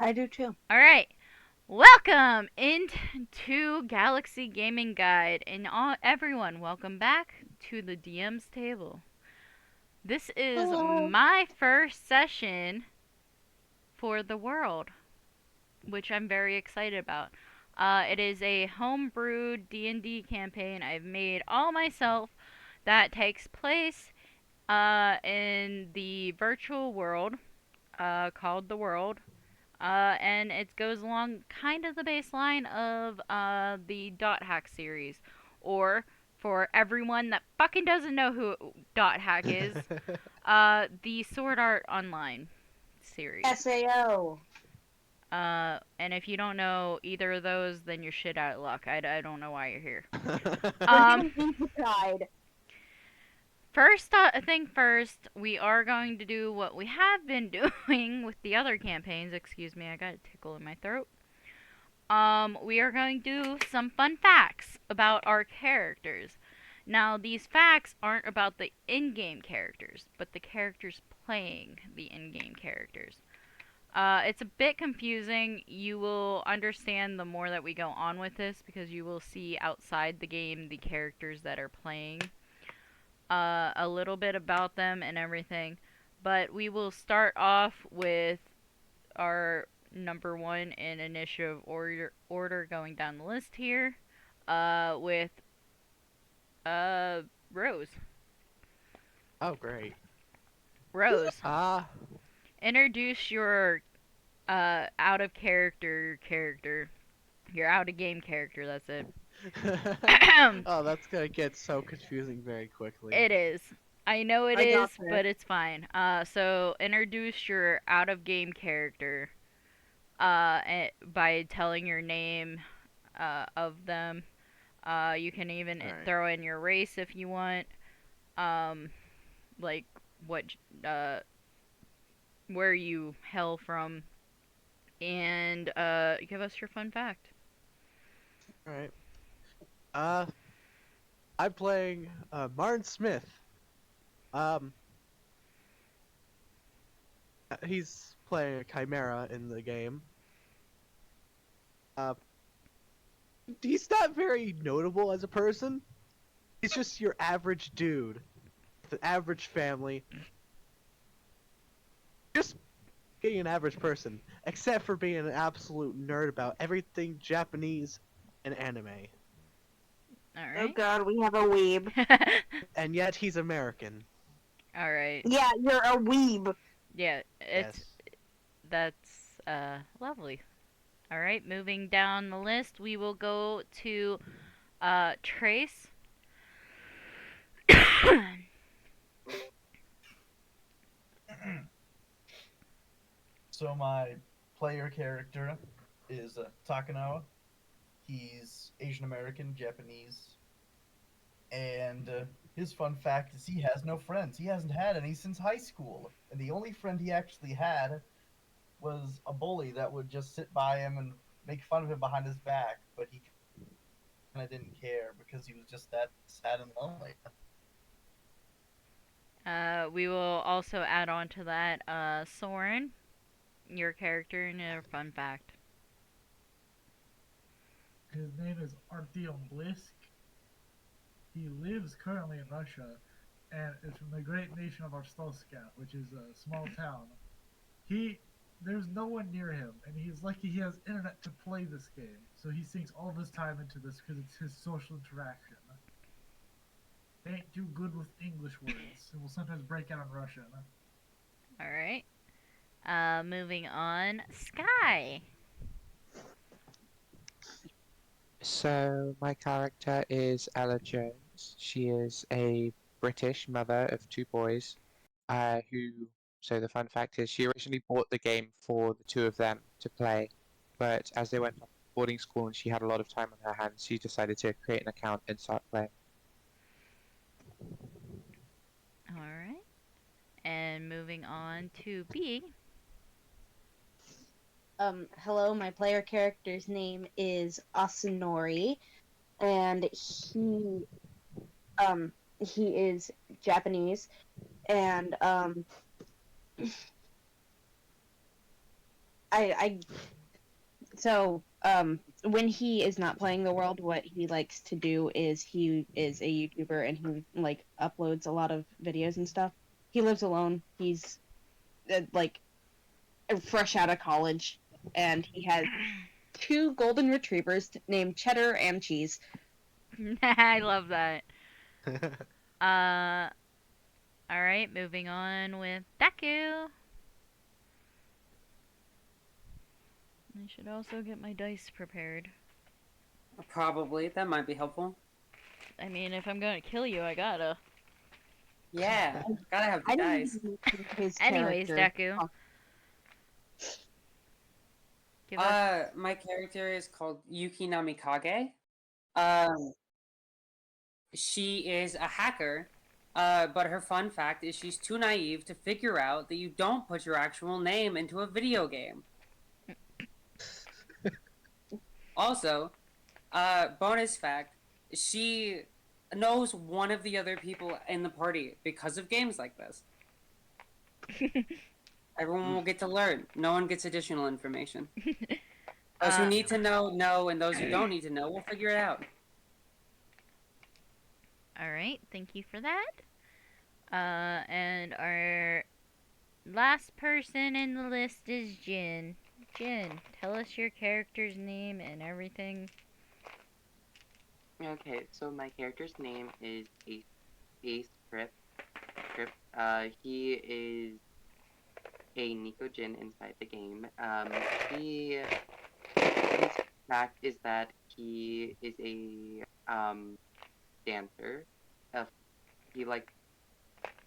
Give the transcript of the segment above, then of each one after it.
I do too. Alright, welcome into Galaxy Gaming Guide, and everyone, welcome back to the DM's table. This is Hello. my first session for the world, which I'm very excited about. It is a homebrewed D&D campaign I've made all myself that takes place in the virtual world called the world. And it goes along kind of the baseline of the Dot Hack series. Or, for everyone that fucking doesn't know who Dot Hack is, the Sword Art Online series. SAO. And if you don't know either of those, then you're shit out of luck. I don't know why you're here. We're Um, doing Nico. First thing first, we are going to do what we have been doing with the other campaigns. Excuse me, I got a tickle in my throat. We are going to do some fun facts about our characters. Now, these facts aren't about the in-game characters, but the characters playing the in-game characters. It's a bit confusing. You will understand the more that we go on with this because you will see outside the game the characters that are playing, a little bit about them and everything. But we will start off with our number one in initiative order going down the list here, with Rose. Oh, great. Rose, Ah, introduce your out of character. Your out of game character. That's it. oh, that's gonna get so confusing very quickly. It is. I know it I got is, this. but it's fine. So introduce your out of game character. By telling your name, of them. You can even All right. throw in your race if you want. Um, like what, uh, where you hail from, and give us your fun fact. All right. Uh, I'm playing Martin Smith. Um, he's playing a chimera in the game. Uh, he's not very notable as a person. He's just your average dude with an average family. Just being an average person, except for being an absolute nerd about everything Japanese and anime. All Oh right. god, we have a weeb. And yet he's American. All right. Yeah, you're a weeb. Yeah, it's Yes. that's lovely. All right, moving down the list, we will go to Trace. So my player character is Takanawa. He's Asian American, Japanese, and his fun fact is he has no friends. He hasn't had any since high school, and the only friend he actually had was a bully that would just sit by him and make fun of him behind his back. But he kind of didn't care because he was just that sad and lonely. We will also add on to that, Soren, your character and your fun fact. His name is Artyom Blisk. He lives currently in Russia and is from the great nation of Arstoska, which is a small town. He There's no one near him, and he's lucky he has internet to play this game, so he sinks all of his time into this because it's his social interaction. He ain't too good with English words, and will sometimes break out in Russian. All right. Moving on, Sky. So my character is Ella Jones. She is a British mother of two boys, so the fun fact is she originally bought the game for the two of them to play, but as they went off to boarding school and she had a lot of time on her hands, she decided to create an account and start playing. All right. And moving on to B. Hello, my player character's name is Asunori, and he is Japanese, and So, when he is not playing the world, what he likes to do is he is a YouTuber and he like uploads a lot of videos and stuff. He lives alone. He's like fresh out of college, and he has 2 golden retrievers named Cheddar and Cheese. I love that. Alright, moving on with Deku. I should also get my dice prepared. Probably. That might be helpful. I mean, if I'm gonna kill you, I gotta. Yeah. Gotta have the I dice. didn't even his Anyways, character. Deku. Give us... My character is called Yuki Namikage. Um, she is a hacker. But her fun fact is she's too naive to figure out that you don't put your actual name into a video game. Also, bonus fact, she knows one of the other people in the party because of games like this. Everyone will get to learn. No one gets additional information. Those who need to know, and those who don't need to know, will figure it out. Alright, thank you for that. And our last person in the list is Jin. Jin, tell us your character's name and everything. Okay, so my character's name is Ace Trip. He is a nekojin inside the game. His fact is that he is a dancer. He like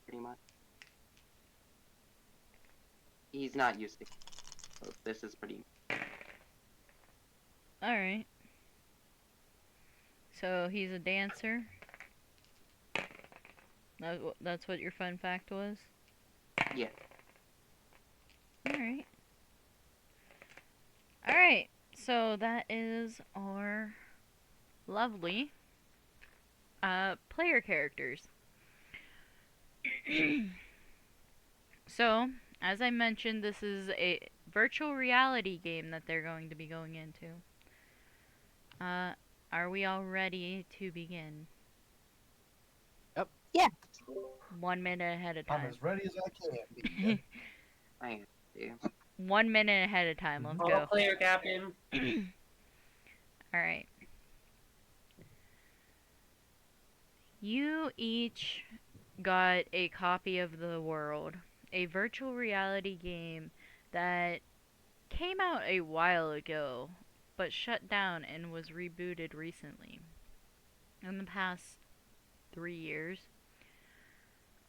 pretty much. He's not used to. So this is pretty. Alright. So he's a dancer. That's what your fun fact was? Yeah. Alright. Alright, so that is our lovely player characters. So, as I mentioned, this is a virtual reality game that they're going to be going into. Are we all ready to begin? Yep. Yeah. 1 minute ahead of I'm time. as ready as I can be. I do. 1 minute ahead of time. Let's All go. player captain. Alright. You each got a copy of The World, a virtual reality game that came out a while ago, but shut down and was rebooted recently. In the past 3 years.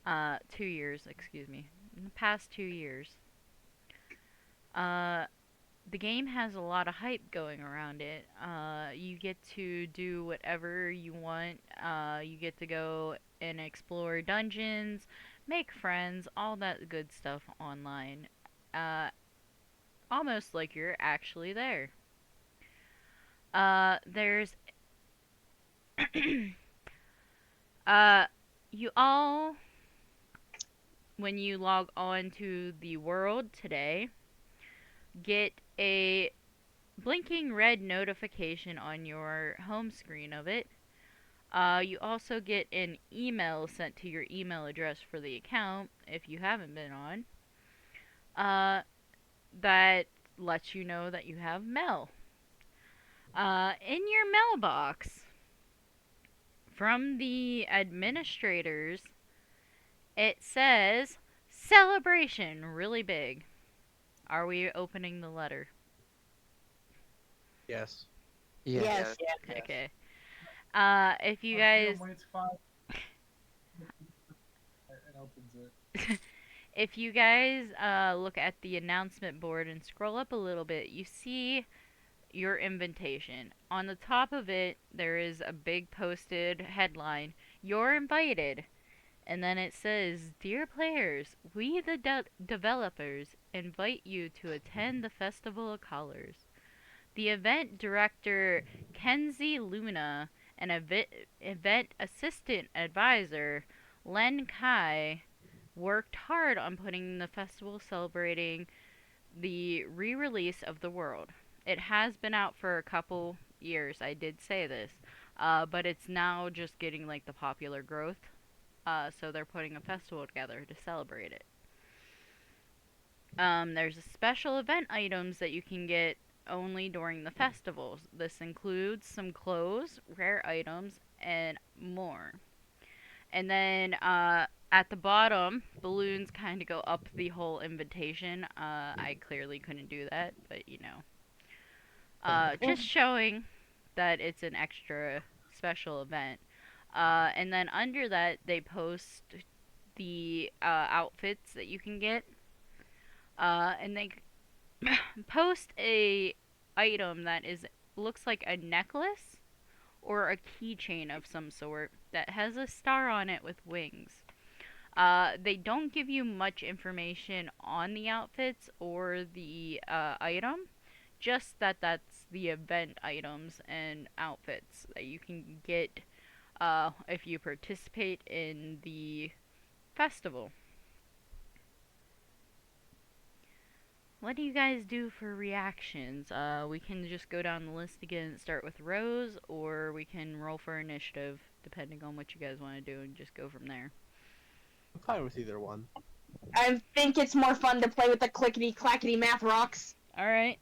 2 years, excuse me. In the past 2 years. The game has a lot of hype going around it. You get to do whatever you want. You get to go and explore dungeons, make friends, all that good stuff online. Almost like you're actually there. There's you all, when you log on to the world today, get a blinking red notification on your home screen of it. You also get an email sent to your email address for the account, if you haven't been on, that lets you know that you have mail. In your mailbox, from the administrators, it says, celebration, really big. Are we opening the letter? Yes. Yeah. Yes. Okay. If you Artyom guys... waits 5 and opens it. If you guys look at the announcement board and scroll up a little bit, you see your invitation. On the top of it, there is a big posted headline, "You're invited." And then it says, "Dear players, we the developers invite you to attend the Festival of Colors. The event director, Kenzie Luna, and event assistant advisor, Len Kai, worked hard on putting the festival celebrating the re-release of the world. It has been out for a couple years, I did say this, but it's now just getting like the popular growth. So they're putting a festival together to celebrate it. There's special event items that you can get only during the festivals. This includes some clothes, rare items, and more. And then at the bottom, balloons kind of go up the whole invitation. I clearly couldn't do that, but you know. Just showing that it's an extra special event. And then under that, they post the outfits that you can get. And they post a item that looks like a necklace or a keychain of some sort that has a star on it with wings. They don't give you much information on the outfits or the item, just that that's the event items and outfits that you can get if you participate in the festival. What do you guys do for reactions? We can just go down the list again and start with Rose, or we can roll for initiative, depending on what you guys want to do, and just go from there. I'm fine with either one. I think it's more fun to play with the clickety-clackety math rocks. Alright.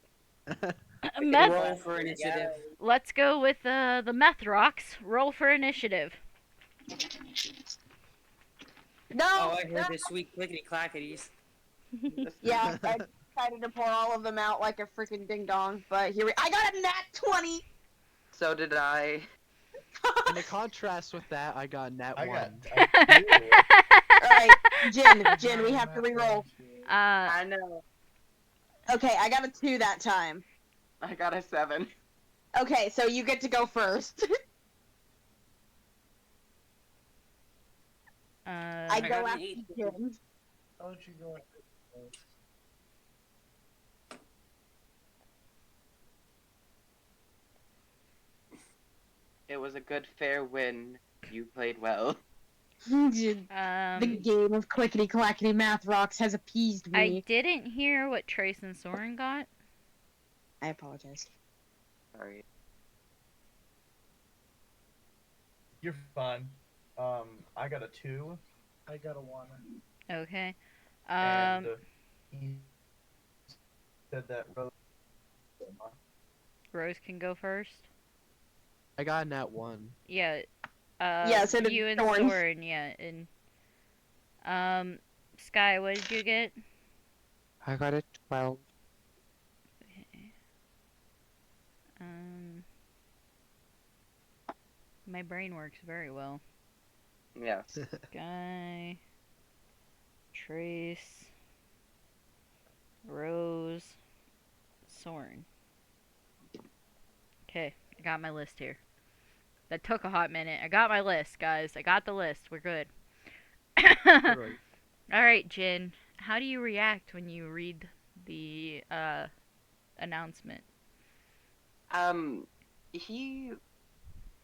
Roll for initiative. Let's go with the meth rocks. Roll for initiative. No! Oh, I no. heard the sweet clickety clackities. Yeah, I decided to pour all of them out like a freaking ding-dong, but I got a nat 20! So did I. And in contrast with that, I got nat I 1. got Alright, Jin, we have to re-roll. I know. Okay, I got a 2 that time. I got a 7. Okay, so you get to go first. I go got an after 8. Jin. How don't you go after first? It was a good, fair win. You played well. The game of clickety-clackety math rocks has appeased me. I didn't hear what Trace and Soren got. I apologize. Sorry. You're fine. I got a 2. I got a 1. Okay. And he said that Rose. Rose can go first. I got a nat 1. Yeah. Yeah, so did you and Soren. Soren, yeah, and Sky, what did you get? I got a 12. Okay. My brain works very well. Yes. Sky, Trace, Rose, Soren. Okay, I got my list here. That took a hot minute. I got my list, guys. I got the list. We're good. Right. Alright, Jin. How do you react when you read the announcement? He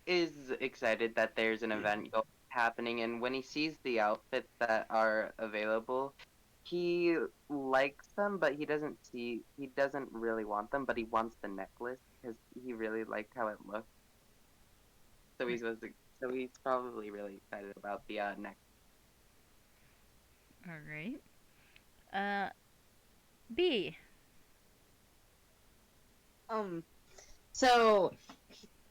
is excited that there's an event happening, and when he sees the outfits that are available, he likes them, but he doesn't really want them, but he wants the necklace because he really liked how it looked. So he's probably really excited about the necklace. Alright. B. So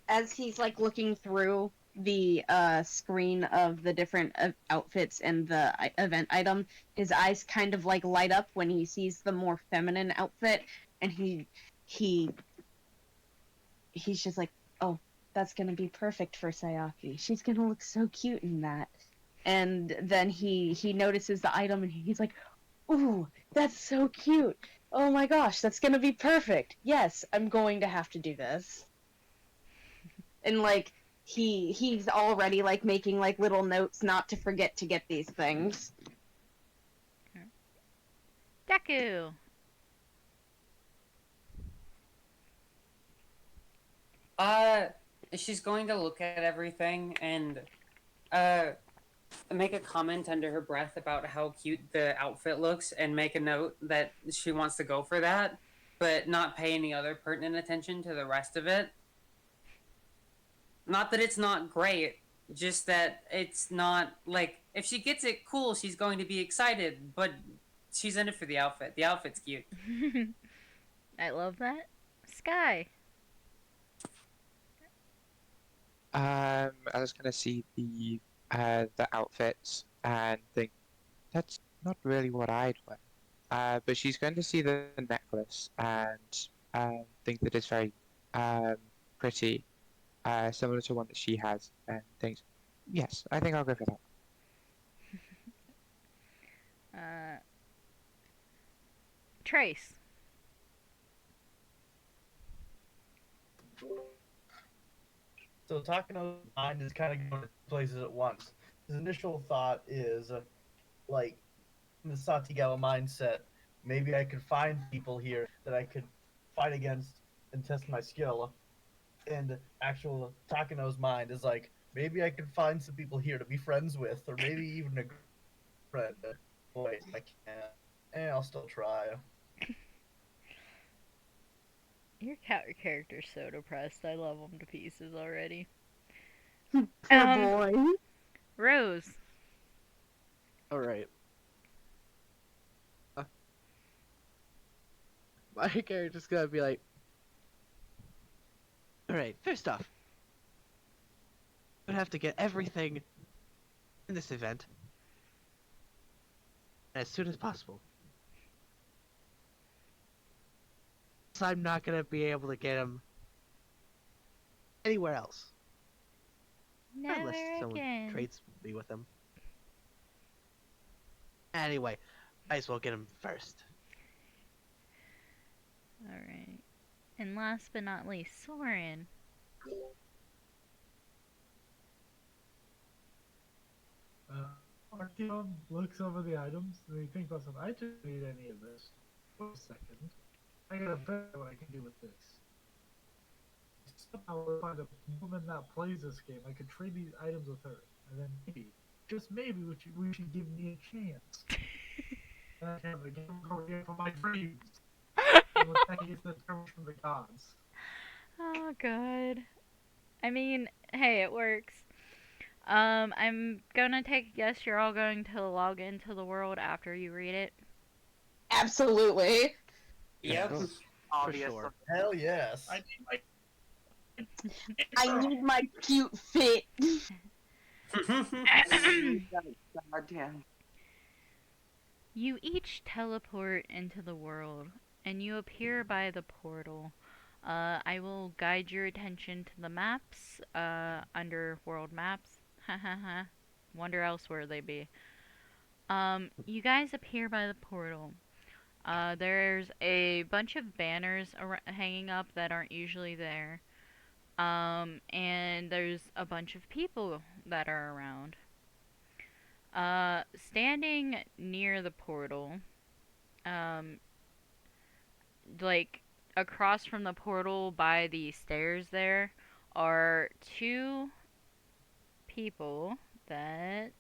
as he's like looking through the screen of the different outfits and the event item, his eyes kind of like light up when he sees the more feminine outfit, and he's just like, oh, that's gonna be perfect for Sayaki. She's gonna look so cute in that. And then he notices the item and he's like, ooh, that's so cute. Oh my gosh, that's gonna be perfect. Yes, I'm going to have to do this. And like he's already like making like little notes not to forget to get these things. Deku. She's going to look at everything and make a comment under her breath about how cute the outfit looks and make a note that she wants to go for that, but not pay any other pertinent attention to the rest of it. Not that it's not great, just that it's not like if she gets it cool, she's going to be excited, but she's in it for the outfit. The outfit's cute. I love that. Sky. I was gonna see the outfits and think that's not really what I'd wear. But she's going to see the necklace and think that it's very pretty, similar to one that she has, and thinks, yes, I think I'll go for that. Trace. So Takano's mind is kind of going to places at once. His initial thought is, like, in the Satigawa mindset, maybe I could find people here that I could fight against and test my skill. And actual Takano's mind is like, maybe I could find some people here to be friends with, or maybe even a friend. Wait, I can't. I'll still try. Your character's so depressed. I love him to pieces already. Boy. Rose. All right. My character's gonna be like, all right. First off, I'm gonna have to get everything in this event as soon as possible. So I'm not gonna be able to get him anywhere else. Never Unless someone again. trades me with him. Anyway, might as well get him first. Alright. And last but not least, Soren. Artyom looks over the items and he thinks about something. I don't need any of this. Wait a second. I gotta figure out what I can do with this. Somehow if I find a woman that plays this game, I could trade these items with her. And then maybe, just maybe, we should give me a chance. And I have a game for my dreams. And with that, he's the terms from the gods. Oh god. I mean, hey, it works. I'm gonna take a guess you're all going to log into the world after you read it. Absolutely. Yep. For Obviously. sure. Hell yes. I need my cute fit. Goddamn. You each teleport into the world, and you appear by the portal. I will guide your attention to the maps, under world maps. Hahaha. Wonder else where they be. You guys appear by the portal. There's a bunch of banners hanging up that aren't usually there. And there's a bunch of people that are around. Standing near the portal, like across from the portal by the stairs there are two people that,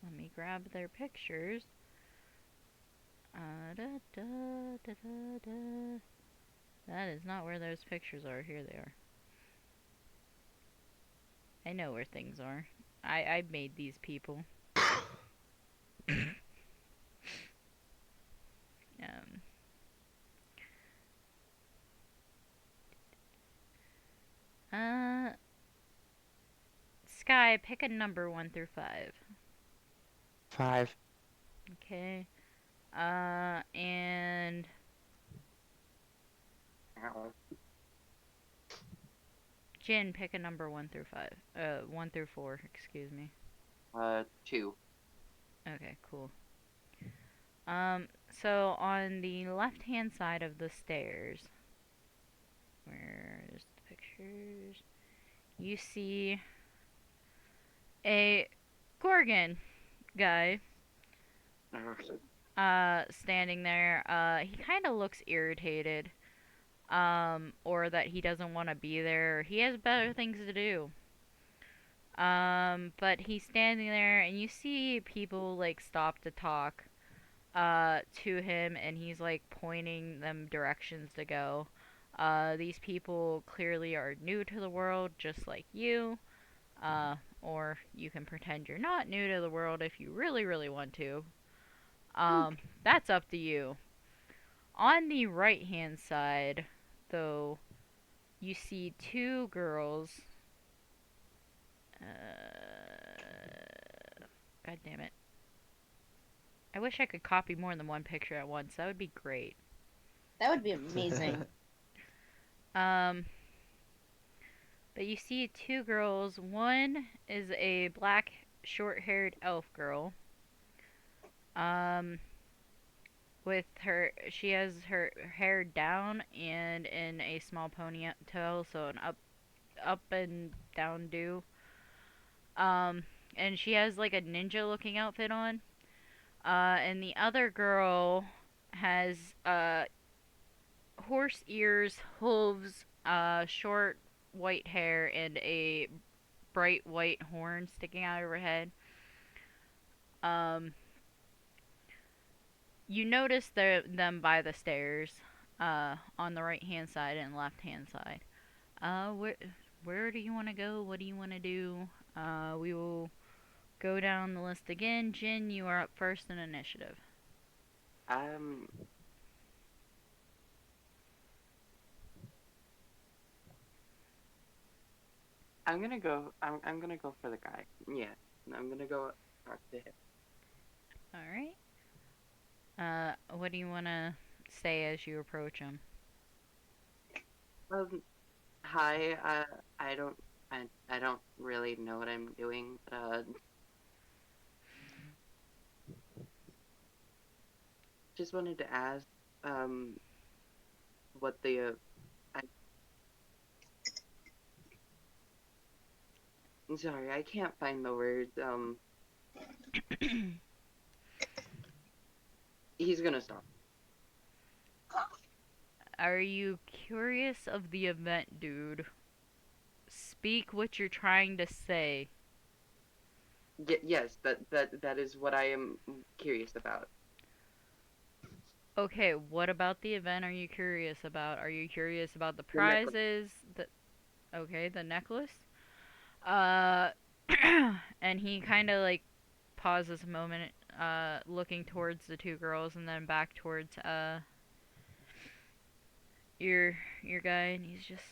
let me grab their pictures. Da, da, da, da, da. That is not where those pictures are. Here they are. I know where things are. I made these people. Sky, pick a number 1 through 5. 5. Okay. And Ow. Jin, pick a number 1 through 5. 1 through 4, excuse me. 2. Okay, cool. So on the left-hand side of the stairs, where's the pictures? You see a Gorgon guy, standing there. He kind of looks irritated, or that he doesn't want to be there. He has better things to do. But he's standing there, and you see people like stop to talk to him, and he's like pointing them directions to go. These people clearly are new to the world, just like you. Or you can pretend you're not new to the world if you really, really want to. That's up to you. On the right hand side, though, you see two girls. God damn it. I wish I could copy more than one picture at once. That would be great. That would be amazing. But you see two girls. One is a black, short-haired elf girl. With her, she has her hair down and in a small ponytail, so an up and down do. And she has like a ninja-looking outfit on. And the other girl has horse ears, hooves, short white hair, and a bright white horn sticking out of her head. You notice them by the stairs, on the right hand side and left hand side. Where do you want to go? What do you want to do? We will go down the list again. Jin, you are up first in initiative. I'm gonna go. I'm gonna go for the guy. Yeah, I'm gonna go talk to him. All right. What do you want to say as you approach him? Hi. I don't. I don't really know what I'm doing. Just wanted to ask. What the. I'm sorry, I can't find the words. He's gonna stop. Are you curious of the event, dude? Speak what you're trying to say. Yes, that is what I am curious about. Okay, what about the event are you curious about? Are you curious about the prizes? Okay, the necklace. And he kind of like pauses a moment, looking towards the two girls and then back towards your guy, and he's just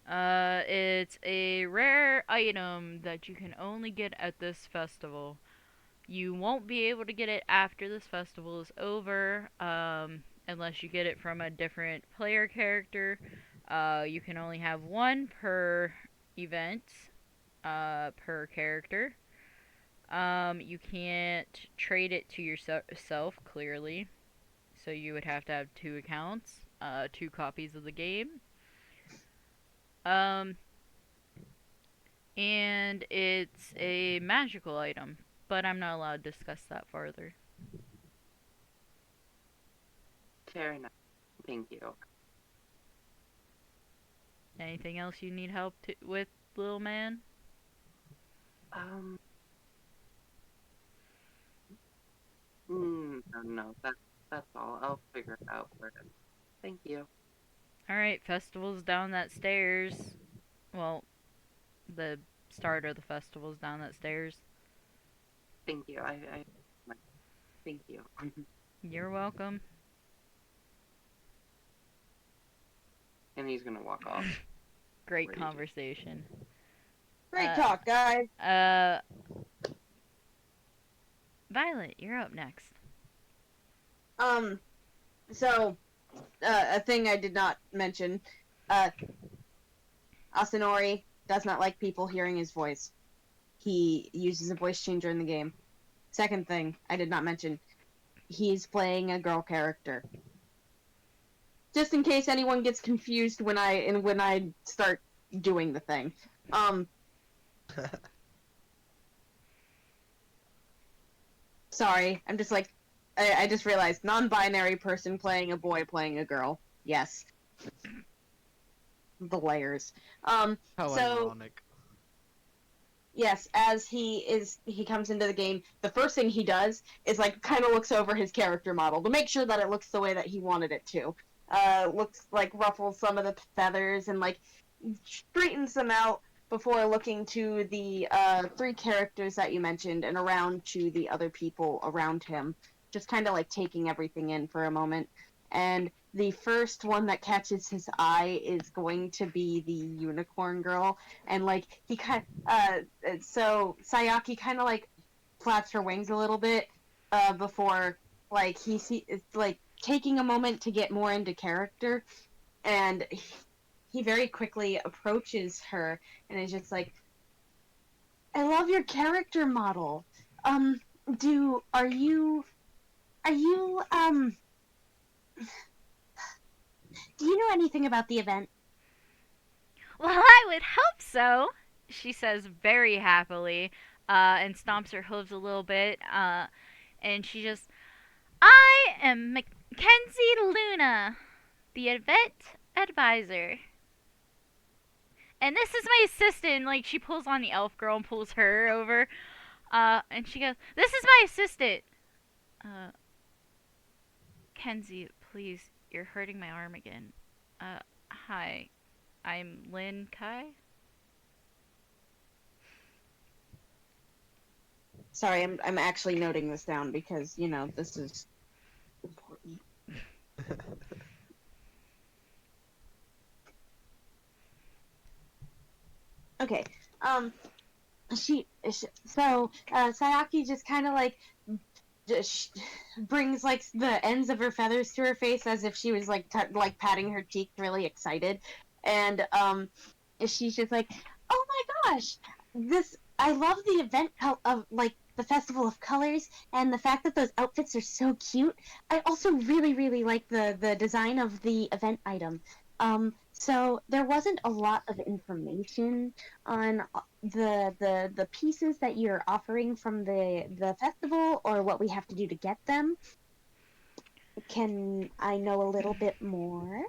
it's a rare item that you can only get at this festival. You won't be able to get it after this festival is over, unless you get it from a different player character. You can only have one per event, per character. You can't trade it to yourself, clearly. So you would have to have two accounts, two copies of the game. And it's a magical item, but I'm not allowed to discuss that further. Fair enough. Thank you. Anything else you need help with, little man? No, that's all. I'll figure it out for him. Thank you. Alright, festival's down that stairs. Well, the start of the festival's down that stairs. Thank you. Thank you. You're welcome. And he's gonna walk off. Great Raging. conversation. Great talk, guys. Violet, you're up next. So, a thing I did not mention, Asanori does not like people hearing his voice. He uses a voice changer in the game. Second thing I did not mention, he's playing a girl character. Just in case anyone gets confused when I start doing the thing. Sorry, I'm just like, I just realized, non-binary person playing a boy playing a girl. Yes. The layers. How So, ironic. yes, as he comes into the game, the first thing he does is like kind of looks over his character model to make sure that it looks the way that he wanted it to. Looks like ruffles some of the feathers and like straightens them out before looking to the 3 characters that you mentioned and around to the other people around him, just kind of like taking everything in for a moment. And the first one that catches his eye is going to be the unicorn girl, and like he kind so Sayaki kind of like flaps her wings a little bit before like it's like taking a moment to get more into character, and he very quickly approaches her and is just like, I love your character model. Do are you do you know anything about the event? Well, I would hope so, she says very happily, and stomps her hooves a little bit, and she just, I am Mackenzie Luna, the event advisor. And this is my assistant. Like, she pulls on the elf girl and pulls her over. And she goes, this is my assistant. Kenzie, please, you're hurting my arm again. Hi. I'm Lynn Kai. Sorry, I'm actually noting this down because, you know, this is important. Okay. Sayaki just kind of like just brings like the ends of her feathers to her face as if she was like like patting her cheek, really excited, and she's just like, "Oh my gosh, I love the event of like the Festival of Colors and the fact that those outfits are so cute. I also really like the design of the event item. So there wasn't a lot of information on the pieces that you're offering from the festival or what we have to do to get them. Can I know a little bit more?"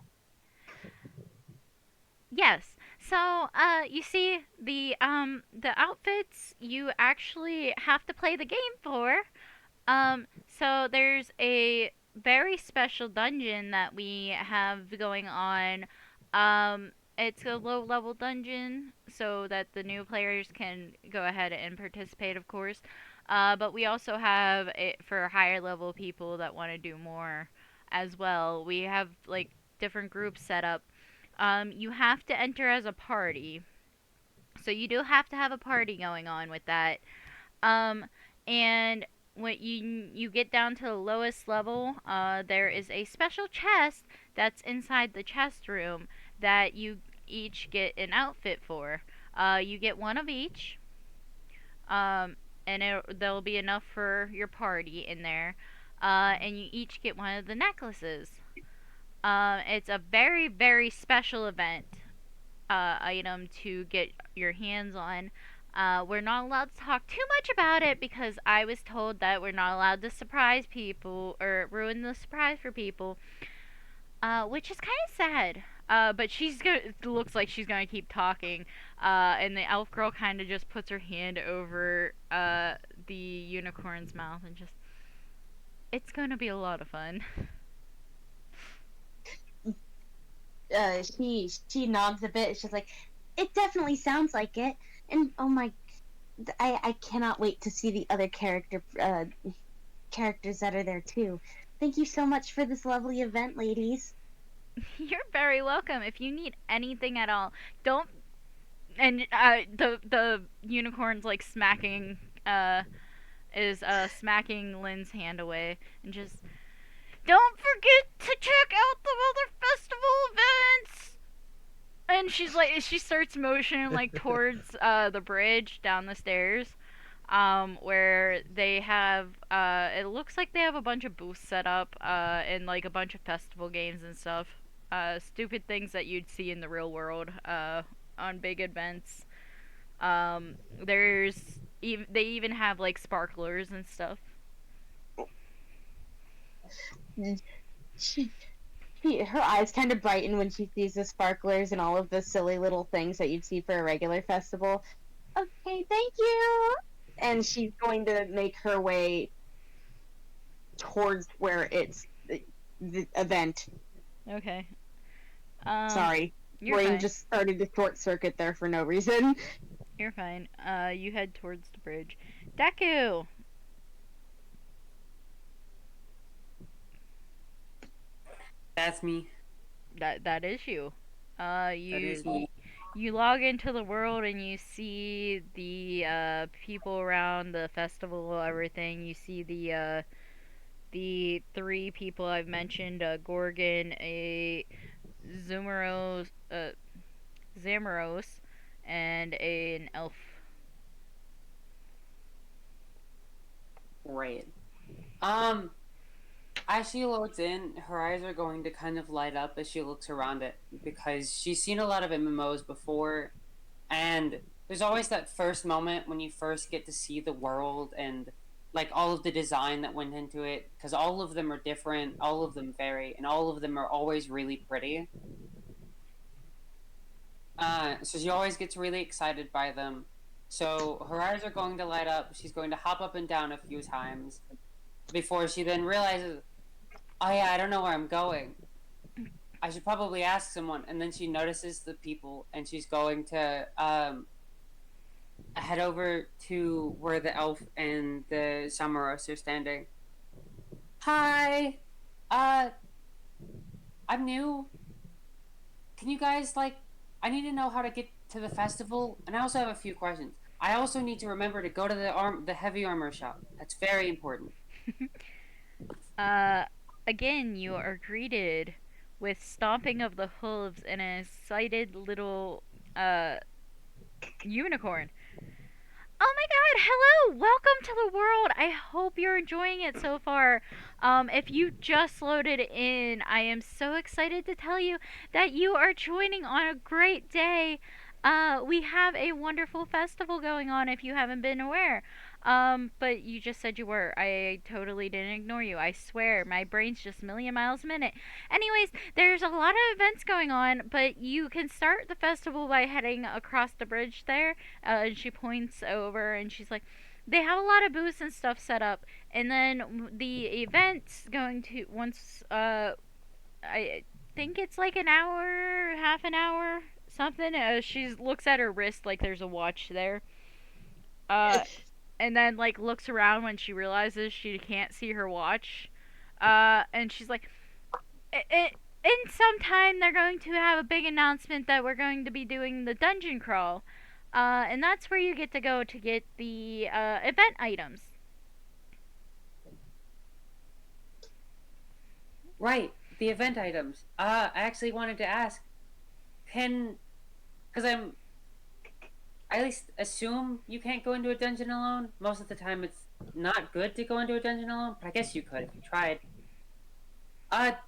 Yes. So, you see, the outfits you actually have to play the game for. So there's a very special dungeon that we have going on. It's a low level dungeon so that the new players can go ahead and participate, of course. But we also have it for higher level people that want to do more as well. We have like different groups set up. You have to enter as a party. So you do have to have a party going on with that. Um, and when you get down to the lowest level, there is a special chest that's inside the chest room that you each get an outfit for. You get one of each, and there'll be enough for your party in there. And you each get one of the necklaces. It's a very special event item to get your hands on. We're not allowed to talk too much about it because I was told that we're not allowed to surprise people or ruin the surprise for people, which is kind of sad. But it looks like she's gonna keep talking. And the elf girl kind of just puts her hand over the unicorn's mouth and just, it's gonna be a lot of fun. She nods a bit. She's like, "It definitely sounds like it." And oh my, I cannot wait to see the other characters that are there too. Thank you so much for this lovely event, ladies. You're very welcome. If you need anything at all, don't. And the unicorn's like smacking smacking Lynn's hand away and just, don't forget to check out the other festival events. And she starts motioning like towards the bridge down the stairs, where they have it looks like they have a bunch of booths set up, and like a bunch of festival games and stuff. Stupid things that you'd see in the real world, on big events. They even have like sparklers and stuff. Her eyes kind of brighten when she sees the sparklers and all of the silly little things that you'd see for a regular festival. Okay, thank you. And she's going to make her way towards where it's the event. Okay. Sorry, You're brain fine. just started to short circuit there for no reason. You're fine. You head towards the bridge. Deku! That's me. That is you. That is me. You log into the world and you see the people around the festival, everything. You see the three people I've mentioned, Gorgon, a Zumeros, Zamoros, and an elf. Right. As she loads in, her eyes are going to kind of light up as she looks around it because she's seen a lot of MMOs before, and there's always that first moment when you first get to see the world and like all of the design that went into it because all of them are different, all of them vary, and all of them are always really pretty. So she always gets really excited by them. So her eyes are going to light up. She's going to hop up and down a few times before she then realizes, oh yeah, I don't know where I'm going. I should probably ask someone. And then she notices the people, and she's going to head over to where the elf and the Samaros are standing. Hi, I'm new. Can you guys I need to know how to get to the festival, and I also have a few questions. I also need to remember to go to the heavy armor shop. That's very important. Uh, Again, you are greeted with stomping of the hooves and an excited little uh unicorn. Oh my god, hello! Welcome to the world! I hope you're enjoying it so far. If you just loaded in, I am so excited to tell you that you are joining on a great day. We have a wonderful festival going on if you haven't been aware. But you just said you were. I totally didn't ignore you. I swear, my brain's just a million miles a minute. Anyways, there's a lot of events going on, but you can start the festival by heading across the bridge there. And she points over and she's like, they have a lot of booths and stuff set up. And then the event's going to, once, I think it's like an hour, half an hour, something. She looks at her wrist like there's a watch there. Uh, and then like looks around when she realizes she can't see her watch. And she's like, in some time they're going to have a big announcement that we're going to be doing the dungeon crawl. And that's where you get to go to get the event items. Right, the event items. I actually wanted to ask, because I at least assume you can't go into a dungeon alone. Most of the time, it's not good to go into a dungeon alone, but I guess you could if you tried.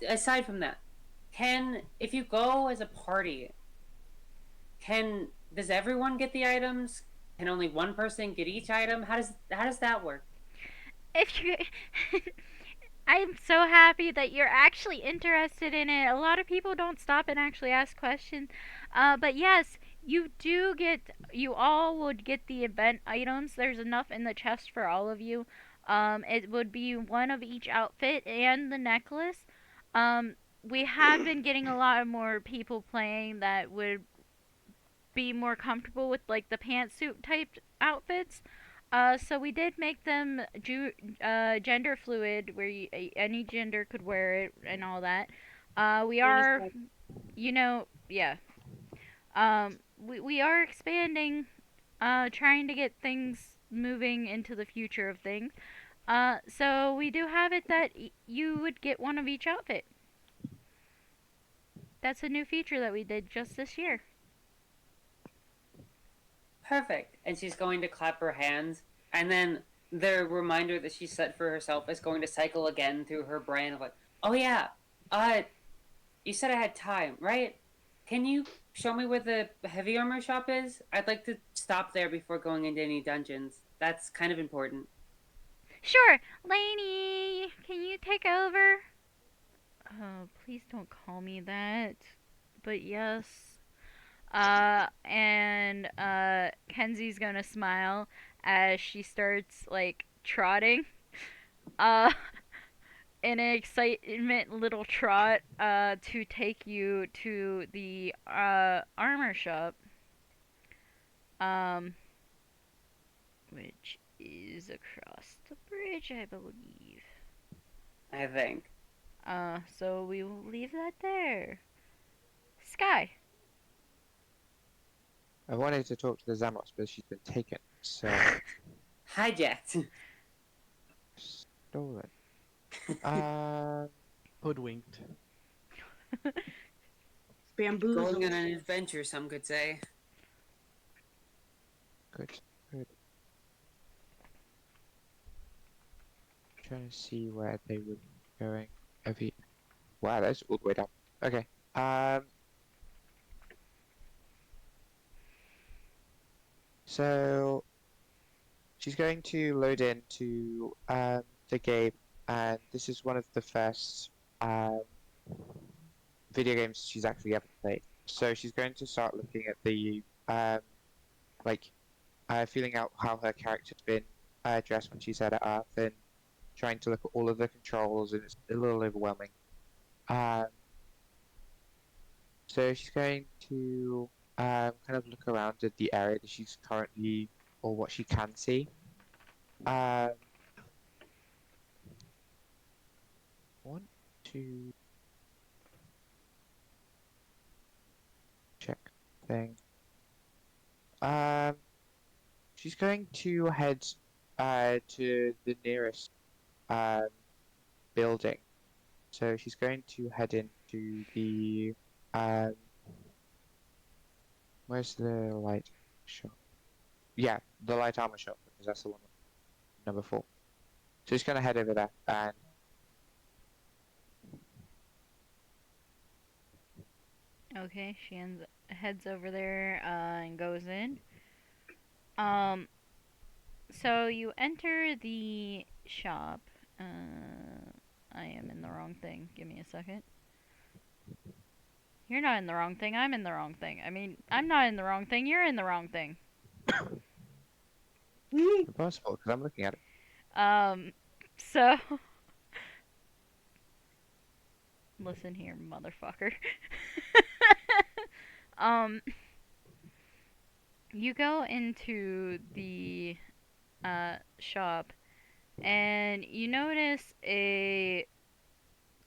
Aside from that, if you go as a party, does everyone get the items? Can only one person get each item? How does that work? If you I'm so happy that you're actually interested in it. A lot of people don't stop and actually ask questions. But yes, you all would get the event items. There's enough in the chest for all of you. It would be one of each outfit and the necklace. We have been getting a lot of more people playing that would be more comfortable with like the pantsuit type outfits. So we did make them gender fluid, where any gender could wear it and all that. We are, yeah. We are expanding, trying to get things moving into the future of things. So we do have it that you would get one of each outfit. That's a new feature that we did just this year. Perfect. And she's going to clap her hands, and then the reminder that she set for herself is going to cycle again through her brain of like, oh yeah, you said I had time, right? Can you show me where the heavy armor shop is? I'd like to stop there before going into any dungeons. That's kind of important. Sure, Lainey, can you take over? Oh, please don't call me that. But yes. And Kenzie's gonna smile as she starts like trotting. Uh, in an excitement little trot to take you to the armor shop, um, which is across the bridge, I believe. I think. So we will leave that there. Sky. I wanted to talk to the Zamos, but she's been taken, so Hijacked. stolen. Um, Hoodwinked. Going Bamboozled. on an adventure, some could say. good, good. Trying to see where they were going. Wow, that's all the way down. Okay. So she's going to load into the game, and this is one of the first video games she's actually ever played. So she's going to start looking at the like feeling out how her character's been dressed when she's at Earth, and trying to look at all of the controls, and it's a little overwhelming. So she's going to kind of look around at the area that she's currently, or what she can see. Want to check thing. She's going to head to the nearest building. So she's going to head into the where's the light shop? Yeah, the light armor shop, because that's the one number 4. So she's gonna head over there, and Okay, she heads over there and goes in. So you enter the shop. I am in the wrong thing. Give me a second. You're not in the wrong thing. I'm in the wrong thing. I mean, I'm not in the wrong thing. You're in the wrong thing. impossible because I'm looking at it. So listen here, motherfucker. You go into the shop and you notice a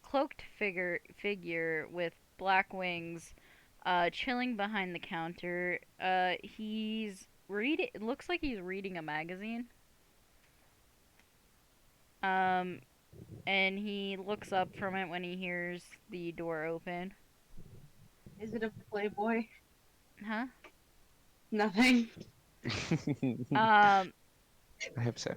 cloaked figure with black wings chilling behind the counter. He's reading, it looks like he's reading a magazine. And he looks up from it when he hears the door open. Is it a Playboy? Huh? Nothing. Um, I hope so.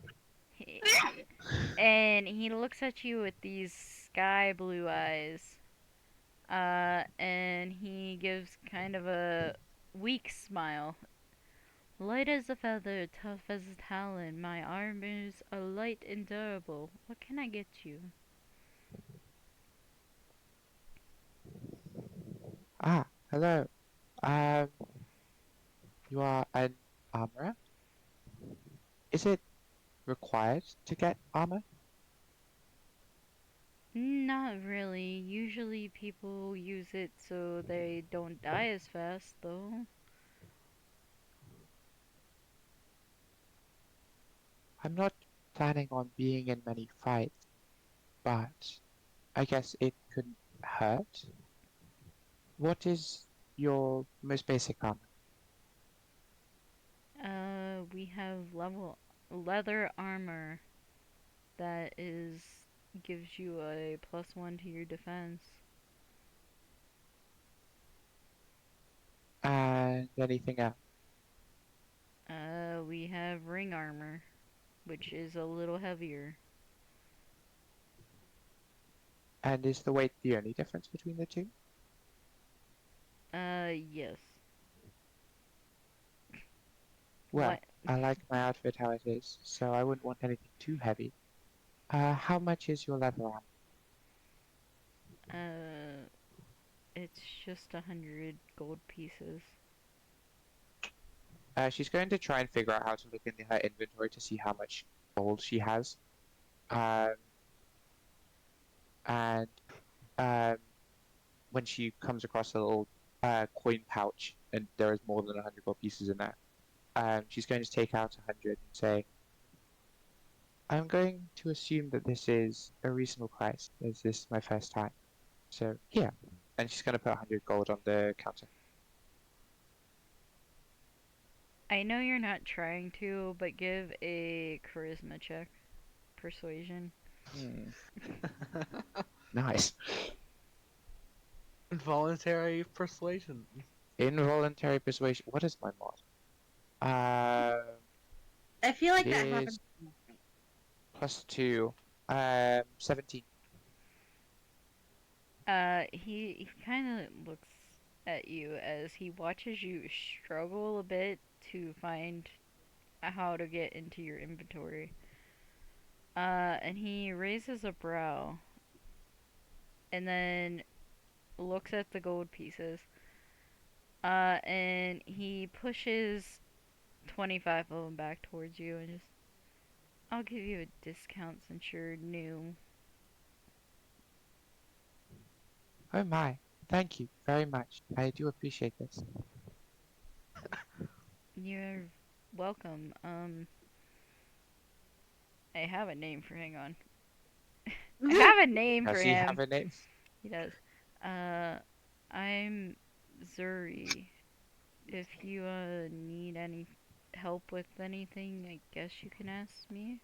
and he looks at you with these sky blue eyes. And he gives kind of a weak smile. Light as a feather, tough as a talon, my armors are light and durable. What can I get you? Ah, hello. Um, you are an armorer? Is it required to get armor? Not really. Usually people use it so they don't die as fast, though. I'm not planning on being in many fights, but I guess it couldn't hurt. What is your most basic armor? We have leather armor that gives you a +1 to your defense. And anything else? We have ring armor, which is a little heavier. And is the weight the only difference between the two? Yes. Well, What? I like my outfit how it is, so I wouldn't want anything too heavy. How much is your leather armor? It's just 100 gold pieces. She's going to try and figure out how to look in her inventory to see how much gold she has. Um, and um, when she comes across a little coin pouch and there is more than 100 gold pieces in there, she's going to take out 100 and say, I'm going to assume that this is a reasonable price, as this is my first time. So, here. And she's going to put 100 gold on the counter. I know you're not trying to, but give a charisma check. Persuasion. Nice. Involuntary persuasion. Involuntary persuasion. What is my mod? I feel like It that is happens. +2. 17. He kind of looks at you as he watches you struggle a bit to find how to get into your inventory. And he raises a brow and then looks at the gold pieces. And he pushes 25 of them back towards you and just, I'll give you a discount since you're new. Oh my. Thank you very much. I do appreciate this. You're welcome. I have a name for, hang on. I have a name for Does he him. have a name? He does. I'm Zuri. If you need any help with anything, I guess you can ask me.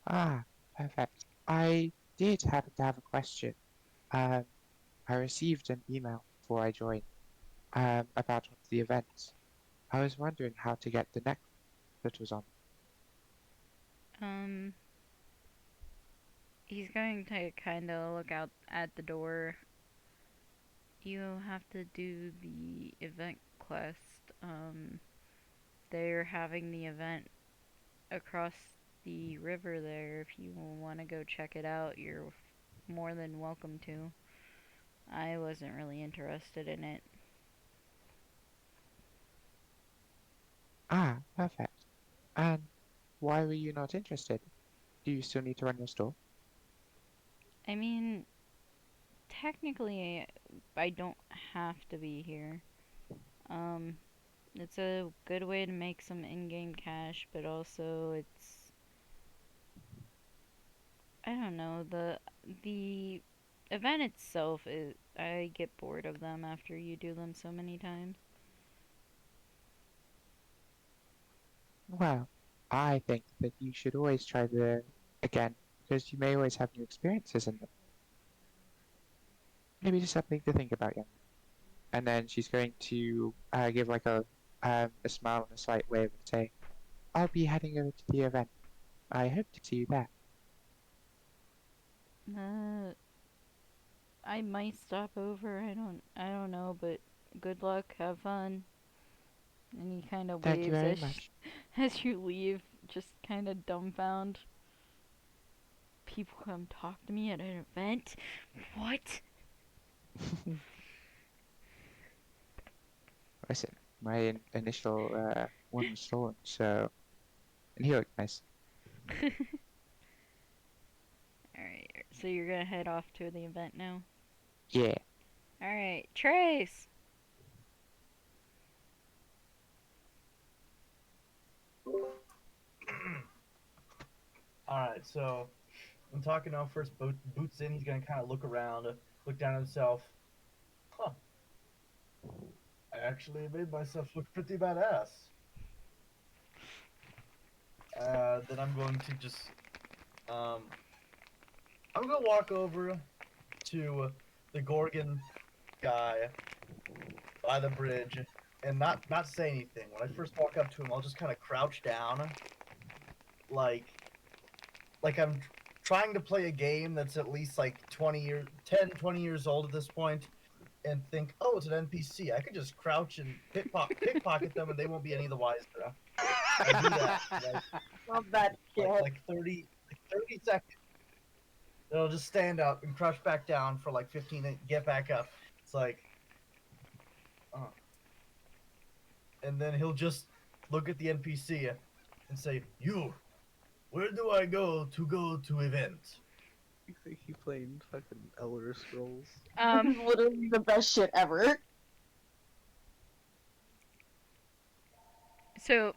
Ah, perfect. I did happen to have a question. I received an email before I joined about one of the events. I was wondering how to get the necklace that was on. He's going to kind of look out at the door. You have to do the event quest. They're having the event across the river there. If you want to go check it out, you're more than welcome to. I wasn't really interested in it. Ah, perfect. And why were you not interested? Do you still need to run your store? I mean, technically, I don't have to be here. It's a good way to make some in-game cash, but also it's, I don't know, the event itself is, I get bored of them after you do them so many times. Well, I think that you should always try the again, because you may always have new experiences in them. Maybe just something to think about, young man. And then she's going to give like a smile and a slight wave and say, I'll be heading over to the event. I hope to see you there. I might stop over. I don't know, but good luck. Have fun. And he kind of Thank you waves very much. as you leave, just kind of dumbfound. People come talk to me at an event? What? Listen, my initial one was stolen, so and he looked nice. Alright, so you're gonna head off to the event now? Yeah. Alright, Trace! Alright, so when Takano first boots in, he's gonna kind of look around, look down at himself. Huh. I actually made myself look pretty badass. Then I'm going to just, I'm gonna walk over to the Gorgon guy by the bridge and not say anything. When I first walk up to him, I'll just kind of crouch down, like I'm trying to play a game that's at least like 20 years old at this point, and think, oh, it's an NPC. I could just crouch and pickpocket them, and they won't be any the wiser. I do that, Love that shit. like 30 seconds. Then I'll just stand up and crouch back down for like 15 and get back up. It's like, and then he'll just look at the NPC and say, "You, where do I go to event?" You think he played fucking Elder Scrolls? This is literally the best shit ever. So,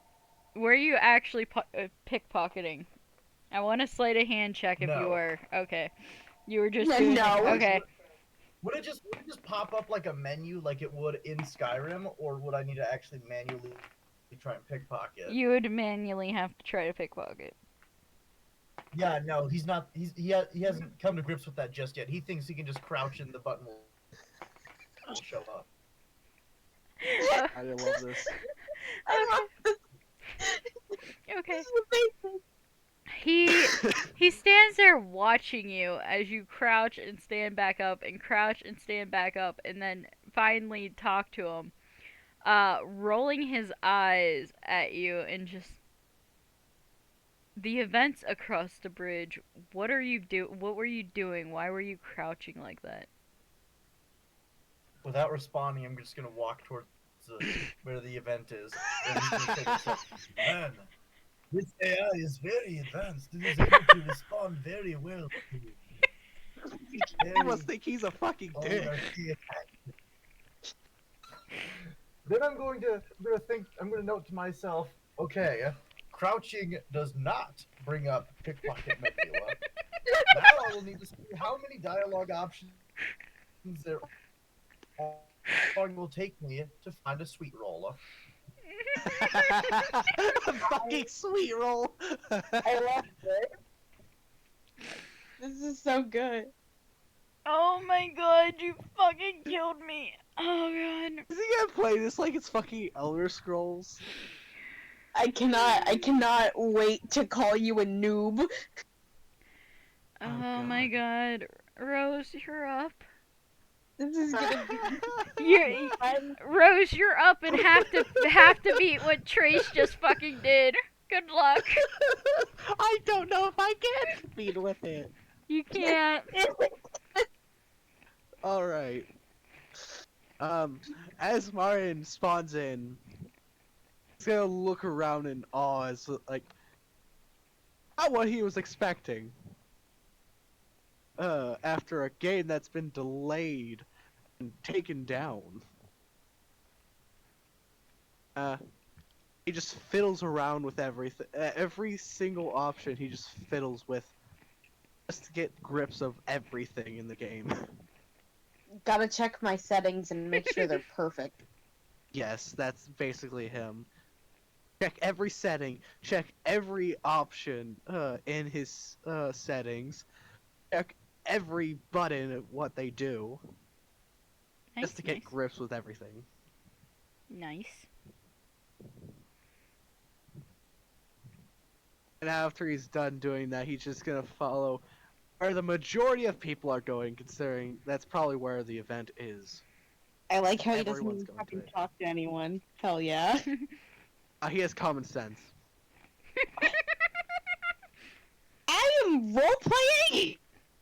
were you actually pickpocketing? I want a sleight of hand check if you No. were. Okay. You were just Yeah, doing no. it. Okay. Would it just pop up like a menu like it would in Skyrim, or would I need to actually manually try and pickpocket? You would manually have to try to pickpocket. Yeah, no, he's not. He hasn't come to grips with that just yet. He thinks he can just crouch and the button will show up. I love this. I love this. Okay. This is amazing. He stands there watching you as you crouch and stand back up and crouch and stand back up and then finally talk to him. Rolling his eyes at you and just the events across the bridge. What were you doing? Why were you crouching like that? Without responding, I'm just gonna walk towards where the event is. And he's gonna say to himself, "Man, this AI is very advanced. It is able to respond very well to me." You must think he's a fucking dick. Then I'm gonna note to myself, okay, crouching does not bring up pickpocket nebula. Now I will need to see how many dialogue options there will take me to find a sweet roll. Fucking sweet roll. I love it. This is so good. Oh my god, you fucking killed me. Oh god. Is he gonna play this like it's fucking Elder Scrolls? I cannot wait to call you a noob. Oh my god. Rose, you're up. This is gonna You're, Rose, you're up and have to beat what Trace just fucking did. Good luck. I don't know if I can beat with it. You can't. Alright. As Marin spawns in, he's gonna look around in awe as, like, not what he was expecting. After a game that's been delayed and taken down. He just fiddles around with everything. Every single option he just fiddles with just to get grips of everything in the game. gotta check my settings and make sure they're perfect. Yes, that's basically him. Check every setting, check every option in his settings, check every button of what they do, just to get grips with everything. Nice. And after he's done doing that, he's just gonna follow where the majority of people are going, considering that's probably where the event is. I like how he doesn't Everyone's even going fucking to it. talk to anyone. Hell yeah. He has common sense. I am role-playing?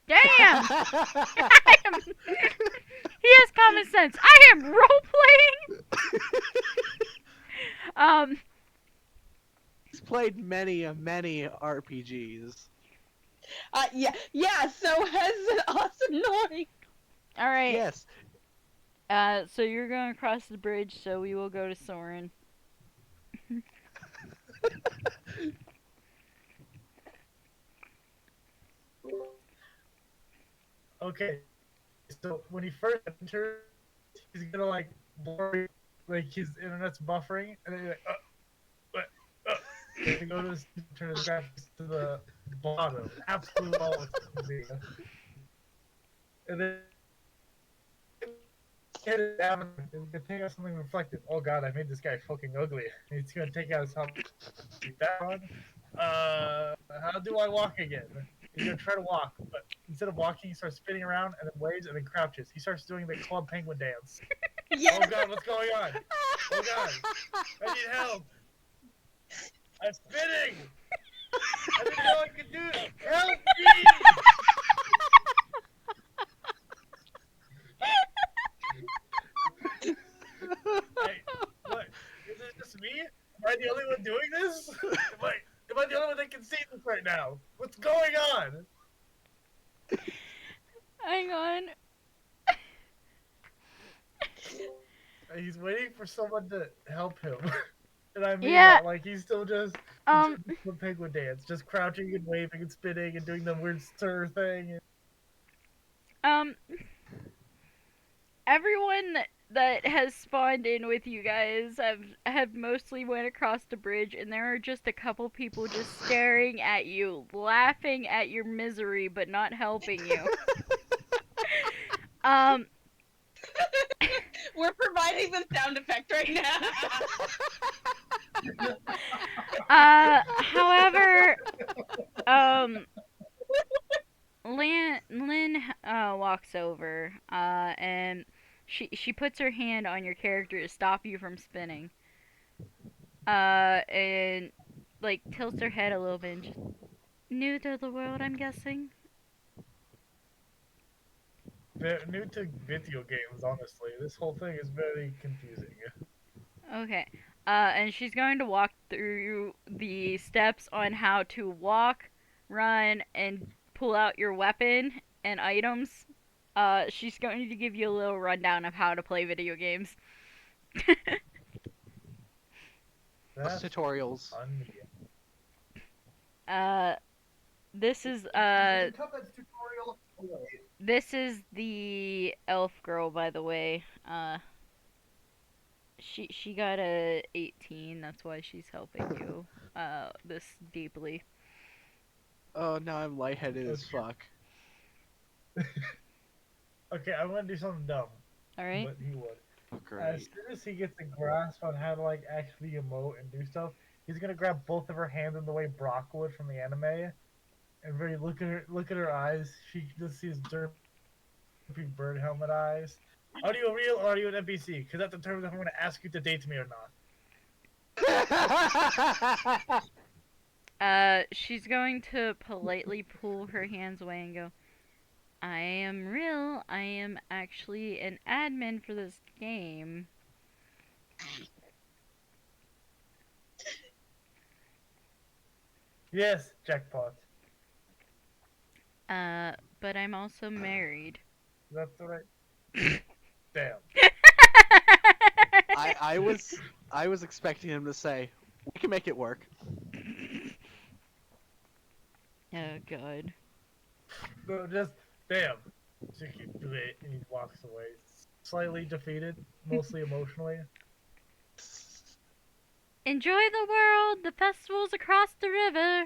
Damn! I am... He has common sense. I am role-playing! He's played many RPGs. Yeah, so has Asanori. Alright. Yes. So you're going across the bridge, so we will go to Soren. Okay, so when he first enters, he's gonna like blur, like his internet's buffering, and then he's like, and he goes to turn his graphics to the bottom, absolute lowest. And then get it down and take out something reflective. Oh god, I made this guy fucking ugly. He's gonna take out his helmet. Down. How do I walk again? He's gonna try to walk, but instead of walking, he starts spinning around and then waves and then crouches. He starts doing the club penguin dance. Yeah. Oh god, what's going on? Oh god, I need help. I'm spinning. I didn't know I could do it. Help me! Hey, look, this is He's waiting for someone to help him. And I mean Yeah. that, like, he's still just Um, the penguin dance, just crouching and waving and spinning and doing the weird stir thing. um, everyone that has spawned in with you guys have mostly went across the bridge, and there are just a couple people just staring at you, laughing at your misery, but not helping you. Um, We're providing the sound effect right now. however, um, Lynn walks over, and she puts her hand on your character to stop you from spinning. And like tilts her head a little bit and just new to the world, I'm guessing. They're new to video games, honestly. This whole thing is very confusing. Okay. And she's going to walk through the steps on how to walk, run, and pull out your weapon and items. She's going to give you a little rundown of how to play video games. Plus That's tutorials. funny. This is tutorial. this is the elf girl, by the way. She got a 18. That's why she's helping you this deeply. Oh, now I'm lightheaded as Okay. fuck. Okay, I'm gonna do something dumb, All right. but he would. Oh, As great. soon as he gets a grasp on how to like actually emote and do stuff, he's gonna grab both of her hands in the way Brock would from the anime, and really look at her eyes. She just sees derpy bird helmet eyes. Are you real or are you an NPC? Because that determines if I'm gonna ask you to date me or not. She's going to politely pull her hands away and go, I am real. I am actually an admin for this game. Yes, jackpot. But I'm also married. That's right. Damn. I was expecting him to say, "We can make it work." Oh god. No, just damn. She can do it, and he walks away, slightly defeated, mostly emotionally. Enjoy the world. The festival's across the river.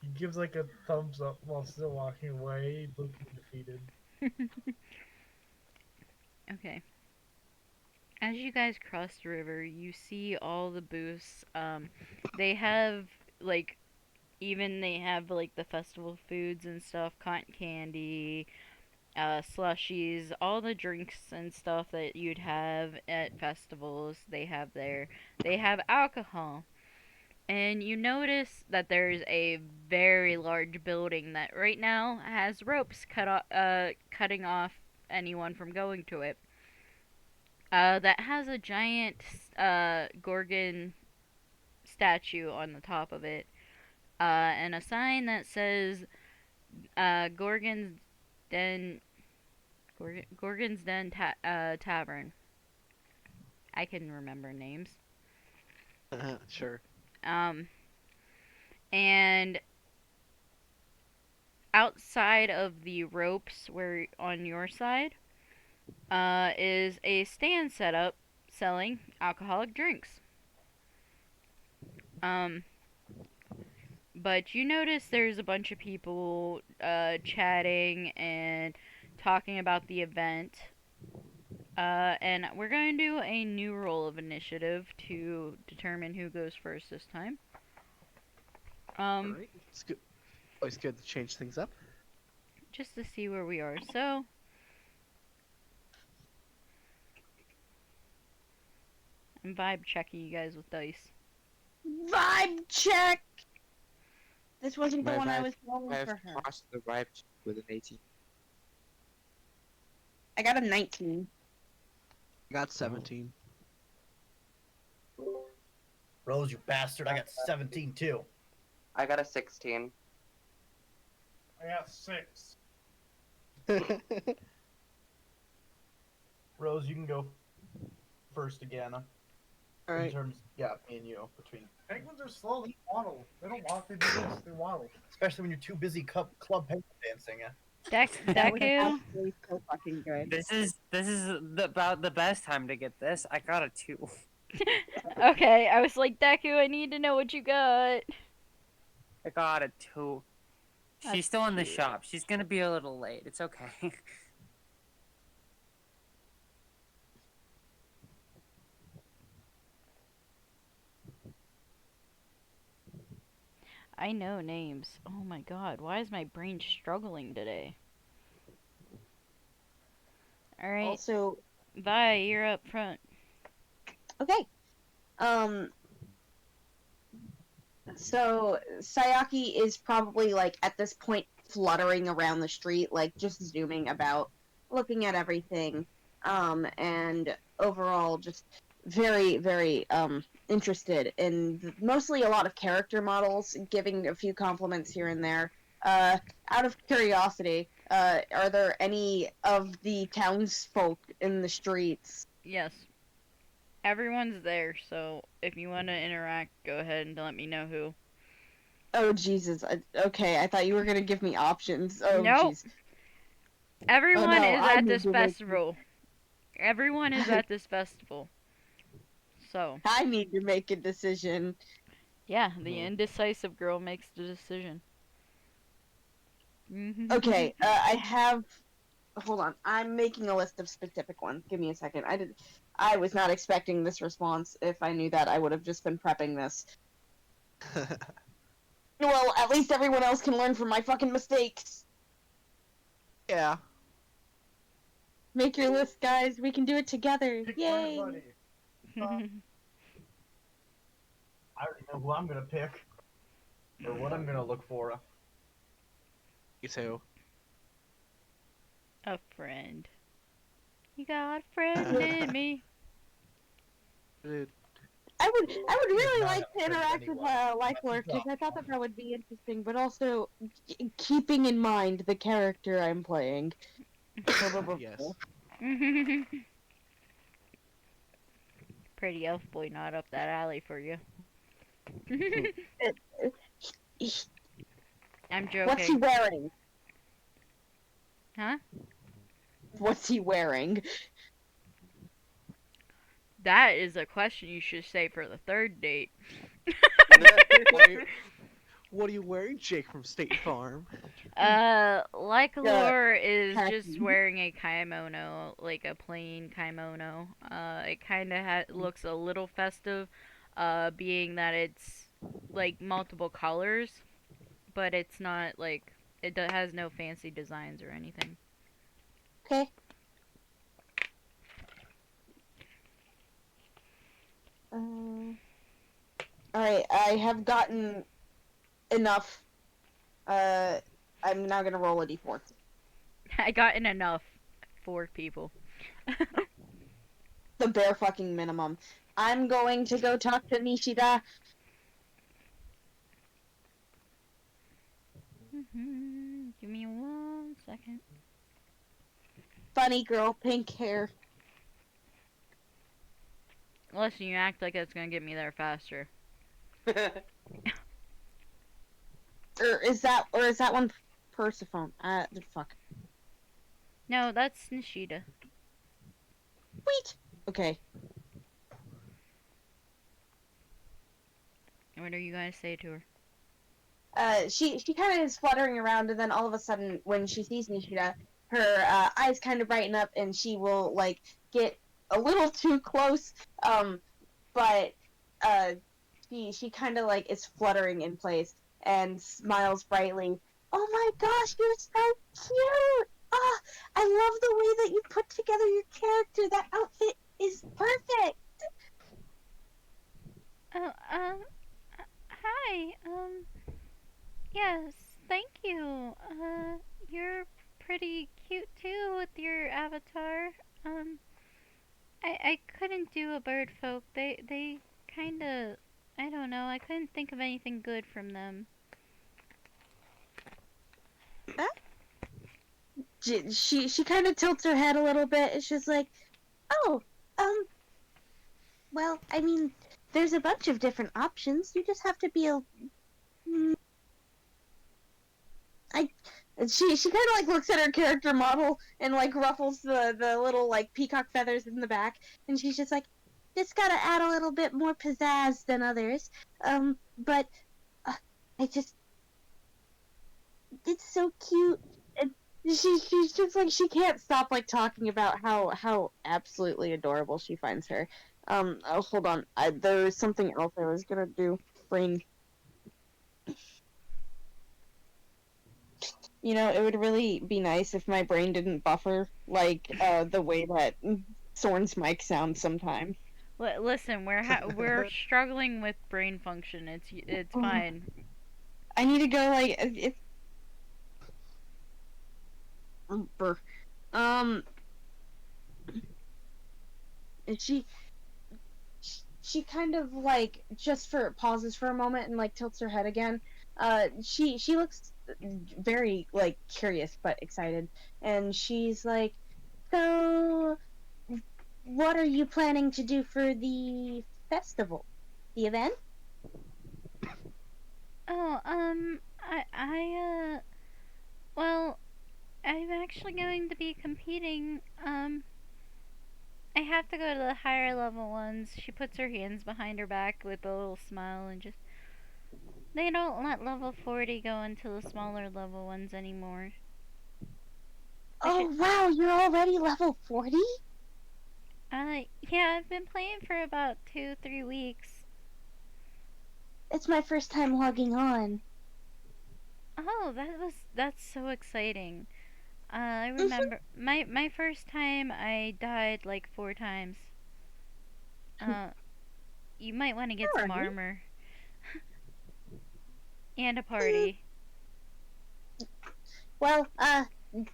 He gives like a thumbs up while still walking away, looking defeated. Okay. As you guys cross the river, you see all the booths. They have like they have like the festival foods and stuff, cotton candy, slushies, all the drinks and stuff that you'd have at festivals. They have there. They have alcohol. And you notice that there's a very large building that right now has ropes cutting off anyone from going to it. That has a giant Gorgon statue on the top of it, and a sign that says Gorgon's Den Tavern. I can remember names. Sure. And outside of the ropes, where on your side, is a stand set up selling alcoholic drinks. But you notice there's a bunch of people chatting and talking about the event. And we're going to do a new roll of initiative to determine who goes first this time. Alright. It's good. Always good to change things up. Just to see where we are. So, I'm vibe checking you guys with dice. Vibe check. This wasn't the My one I vibe- was rolling I've for her. passed the vibe check with an 18. I got a 19. I got 17. Rose, you bastard! I got 17 too. I got a 16. I got 6. Rose, you can go first again. All In right. terms, me and you between. Penguins are slow. They waddle. They don't walk. They do this. They waddle. Especially when you're too busy club penguin dancing. That was Deku? actually so fucking good. This is about the best time to get this. I got a 2. Okay, I was like, Deku, I need to know what you got. I got a 2. That's She's still in the cute. shop. She's gonna be a little late. It's okay. I know names. Oh my god, why is my brain struggling today? Alright, Also, Vi, you're up front. okay. So Sayaki is probably like at this point fluttering around the street, like just zooming about, looking at everything, and overall just very, very interested in mostly a lot of character models, giving a few compliments here and there. Out of curiosity, are there any of the townsfolk in the streets? Yes. Everyone's there, so if you want to interact, go ahead and let me know who. Oh Jesus! Okay, I thought you were gonna give me options. Oh Nope. jeez. Everyone no, is I at need this to make- festival. Everyone is at this festival. So, I need to make a decision. yeah, the Hmm. indecisive girl makes the decision. Okay, I have. Hold on, I'm making a list of specific ones. Give me a second. I was not expecting this response. If I knew that, I would have just been prepping this. Well, at least everyone else can learn from my fucking mistakes. Yeah. Make your list, guys. We can do it together. Pick Yay! my buddy. I already know who I'm gonna pick, or what I'm gonna look for. You too. A friend. You got a friend in me. Dude. I would really not like a to friend interact with anyway. Lifelord because I thought That's that would be interesting, but also keeping in mind the character I'm playing. Yes. Pretty elf boy not up that alley for you. I'm What's he joking. wearing? Huh? What's he wearing? That is a question you should say for the third date. What are you wearing, Jake from State Farm? Lycolor is just khaki. wearing a kimono, like a plain kimono. It kind of looks a little festive, being that it's like multiple colors, but it's not like has no fancy designs or anything. Okay. Alright, I have gotten enough. I'm now gonna roll a d4. I gotten enough. 4 people. The bare fucking minimum. I'm going to go talk to Nishida. Give me 1 second. Funny girl, pink hair. Listen, you act like it's gonna get me there faster. Or is that one Persephone? Fuck. No, that's Nishida. Sweet. Okay. What are you gonna say to her? She kind of is fluttering around, and then all of a sudden, when she sees Nishida, her eyes kind of brighten up, and she will like get a little too close. But she kind of like is fluttering in place and smiles brightly. Oh my gosh, you're so cute! Ah, I love the way that you put together your character. That outfit is perfect. Oh, hi, yes, thank you. You're pretty cute too with your avatar. I couldn't do a birdfolk. They kinda, I don't know, I couldn't think of anything good from them. She kind of tilts her head a little bit. It's just like, Oh, um, well, I mean, there's a bunch of different options. You just have to be she kind of like looks at her character model and like ruffles the little like peacock feathers in the back, and she's just like, just gotta add a little bit more pizzazz than others. But uh, I just, it's so cute, and she's just like, she can't stop like talking about how absolutely adorable she finds her. Oh, hold on, there was something else I was gonna do. Brain. You know, it would really be nice if my brain didn't buffer like the way that Soren's mic sounds sometimes. Listen, we're struggling with brain function. It's fine. I need to go like um she she kind of like just for pauses for a moment and like tilts her head again. She looks very like curious but excited, and she's like, so what are you planning to do for the festival, the event? Oh, well, I'm actually going to be competing. I have to go to the higher level ones. She puts her hands behind her back with a little smile and just. They don't let level 40 go into the smaller level ones anymore. Oh wow, you're already level 40? Yeah, I've been playing for about 2-3 weeks. It's my first time logging on. Oh, that's so exciting. I remember my first time I died like 4 times. You might want to get some Alright. armor. And a party. Well,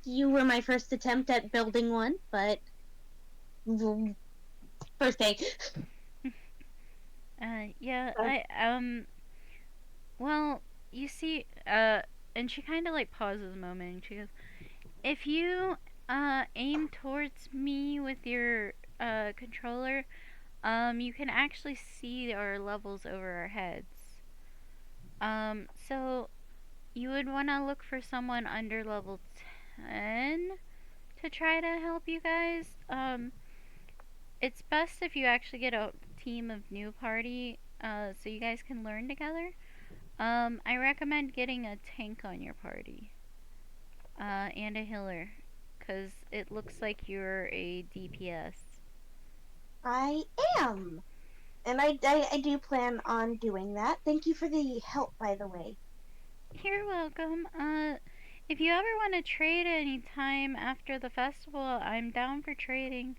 you were my first attempt at building one, but first day. Yeah, well, you see, and she kind of like pauses a moment and she goes, if you, aim towards me with your, controller, you can actually see our levels over our heads. So you would want to look for someone under level 10 to try to help you guys. It's best if you actually get a team of new party, so you guys can learn together. I recommend getting a tank on your party, and a healer, cause it looks like you're a DPS. I am. And I do plan on doing that. Thank you for the help, by the way. You're welcome. If you ever want to trade any time after the festival, I'm down for trading.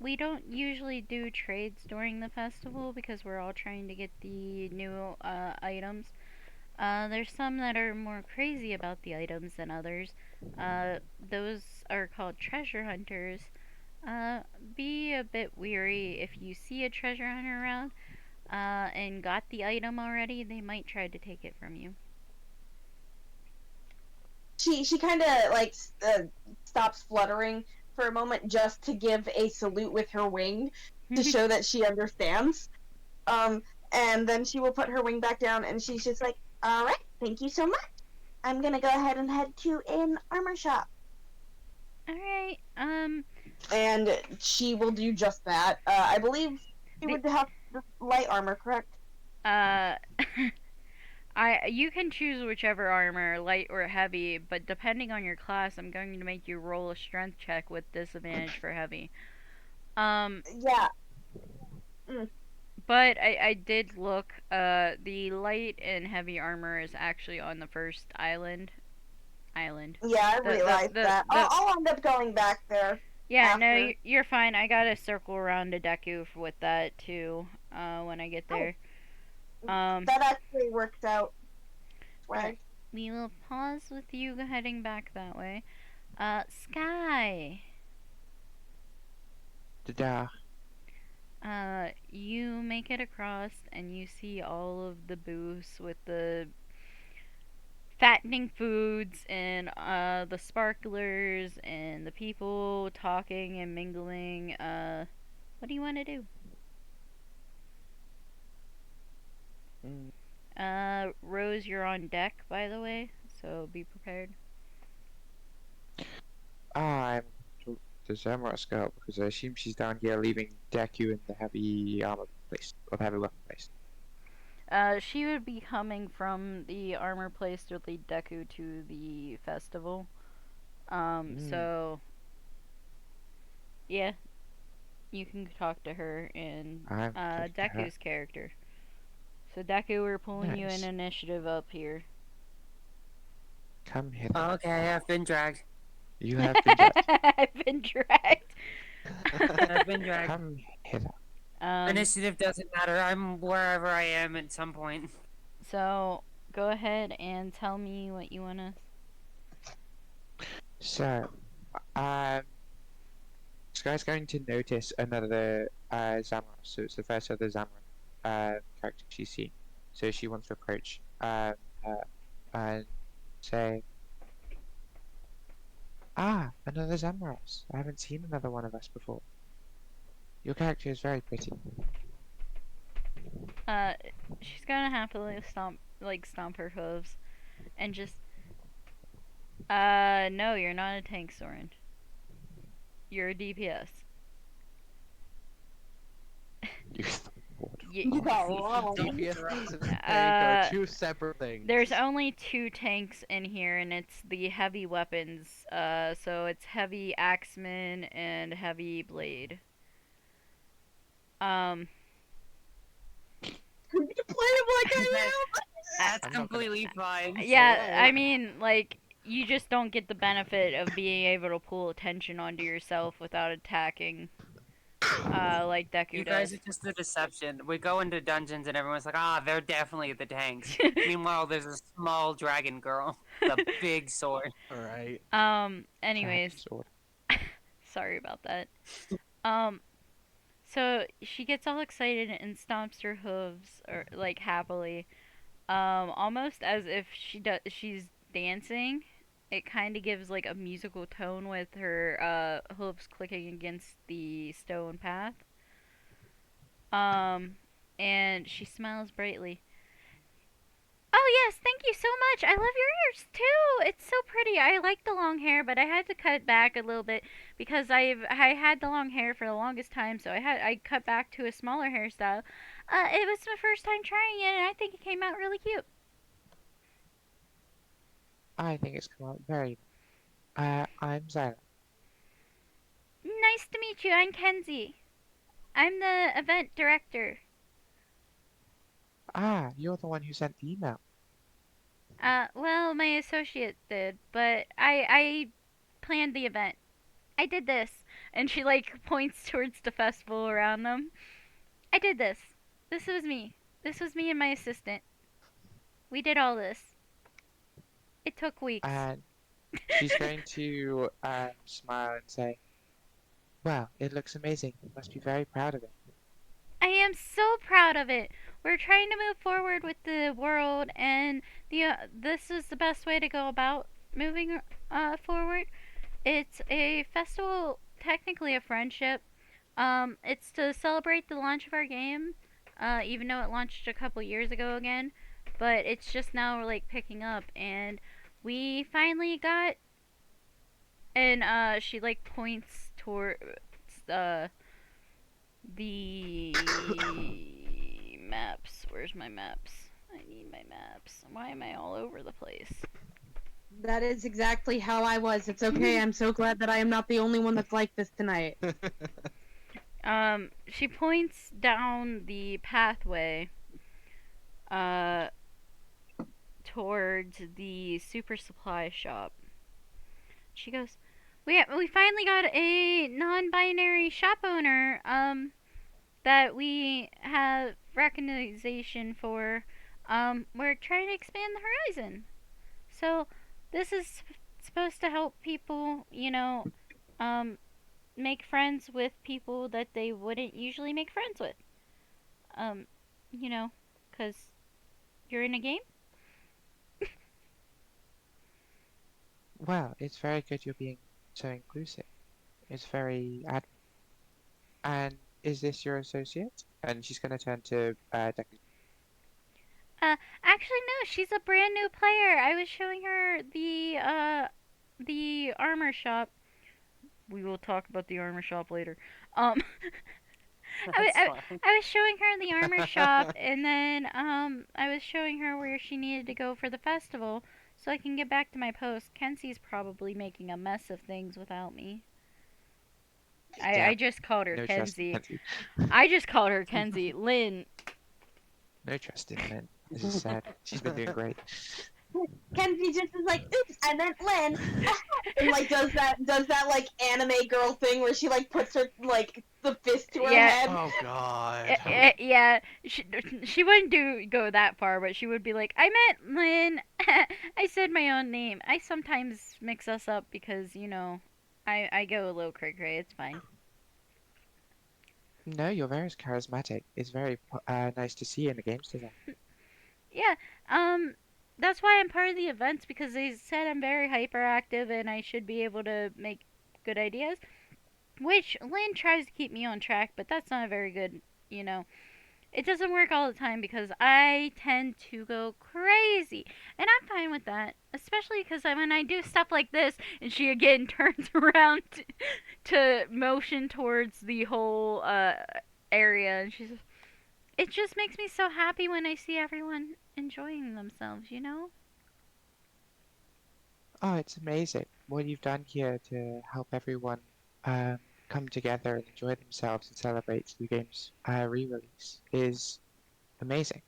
We don't usually do trades during the festival because we're all trying to get the new items. There's some that are more crazy about the items than others. Those are called treasure hunters. Be a bit weary if you see a treasure hunter around and got the item already, they might try to take it from you. She kind of like stops fluttering for a moment just to give a salute with her wing to show that she understands. And then she will put her wing back down, and she's just like, "All right, thank you so much. I'm gonna go ahead and head to an armor shop." All right. And she will do just that. I believe she would have light armor, correct? Uh, you can choose whichever armor, light or heavy, but depending on your class, I'm going to make you roll a strength check with disadvantage for heavy. Yeah. Mm. But I did look. The light and heavy armor is actually on the first island. Yeah, I realized that. I'll end up going back there. Yeah, after. no, you're fine. I got to circle around a Deku with that too. When I get there. That actually works out. Right. We will pause with you heading back that way. Sky. Da-da. You make it across and you see all of the booths with the fattening foods and the sparklers and the people talking and mingling. What do you want to do? Rose, you're on deck, by the way, so be prepared. I'm the Zamross girl because I assume she's down here leaving Deku in the heavy armor place or the heavy weapon place. She would be coming from the armor place to lead Deku to the festival. So yeah, you can talk to her in I'm talking to her. Deku's character. So Deku, we're pulling you Nice. an initiative up here. Come here. Okay, I've been dragged. You have been dragged. I've been dragged. I've been dragged. Come hither. Initiative doesn't matter. I'm wherever I am at some point. So go ahead and tell me what you wanna. So, this guy's going to notice another Zamross. So it's the first other Zamross character she's seen. So she wants to approach her and say, "Ah, another Zamross. I haven't seen another one of us before. Your character is very pretty." She's gonna happily stomp her hooves, and just. No, you're not a tank, Soren. You're a DPS. You thought. You got wrong. DPS and tank are two separate things. There's only 2 tanks in here, and it's the heavy weapons. So it's heavy axeman and heavy blade. You play him like I am. That's I'm not gonna- completely fine. Yeah, I mean, like, you just don't get the benefit of being able to pull attention onto yourself without attacking, like Deku You does. guys are just a deception. We go into dungeons and everyone's like, ah, they're definitely the tanks. Meanwhile, there's a small dragon girl with a big sword. Alright. Anyways, Sword. sorry about that. So she gets all excited and stomps her hooves, or like happily, almost as if she's dancing. It kind of gives like a musical tone with her hooves clicking against the stone path. And she smiles brightly. Oh yes, thank you so much. I love your ears too. It's so pretty. I like the long hair, but I had to cut it back a little bit because I had the long hair for the longest time, so I cut back to a smaller hairstyle. It was my first time trying it, and I think it came out really cute. I think it's come out very well. I'm Zyla. Nice to meet you. I'm Kenzie. I'm the event director. Ah, you're the one who sent the email. Well, my associate did, but I planned the event. I did this. And she, like, points towards the festival around them. I did this. This was me. This was me and my assistant. We did all this. It took weeks. And she's going to smile and say, "Wow, it looks amazing. You must be very proud of it." I am so proud of it. We're trying to move forward with the world, and this is the best way to go about moving forward. It's a festival, technically a friendship. It's to celebrate the launch of our game, even though it launched a couple years ago again. But it's just now like picking up, and we finally got. And she like points towards the maps. Where's my maps? I need my maps. Why am I all over the place? That is exactly how I was. It's okay. I'm so glad that I am not the only one that's like this tonight. She points down the pathway, towards the super supply shop. She goes, we finally got a non-binary shop owner, that we have recognition for. We're trying to expand the horizon. So, this is supposed to help people, make friends with people that they wouldn't usually make friends with. Because you're in a game. Well, it's very good you're being so inclusive. It's very admirable. And is this your associate? And she's going to turn to Deku. Actually, no, she's a brand new player. I was showing her the armor shop. We will talk about the armor shop later. Um, That's fine. I was showing her the armor shop, and then I was showing her where she needed to go for the festival, so I can get back to my post. Kenzie's probably making a mess of things without me. Yeah, I just called her no trust in Kenzie. Kenzie. I just called her Kenzie. Lynn. No trust in Lynn. This is sad. She's been doing great. Kenzie just is like, oops, I meant Lynn. And like does that like anime girl thing where she like puts her like the fist to her Yeah. head. Oh god. Yeah, she wouldn't go that far, but she would be like, I meant Lynn. I said my own name. I sometimes mix us up because, you know, I go a little cray-cray. It's fine. No, you're very charismatic. It's very nice to see you in the games today. Yeah, that's why I'm part of the events, because they said I'm very hyperactive and I should be able to make good ideas. Which Lynn tries to keep me on track, but that's not a very good, you know. It doesn't work all the time because I tend to go crazy. And I'm fine with that. Especially because when I do stuff like this and she again turns around to motion towards the whole area, and she's, it just makes me so happy when I see everyone enjoying themselves, you know? Oh, it's amazing what you've done here to help everyone come together and enjoy themselves and celebrate the game's re-release is amazing.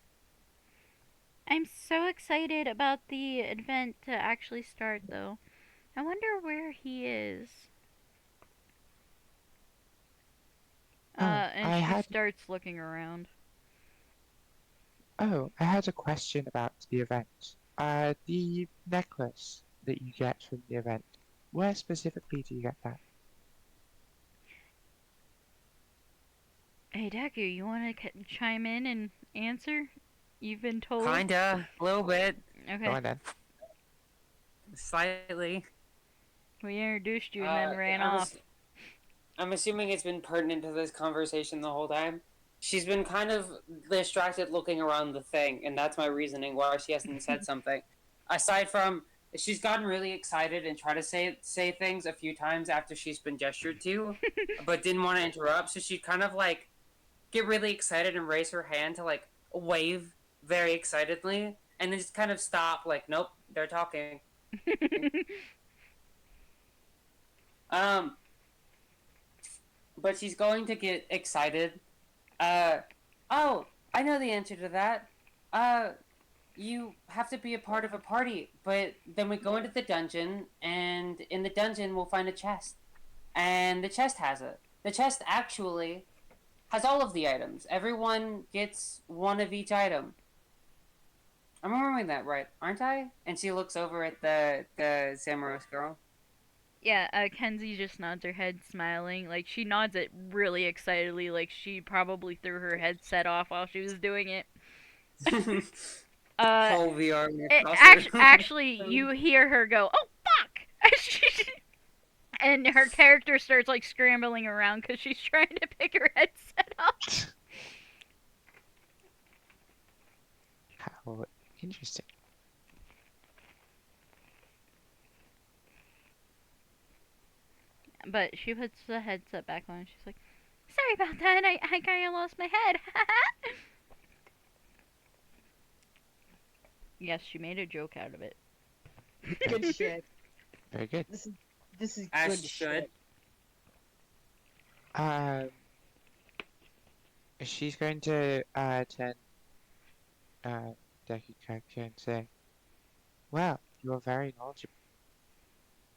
I'm so excited about the event to actually start, though. I wonder where he is. And she starts looking around. Oh, I had a question about the event. The necklace that you get from the event, where specifically do you get that? Hey, Deku, you want to chime in and answer? You've been told. Kinda, a little bit, Go Okay. on then. slightly. We introduced you and then ran I'm off. I'm assuming it's been pertinent to this conversation the whole time. She's been kind of distracted looking around the thing, and that's my reasoning why she hasn't said something. Aside from, she's gotten really excited and tried to say things a few times after she's been gestured to, but didn't want to interrupt, so she'd kind of like get really excited and raise her hand to like wave very excitedly, and then just kind of stop, like, nope, they're talking. But she's going to get excited. Oh, I know the answer to that. You have to be a part of a party, but then we go into the dungeon, and in the dungeon we'll find a chest. And the chest has it. The chest actually has all of the items. Everyone gets one of each item. I'm remembering that right, aren't I? And she looks over at the Samaros girl. Yeah, Kenzie just nods her head, smiling. Like, she nods it really excitedly, like she probably threw her headset off while she was doing it. Whole VR. Actually, you hear her go, "Oh fuck!" And her character starts like scrambling around because she's trying to pick her headset up. How interesting. But she puts the headset back on. She's like, "Sorry about that. I kind of lost my head." Yes, she made a joke out of it. Good shit. Very good. This is As good she shit. should. She's going to turn Deku Kaku and say, "Well, you are very knowledgeable.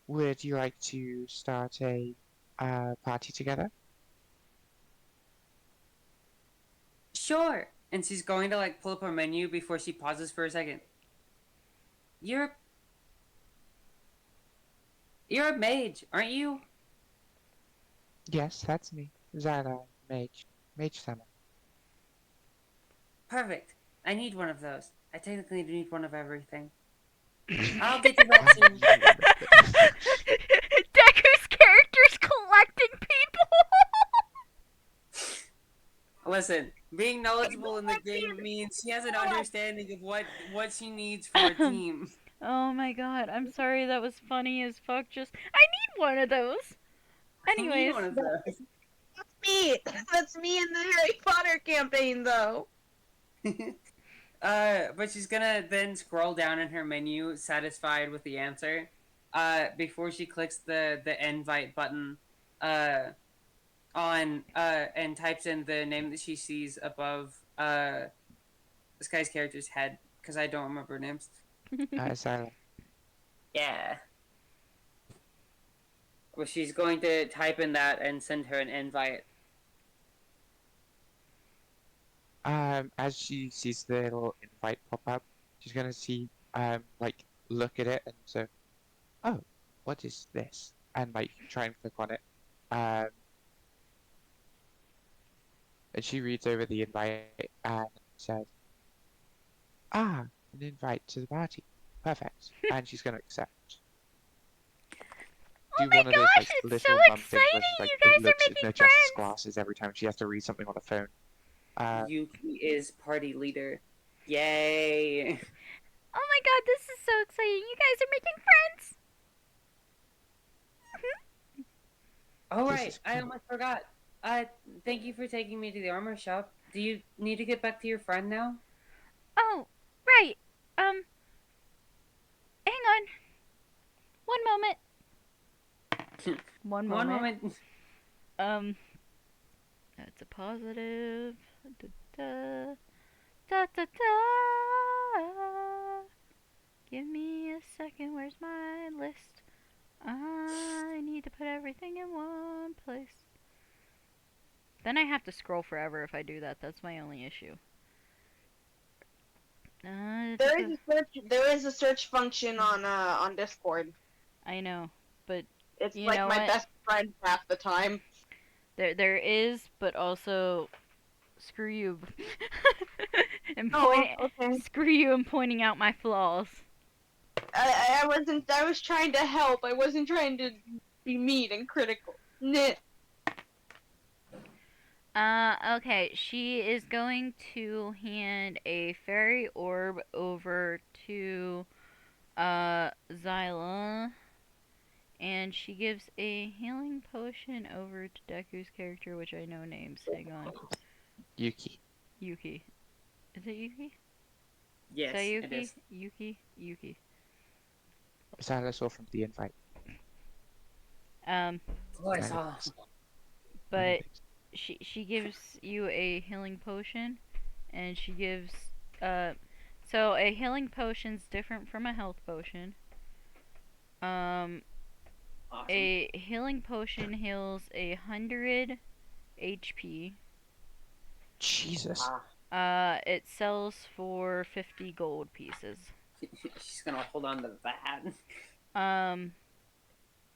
Would you like to start a party together?" Sure. And she's going to like pull up her menu before she pauses for a second. You're a mage, aren't you? Yes, that's me. Zara, Mage Summer. Perfect. I need one of those. I technically need one of everything. I'll get to that soon. Deku's character's collecting people. Listen, being knowledgeable in the game means she has an understanding of what she needs for a team. Oh my god, I'm sorry, that was funny as fuck. Just, I need one of those. I need Anyways, one of those. That's me. That's me in the Harry Potter campaign, though. But she's gonna then scroll down in her menu, satisfied with the answer, before she clicks the invite button, and types in the name that she sees above, this guy's character's head, because I don't remember names. Zyla. Yeah. Well, she's going to type in that and send her an invite. As she sees the little invite pop up, she's gonna see, like, look at it and so, oh, what is this? And like try and click on it. And she reads over the invite and says, ah, an invite to the party. Perfect. And she's gonna accept. Oh Do my one of those like gosh, it's little so mum things where exciting! she like You guys are looks and making adjusts friends! glasses every time she has to read something on the phone. Yuki is party leader. Yay! Oh my god, this is so exciting! You guys are making friends! Oh This right, is I cool. almost forgot. Thank you for taking me to the armor shop. Do you need to get back to your friend now? Oh, right. Hang on. One moment. One One moment. moment. That's a positive. Da, da, da, da, da. Give me a second. Where's my list? I need to put everything in one place. Then I have to scroll forever if I do that. That's my only issue. There is a search function on Discord. I know, but It's you like know my what? best friend half the time. There is, but also screw you. and Oh, okay. screw you and pointing out my flaws. I was trying to help. I wasn't trying to be mean and critical. Nah. Okay, she is going to hand a fairy orb over to Zyla, and she gives a healing potion over to Deku's character, which I know names. Hang on. Yuki. Yuki. Is it Yuki? Yes, Sayuki? it is. Yuki. Zyla saw from the invite. Um, Oh, I saw. but she gives you a healing potion, and she gives so a healing potion's different from a health potion. Awesome. A healing potion heals 100 HP. Jesus. It sells for 50 gold pieces. She's gonna hold on to that.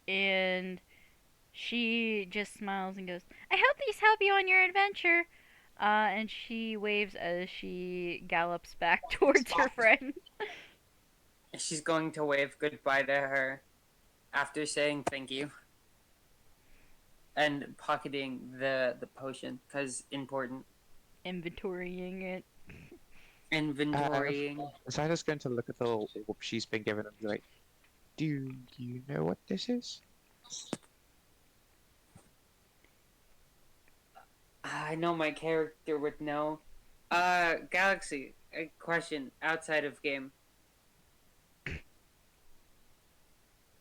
And she just smiles and goes, I hope these help you on your adventure. And she waves as she gallops back towards her friend. She's going to wave goodbye to her after saying thank you. And pocketing the potion, because important. Inventorying it. Inventorying. Zyla's going to look at the little orb she's been given and be like, do you know what this is? I know my character would know. Galaxy, a question outside of game.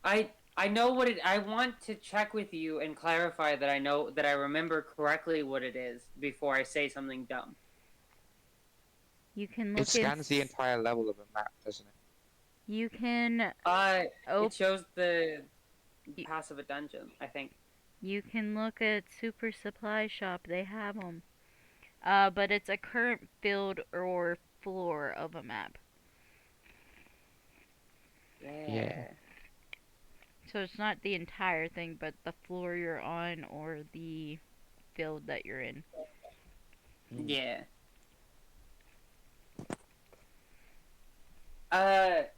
I know what it. I want to check with you and clarify that I remember correctly what it is before I say something dumb. You can look It scans the entire level of a map, doesn't it? You can It shows the pass of a dungeon, I think. You can look at Super Supply Shop. They have them. But it's a current field or floor of a map. Yeah. So it's not the entire thing, but the floor you're on or the field that you're in. Yeah.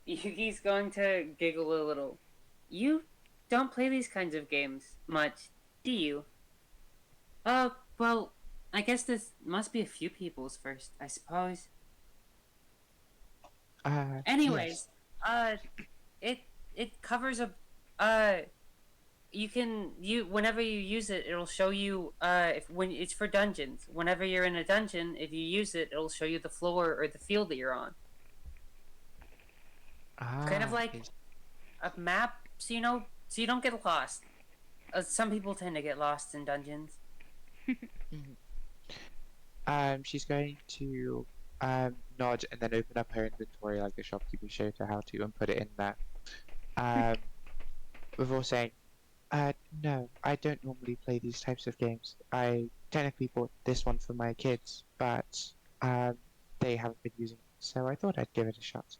Yuki's going to giggle a little. You don't play these kinds of games much, do you? Well, I guess this must be a few people's first, I suppose. Anyways, Yes. it covers a, whenever you use it, it'll show you, when it's for dungeons. Whenever you're in a dungeon, if you use it, it'll show you the floor or the field that you're on. Kind of like a map, so you don't get lost. Some people tend to get lost in dungeons. She's going to nod and then open up her inventory like the shopkeeper showed her how to and put it in there. Before saying, no, I don't normally play these types of games. I technically bought this one for my kids, but they haven't been using it, so I thought I'd give it a shot.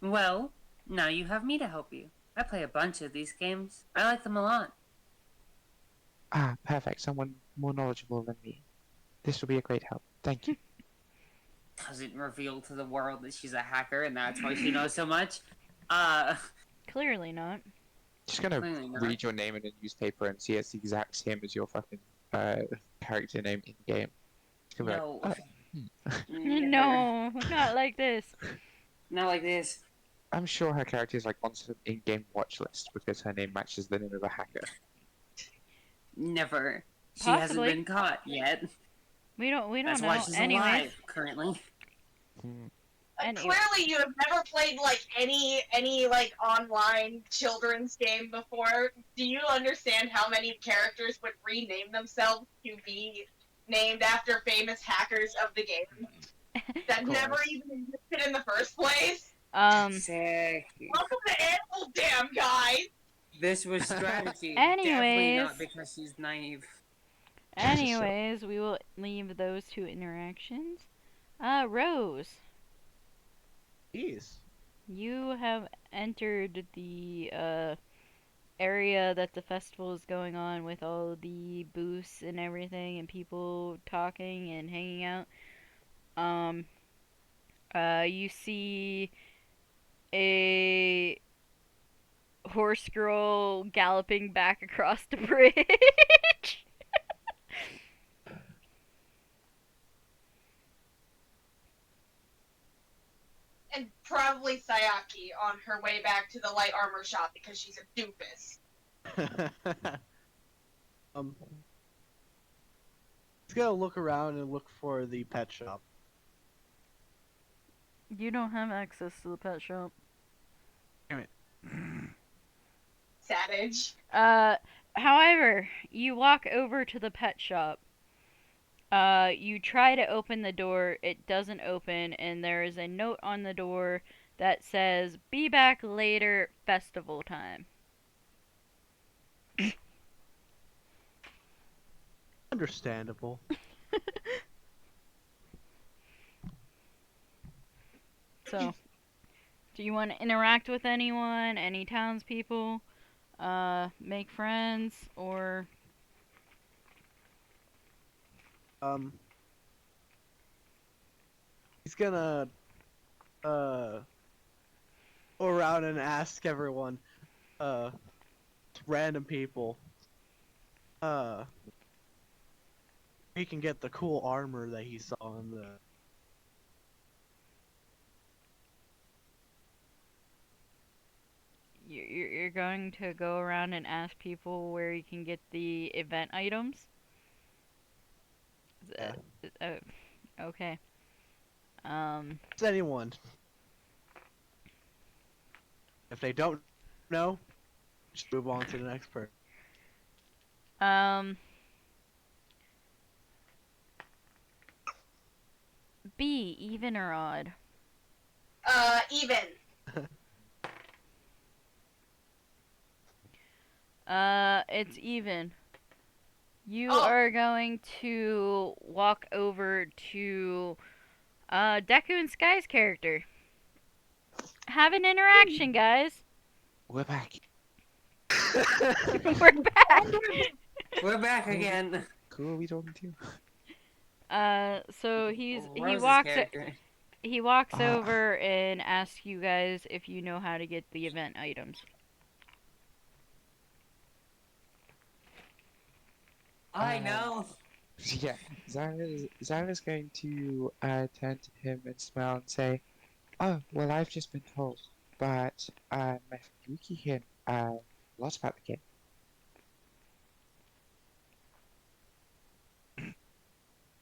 Well, now you have me to help you. I play a bunch of these games. I like them a lot. Ah, perfect. Someone more knowledgeable than me. This will be a great help. Thank you. Doesn't reveal to the world that she's a hacker and that's why she knows so much. Clearly not. Just gonna Clearly not. read your name in a newspaper and see it's the exact same as your fucking character name in game. It's gonna be No. like, No, not like this. Not like this. I'm sure her character is like on some in-game watch list because her name matches the name of a hacker. Never. She Possibly. hasn't been caught yet. We don't That's know. why she's Anyways, alive currently. Anyway. Clearly, you have never played like any like online children's game before. Do you understand how many characters would rename themselves to be named after famous hackers of the game that never even existed in the first place? Sick. Welcome to Animal Dam, guys. This was strategy. Anyways. Definitely not because she's naive. Anyways, we will leave those two interactions. Rose, Jeez. you have entered the area that the festival is going on with all the booths and everything and people talking and hanging out. You see a horse girl galloping back across the bridge. And probably Sayaki on her way back to the light armor shop because she's a doofus. Let's go look around and look for the pet shop. You don't have access to the pet shop. Damn it. Savage. However, you walk over to the pet shop. You try to open the door, it doesn't open, and there is a note on the door that says, "Be back later, festival time." Understandable. So, do you want to interact with anyone, any townspeople, make friends, or... He's gonna go around and ask everyone, random people, he can get the cool armor that he saw in the... You're going to go around and ask people where you can get the event items? Yeah. Okay. It's anyone. If they don't know, just move on to the next person. B, even or odd? Even. It's even. You are going to walk over to Deku and Sky's character. Have an interaction, guys. We're back. We're back. We're back again. Cool, we talking to? So he Rose's walks character. he walks Ah. over and asks you guys if you know how to get the event items. I know. Yeah, Zara's going to turn to him and smile and say, "Oh, well, I've just been told, but my friend Yuki here lots about the game."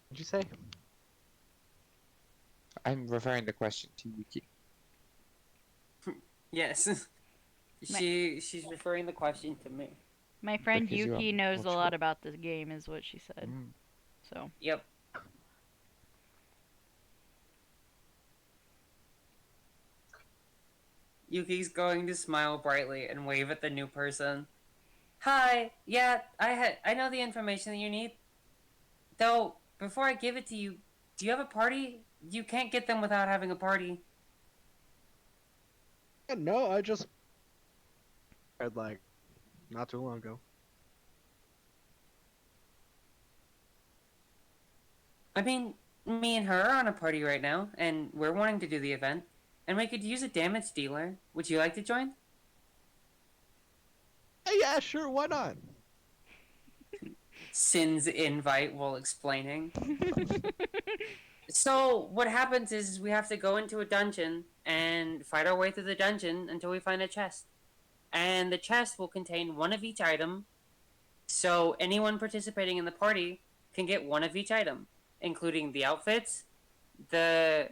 What'd you say? I'm referring the question to Yuki. Yes. She's referring the question to me. My friend Because you are Yuki knows a more lot sure. about this game, is what she said. Mm. So, Yep. Yuki's going to smile brightly and wave at the new person. Hi. Yeah, I know the information that you need. Though, before I give it to you, do you have a party? You can't get them without having a party. No, I just read like not too long ago. I mean, me and her are on a party right now, and we're wanting to do the event. And we could use a damage dealer. Would you like to join? Yeah, sure, why not? Sin's invite while explaining. So, what happens is we have to go into a dungeon and fight our way through the dungeon until we find a chest. And the chest will contain one of each item, so anyone participating in the party can get one of each item, including the outfits, the...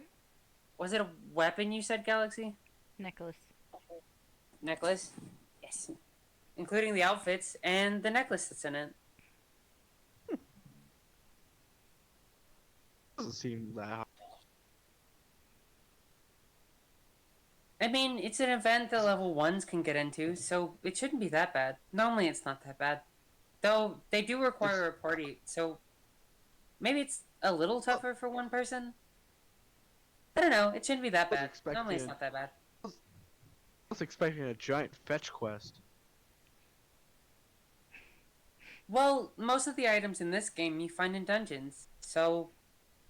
Was it a weapon you said, Galaxy? necklace. Necklace? Yes. Including the outfits and the necklace that's in it. Doesn't seem that hard. I mean, it's an event that level 1s can get into, so it shouldn't be that bad. Normally it's not that bad. Though, they do require a party, so... Maybe it's a little tougher for one person? I don't know, it shouldn't be that bad. Normally it's not that bad. I was expecting a giant fetch quest. Well, most of the items in this game you find in dungeons, so...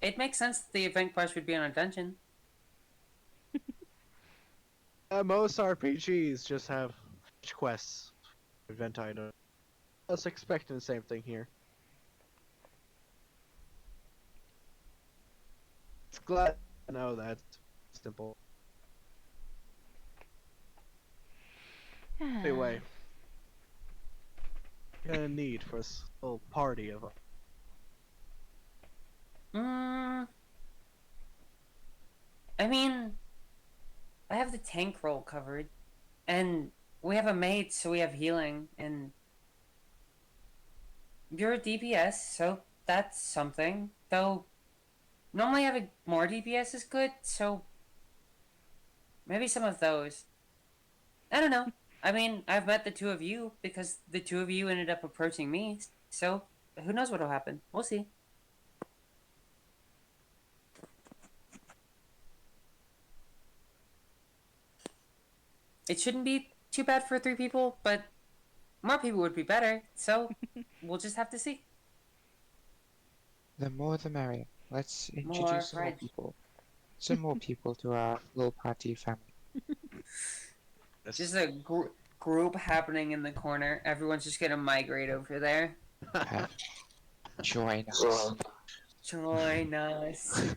It makes sense that the event quest would be on a dungeon. Most RPGs just have fetch quests, event item. I was expecting the same thing here. It's glad to know that's simple. Anyway, gonna need for this little party of. I mean, I have the tank role covered, and we have a mate, so we have healing, and you're a DPS, so that's something. Though, normally having more DPS is good, so maybe some of those. I don't know. I mean, I've met the two of you because the two of you ended up approaching me, so who knows what'll happen. We'll see. It shouldn't be too bad for 3 people, but more people would be better, so we'll just have to see. The more the merrier. Let's More, introduce some more right. people. Some more people to our little party family. Just a group happening in the corner. Everyone's just gonna migrate over there. Join us. Join us.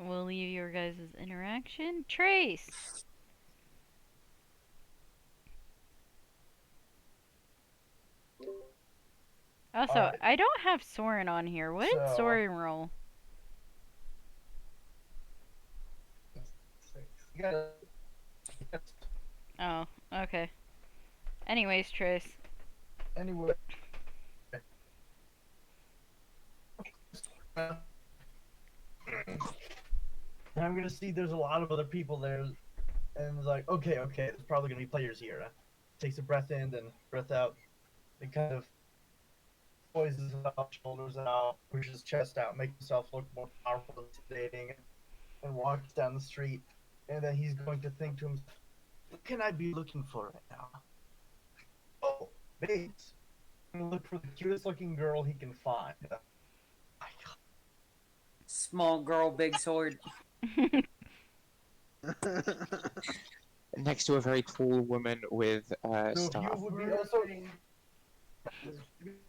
We'll leave your guys' interaction. Trace! Also, I don't have Soren on here. What did Soren roll? Oh, okay. Anyways, Trace. Anyway. I'm gonna see there's a lot of other people there, and it's like, okay, there's probably gonna be players here. Takes a breath in, then breath out. It kind of poises out, shoulders out, pushes his chest out, makes himself look more powerful and intimidating, and walks down the street. And then he's going to think to himself, what can I be looking for right now? Oh, babes. I'm gonna look for the cutest looking girl he can find. small girl, big sword. Next to a very tall woman with So you staff. would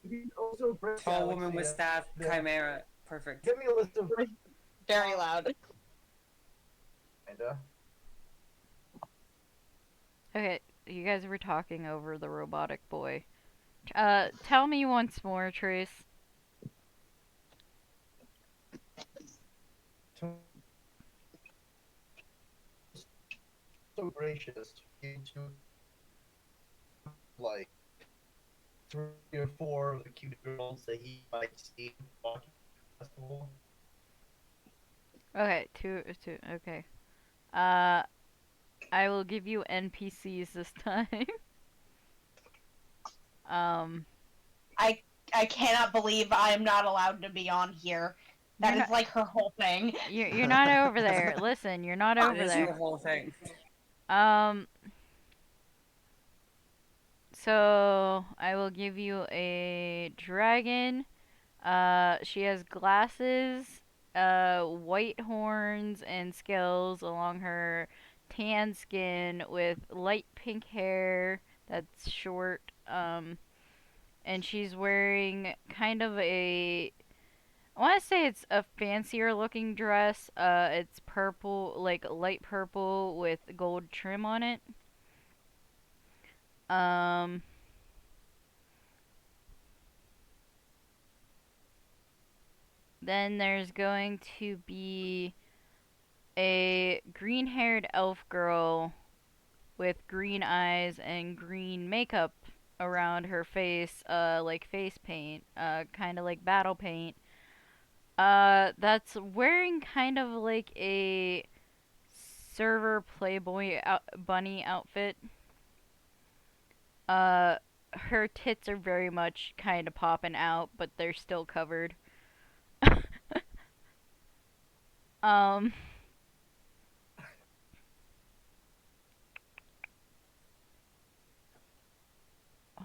be also great Tall woman Galaxy, with staff, chimera. Perfect. Give me a list of Very loud. kinda. Okay, you guys were talking over the robotic boy. Tell me once more, Trace. So gracious to like 3 or 4 of the cute girls that he might see walking festival. Okay, two. Okay. I will give you NPCs this time. I cannot believe I am not allowed to be on here. That You're is like her whole thing. you're not over there. Listen, you're not That over is her there. whole thing. So I will give you a dragon. She has glasses, white horns and scales along her tan skin with light pink hair that's short. And she's wearing kind of I want to say it's a fancier looking dress. It's purple, like light purple with gold trim on it. Um, then there's going to be a green-haired elf girl with green eyes and green makeup around her face, like face paint, kind of like battle paint. That's wearing kind of like a server playboy bunny outfit. Her tits are very much kind of popping out, but they're still covered. um,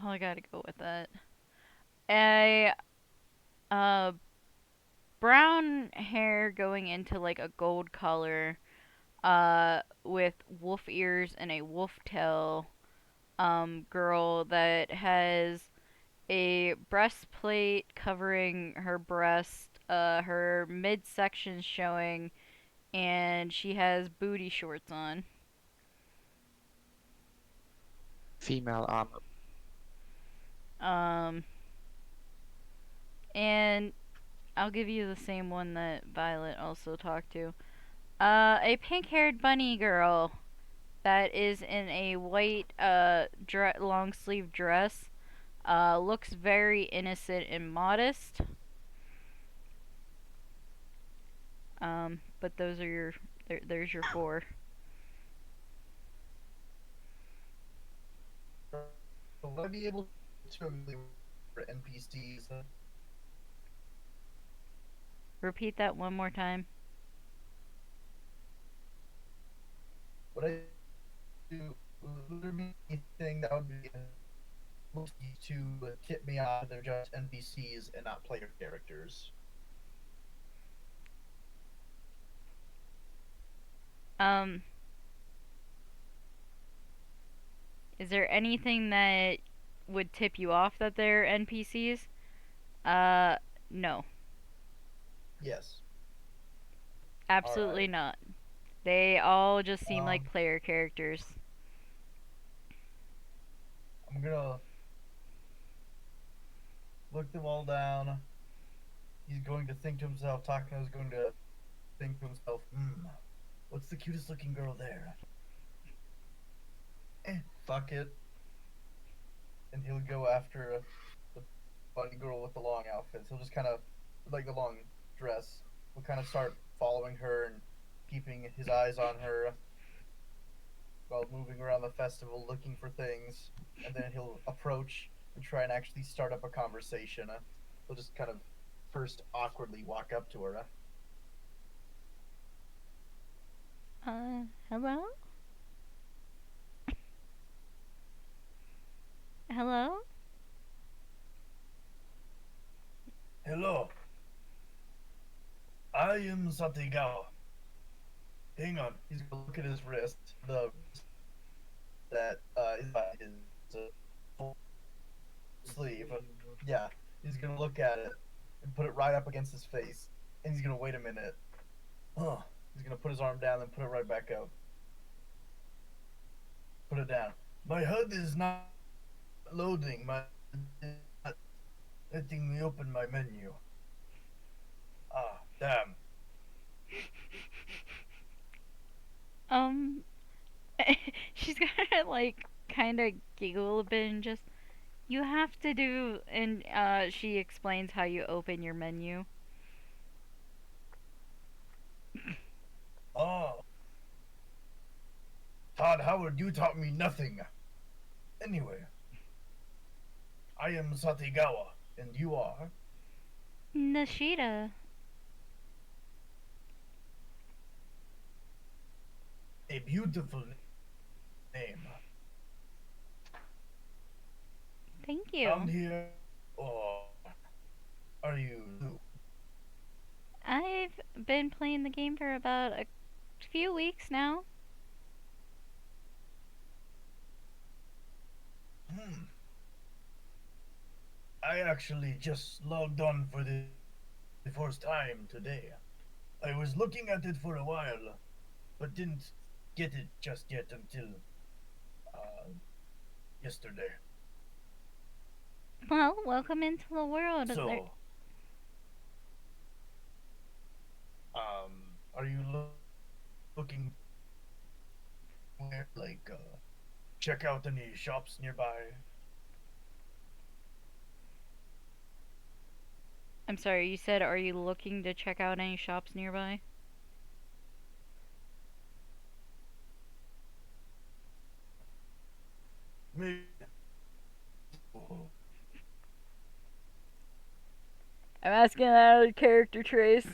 well, I gotta go with that. A uh brown hair going into like a gold color, with wolf ears and a wolf tail, girl that has a breastplate covering her breast, her midsection showing, and she has booty shorts on. Female armor. Um, and I'll give you the same one that Violet also talked to. A pink-haired bunny girl that is in a white long sleeve dress. Looks very innocent and modest. But those are your there's your 4. Will I be able to for NPCs? Repeat that one more time. Would I do? Would there be anything that would be to tip me off? They're just NPCs and not player characters. Is there anything that would tip you off that they're NPCs? No. Yes. Absolutely Alright. not. They all just seem like player characters. I'm gonna look them all down. He's going to think to himself, Takano's going to think to himself, what's the cutest looking girl there? Fuck it. And he'll go after the bunny girl with the long outfits. He'll just kind of, like the long dress, will kind of start following her and keeping his eyes on her while moving around the festival looking for things. And then he'll approach and try and actually start up a conversation. He'll just kind of first awkwardly walk up to her. Hello? Hello? Hello. I am am Satigawa. Hang on. He's gonna look at his wrist. The wrist that is by his full sleeve. Yeah. He's gonna look at it and put it right up against his face. And he's gonna wait a minute. He's gonna put his arm down and put it right back up. Put it down. My HUD is not loading. My is not letting me open my menu. Ah, damn. She's gonna like kind of giggle a bit and just, you have to do, and she explains how you open your menu. Oh. Todd Howard, you taught me nothing. Anyway, I am Satigawa, and you are? Nishida. A beautiful name. Thank you. Found here, or are you new? I've been playing the game for about a few weeks now. I actually just logged on for the first time today. I was looking at it for a while, but didn't get it just yet until yesterday. Well, welcome into the world. So, are you looking like check out any shops nearby? I'm sorry, you said, are you looking to check out any shops nearby? Maybe. I'm asking out of character trace.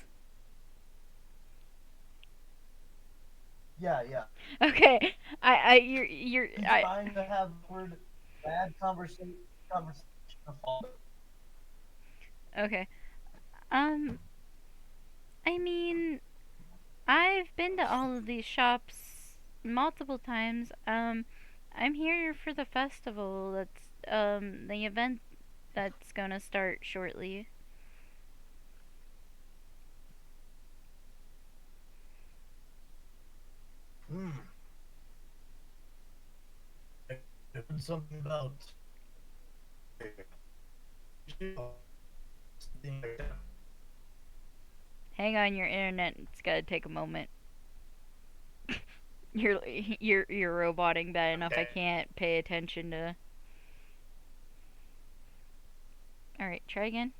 Yeah. Okay, you're, He's I. trying to have word bad conversation. Okay. I mean, I've been to all of these shops multiple times. I'm here for the festival. That's, the event that's gonna start shortly. I heard something about something like that. Hang on, your internet. It's gotta take a moment. You're roboting bad enough. I can't pay attention to. All right, try again.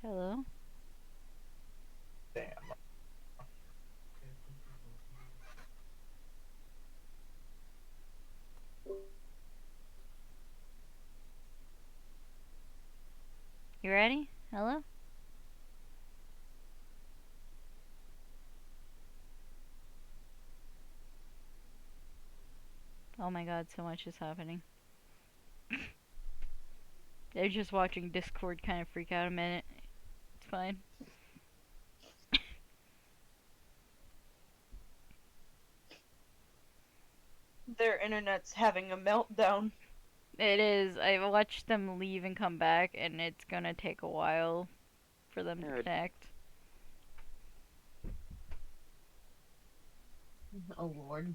Hello. Damn. You ready? Hello? Oh my god, so much is happening. They're just watching Discord kind of freak out a minute. It's fine. Their internet's having a meltdown. It is. I've watched them leave and come back, and it's gonna take a while for them to connect. Oh lord.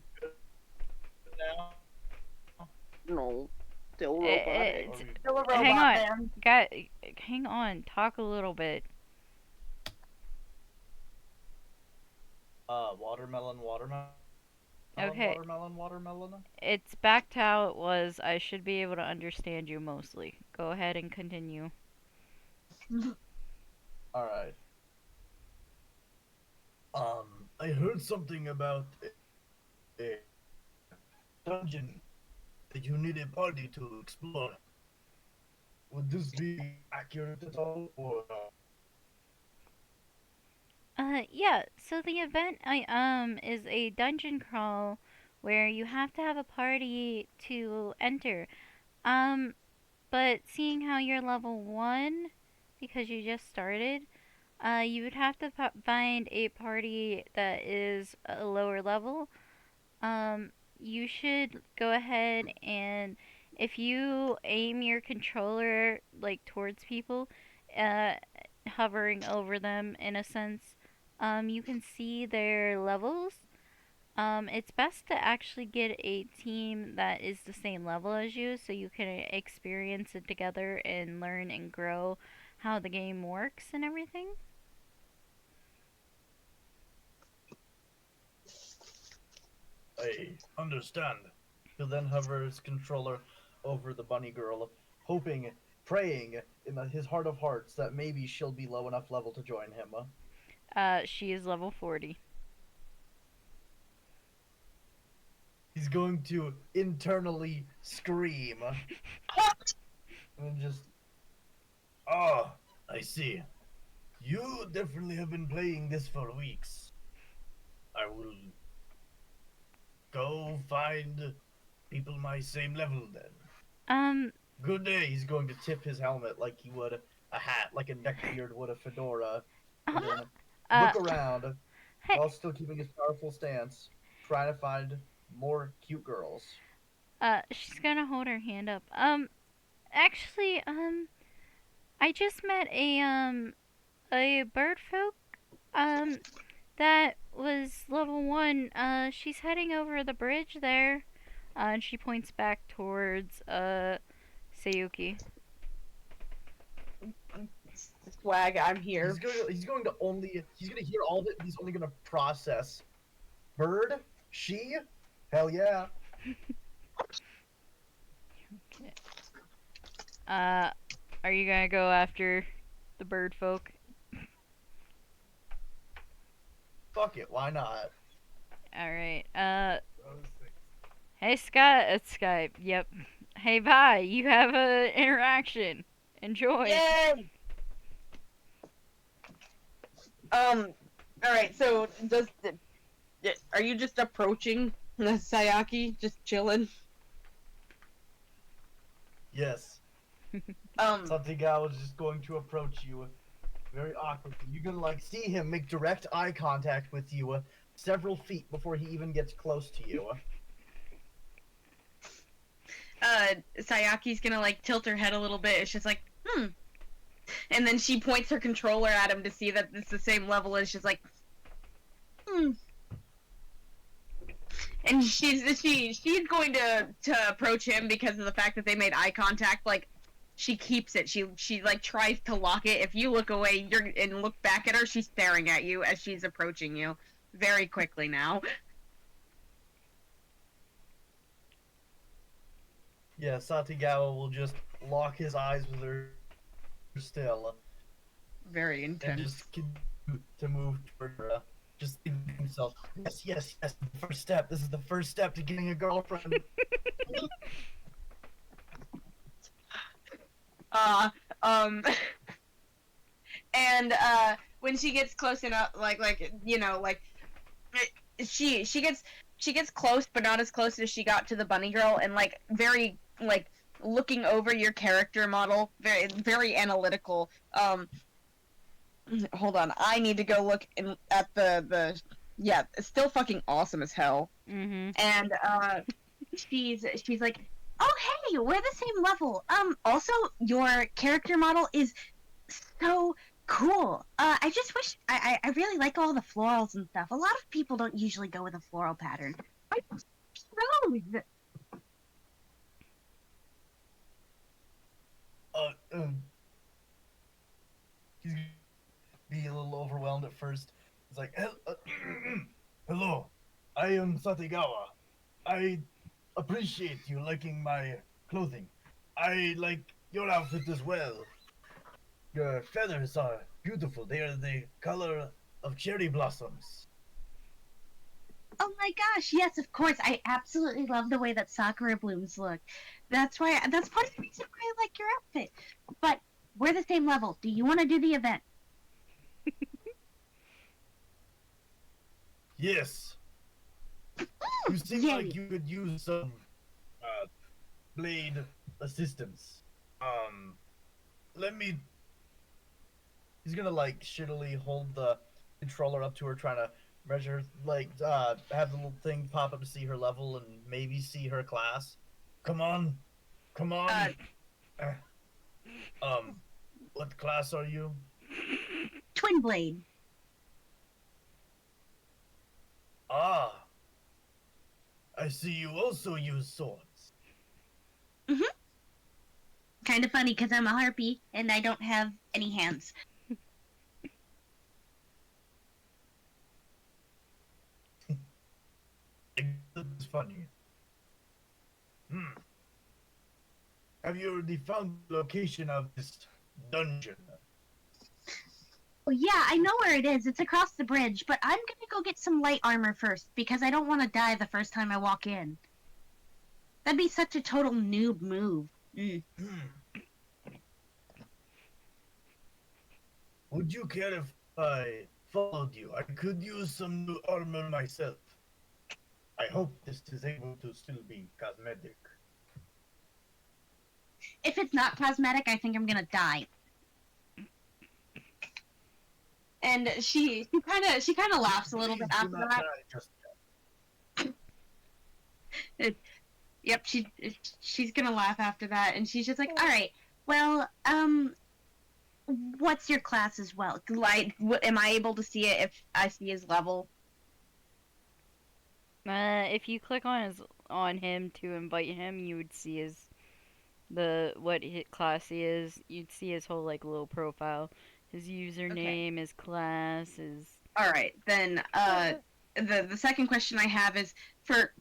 No, still robotic. Still a robot Hang on, man. hang on. Talk a little bit. Watermelon. Okay. Watermelon. It's back to how it was. I should be able to understand you mostly. Go ahead and continue. Alright. I heard something about a dungeon that you need a party to explore. Would this be accurate at all, or Yeah, so the event is a dungeon crawl where you have to have a party to enter. Um, but seeing how you're level 1 because you just started, you would have to find a party that is a lower level. You should go ahead and if you aim your controller like towards people, uh, hovering over them in a sense, you can see their levels. It's best to actually get a team that is the same level as you so you can experience it together and learn and grow how the game works and everything. I understand. He'll then hover his controller over the bunny girl, hoping, praying in his heart of hearts that maybe she'll be low enough level to join him. She is level 40. He's going to internally scream. And just... Oh, I see. You definitely have been playing this for weeks. I will go find people my same level then. Good day. He's going to tip his helmet like he would a hat, like a neckbeard would a fedora. And then look around Hey, while still keeping his powerful stance, trying to find more cute girls. she's gonna hold her hand up. Actually, I just met a birdfolk, that was level 1. She's heading over the bridge there. And she points back towards, Sayuki. Swag, I'm here. He's going to hear all of it. He's only going to process. Bird? She? Hell yeah. Okay. Are you gonna go after the bird folk? Fuck it, why not? Alright, hey Scott, it's Skype, yep. Hey bye, you have a interaction. Enjoy. Yay! Alright, so are you just approaching Sayaki, just chilling? Yes. Satigawa is just going to approach you very awkwardly. You're gonna like see him make direct eye contact with you several feet before he even gets close to you. Sayaki's gonna like tilt her head a little bit. It's just like, and then she points her controller at him to see that it's the same level, and she's like, and she's going to approach him because of the fact that they made eye contact. Like, she keeps it. She like tries to lock it. If you look away, and look back at her, she's staring at you as she's approaching you very quickly now. Yeah, Satigawa will just lock his eyes with her still. Very intense. And just continue to move toward her. Just thinking to himself, yes, the first step. This is the first step to getting a girlfriend. And when she gets close enough, she gets close, but not as close as she got to the bunny girl, and like very like looking over your character model, very very analytical. Hold on, I need to go look at the yeah, it's still fucking awesome as hell. Mm-hmm. And she's like, oh hey, we're the same level. Also your character model is so cool. I just wish I really like all the florals and stuff. A lot of people don't usually go with a floral pattern. Rose. He's gonna be a little overwhelmed at first. He's like, hello, I am Satigawa. I appreciate you liking my clothing. I like your outfit as well. Your feathers are beautiful. They are the color of cherry blossoms. Oh my gosh, yes, of course. I absolutely love the way that sakura blooms look. That's part of the reason why I like your outfit. But we're the same level. Do you want to do the event? Yes. You seem Yay. like you could use some blade assistance. Let me. He's gonna like shittily hold the controller up to her, trying to measure, like, have the little thing pop up to see her level and maybe see her class. Come on, come on. What class are you? Twin blade. Ah, I see you also use swords. Kind of funny because I'm a harpy and I don't have any hands. It's funny. Have you already found the location of this dungeon? Oh, yeah, I know where it is. It's across the bridge, but I'm gonna go get some light armor first because I don't want to die the first time I walk in. That'd be such a total noob move. Would you care if I followed you? I could use some new armor myself. I hope this is able to still be cosmetic. If it's not cosmetic, I think I'm gonna die. And she kind of laughs a little bit Please do after not that. die just Yep, she's gonna laugh after that, and she's just like, all right, well, what's your class as well? Like, am I able to see it if I see his level? If you click on him to invite him, you would see what his class he is. You'd see his whole like little profile, his username, his class, his. All right, then the second question I have is for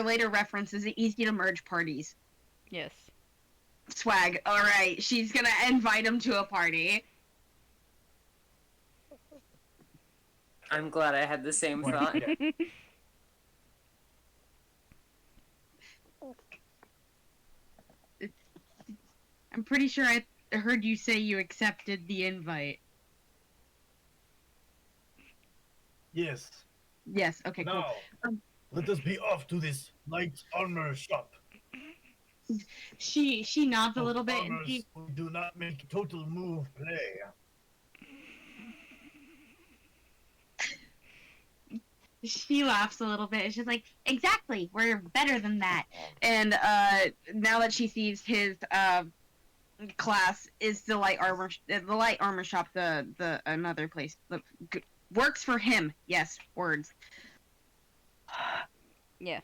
later reference. Is it easy to merge parties? Yes. Swag. All right, she's gonna invite him to a party. I'm glad I had the same thought. I'm pretty sure I heard you say you accepted the invite. Yes. Yes. Okay. Now, let us be off to this light armor shop. Cool. She nods a little bit, and we do not make total move play. she laughs a little bit. And she's like, "Exactly, we're better than that." And now that she sees his class is the light armor shop, the another place that works for him. Yes, words. Yeah.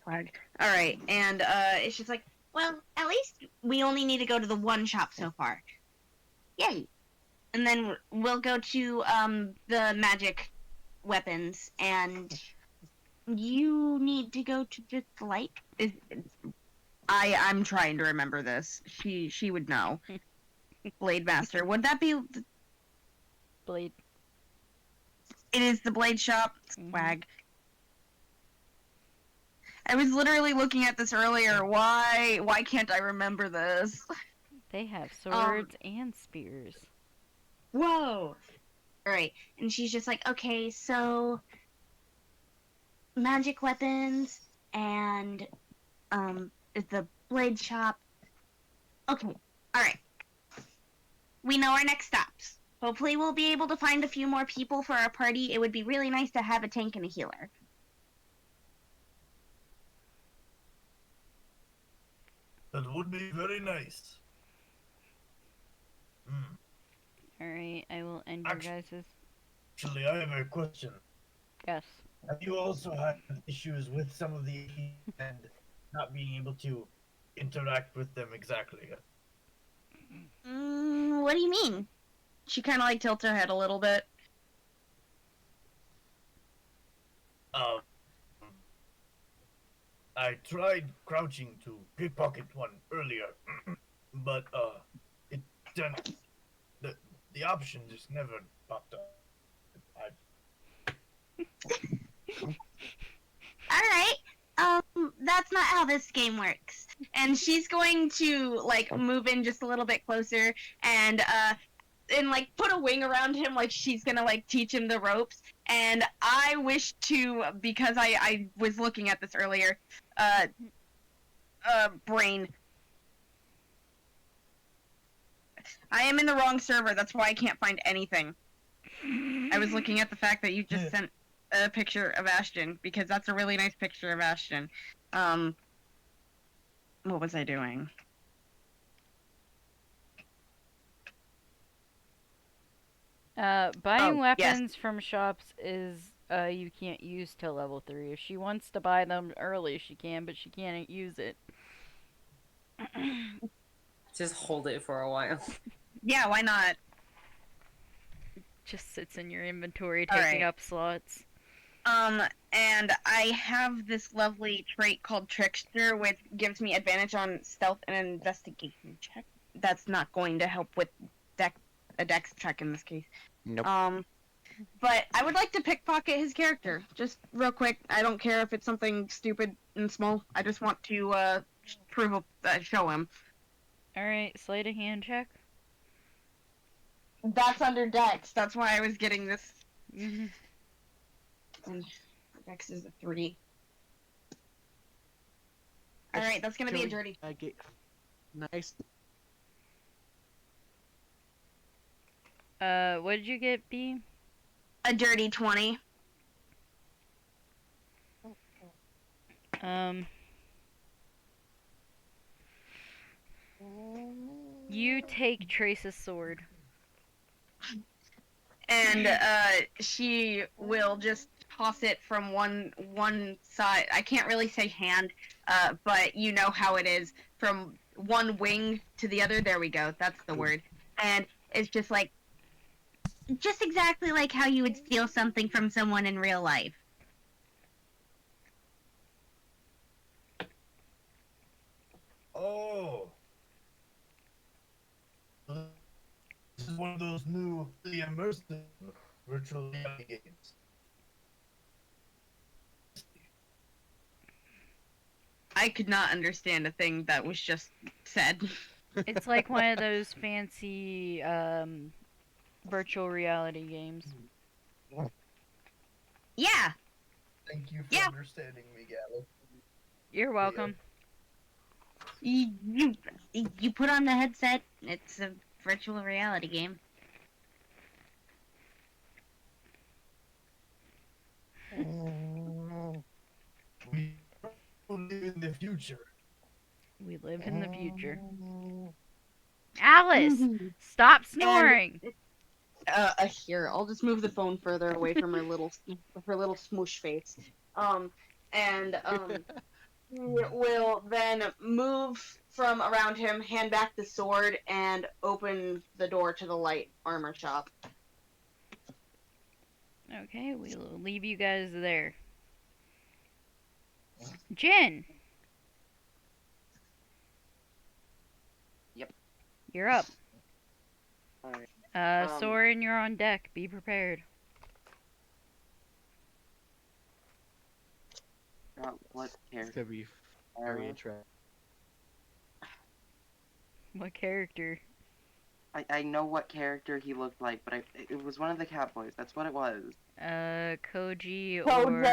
Flag. All right, and it's just like, well, at least we only need to go to the one shop so far. Yay! And then we'll go to the magic weapons, and you need to go to just the light. I'm trying to remember this. She would know. Blade Master. Would that be Blade? It is the blade shop. Swag. I was literally looking at this earlier. Why can't I remember this? They have swords and spears. Whoa! Alright, and she's just like, okay, so magic weapons and the blade shop. Okay, alright. We know our next stops. Hopefully we'll be able to find a few more people for our party. It would be really nice to have a tank and a healer. That would be very nice. Alright, I will end your guys's. Actually, I have a question. Yes. Have you also had issues with some of the and not being able to interact with them exactly? What do you mean? She kind of like tilts her head a little bit. I tried crouching to pickpocket one earlier, but it didn't. The option just never popped up. Alright, that's not how this game works. And she's going to, like, move in just a little bit closer, and, like put a wing around him, like she's gonna like teach him the ropes. And I wish to, because I was looking at this earlier, brain. I am in the wrong server. That's why I can't find anything. I was looking at the fact that you just sent a picture of Ashton, because that's a really nice picture of Ashton. What was I doing? Buying Oh, weapons from shops is you can't use till level 3. If she wants to buy them early, she can, but she can't use it. Just hold it for a while. Yeah, why not? Just sits in your inventory taking up slots. And I have this lovely trait called Trickster, which gives me advantage on stealth and investigation check. That's not going to help with a dex check in this case. Nope. But I would like to pickpocket his character, just real quick. I don't care if it's something stupid and small. I just want to show him. Alright, sleight of hand check. That's under dex. That's why I was getting this. Mm-hmm. And dex is a 3. Alright, that's gonna be a dirty. Nice. What did you get, B? A dirty 20. You take Trace's sword. And she will just toss it from one side. I can't really say hand, but you know how it is. From one wing to the other. There we go. That's the word. And it's just like, just exactly like how you would steal something from someone in real life. Oh. This is one of those new, really immersive virtual reality games. I could not understand a thing that was just said. It's like one of those fancy virtual reality games. Yeah. Thank you for understanding me, Gala. You're welcome. You put on the headset. It's a virtual reality game. We live in the future. We live in the future. Alice, stop snoring. Here, I'll just move the phone further away from her little smoosh face. Will then move from around him, hand back the sword, and open the door to the light armor shop. Okay, we'll leave you guys there. Jin. Yep. You're up. Alright. Soren, you're on deck. Be prepared. What It's character? gonna be very interesting. What character? I know what character he looked like, but it was one of the Catboys. That's what it was. Koji Koji. or...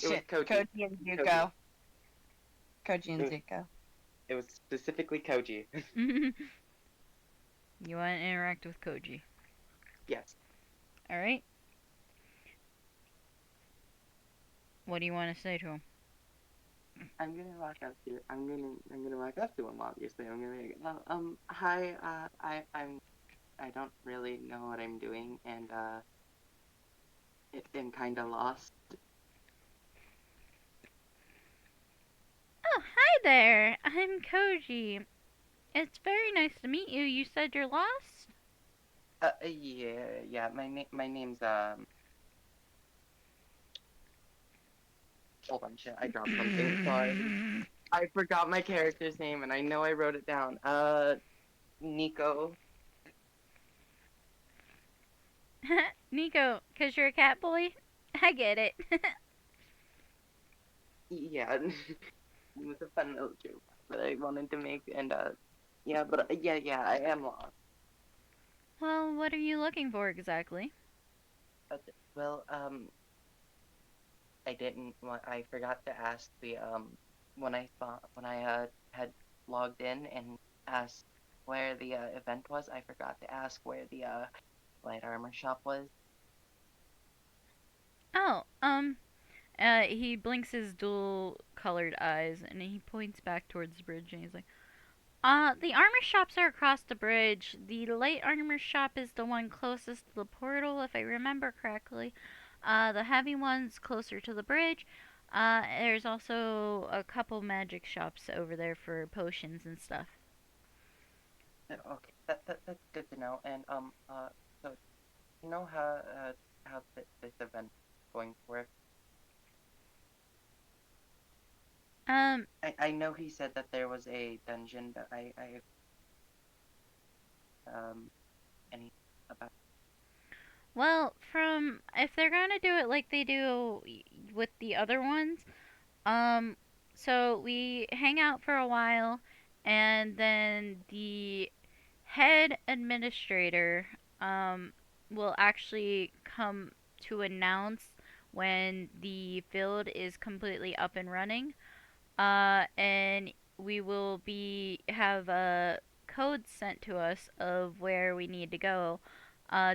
It was Koji. Koji and Zuko. Koji and Zuko. It was specifically Koji. You want to interact with Koji? Yes. Alright. What do you want to say to him? I'm gonna walk up to. I'm gonna walk up to him. Obviously, I'm gonna. Be, hi. I don't really know what I'm doing, and I'm kind of lost. Oh, hi there. I'm Koji. It's very nice to meet you. You said you're lost? Yeah. My name's Hold on, shit. I dropped something. Sorry. I forgot my character's name, and I know I wrote it down. Nico. Nico, 'cause you're a cat boy? I get it. Yeah. It was a fun little joke that I wanted to make, and yeah, I am lost. Well, what are you looking for exactly? Well, I didn't. I forgot to ask the when I had logged in and asked where the event was. I forgot to ask where the light armor shop was. Oh, he blinks his dual colored eyes and he points back towards the bridge and he's like, the armor shops are across the bridge. The light armor shop is the one closest to the portal, if I remember correctly. The heavy one's closer to the bridge. There's also a couple magic shops over there for potions and stuff. Okay, that's good to know. And so you know how this event is going to work? Um, I know he said that there was a dungeon, but I any about. well, from if they're gonna do it like they do with the other ones, um, so we hang out for a while, and then the head administrator will actually come to announce when the field is completely up and running. And we will be have a code sent to us of where we need to go,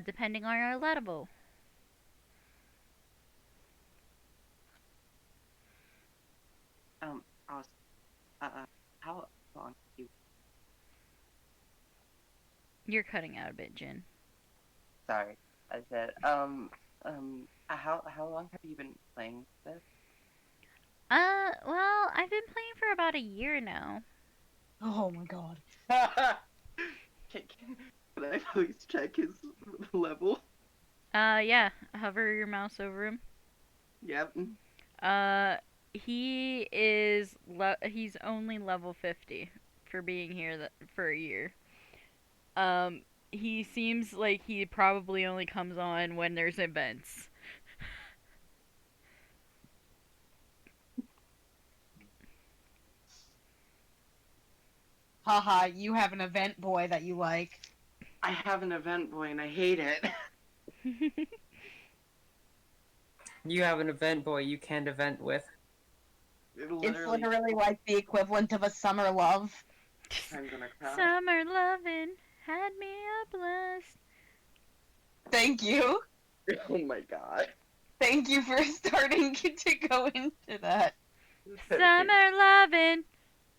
depending on our level. Awesome. How long you? You're cutting out a bit, Jin. Sorry, I said how long have you been playing this? Well, I've been playing for about a year now. Oh my god. Can I please check his level? Yeah, hover your mouse over him. Yep. Uh, he's only level 50 for being here for a year. Um, he seems like he probably only comes on when there's events. Haha, you have an event boy that you like. I have an event boy and I hate it. You have an event boy you can't event with. It's literally like the equivalent of a summer love. I'm gonna cry. Summer lovin' had me a blast. Thank you. Oh my god. Thank you for starting to go into that. Summer lovin'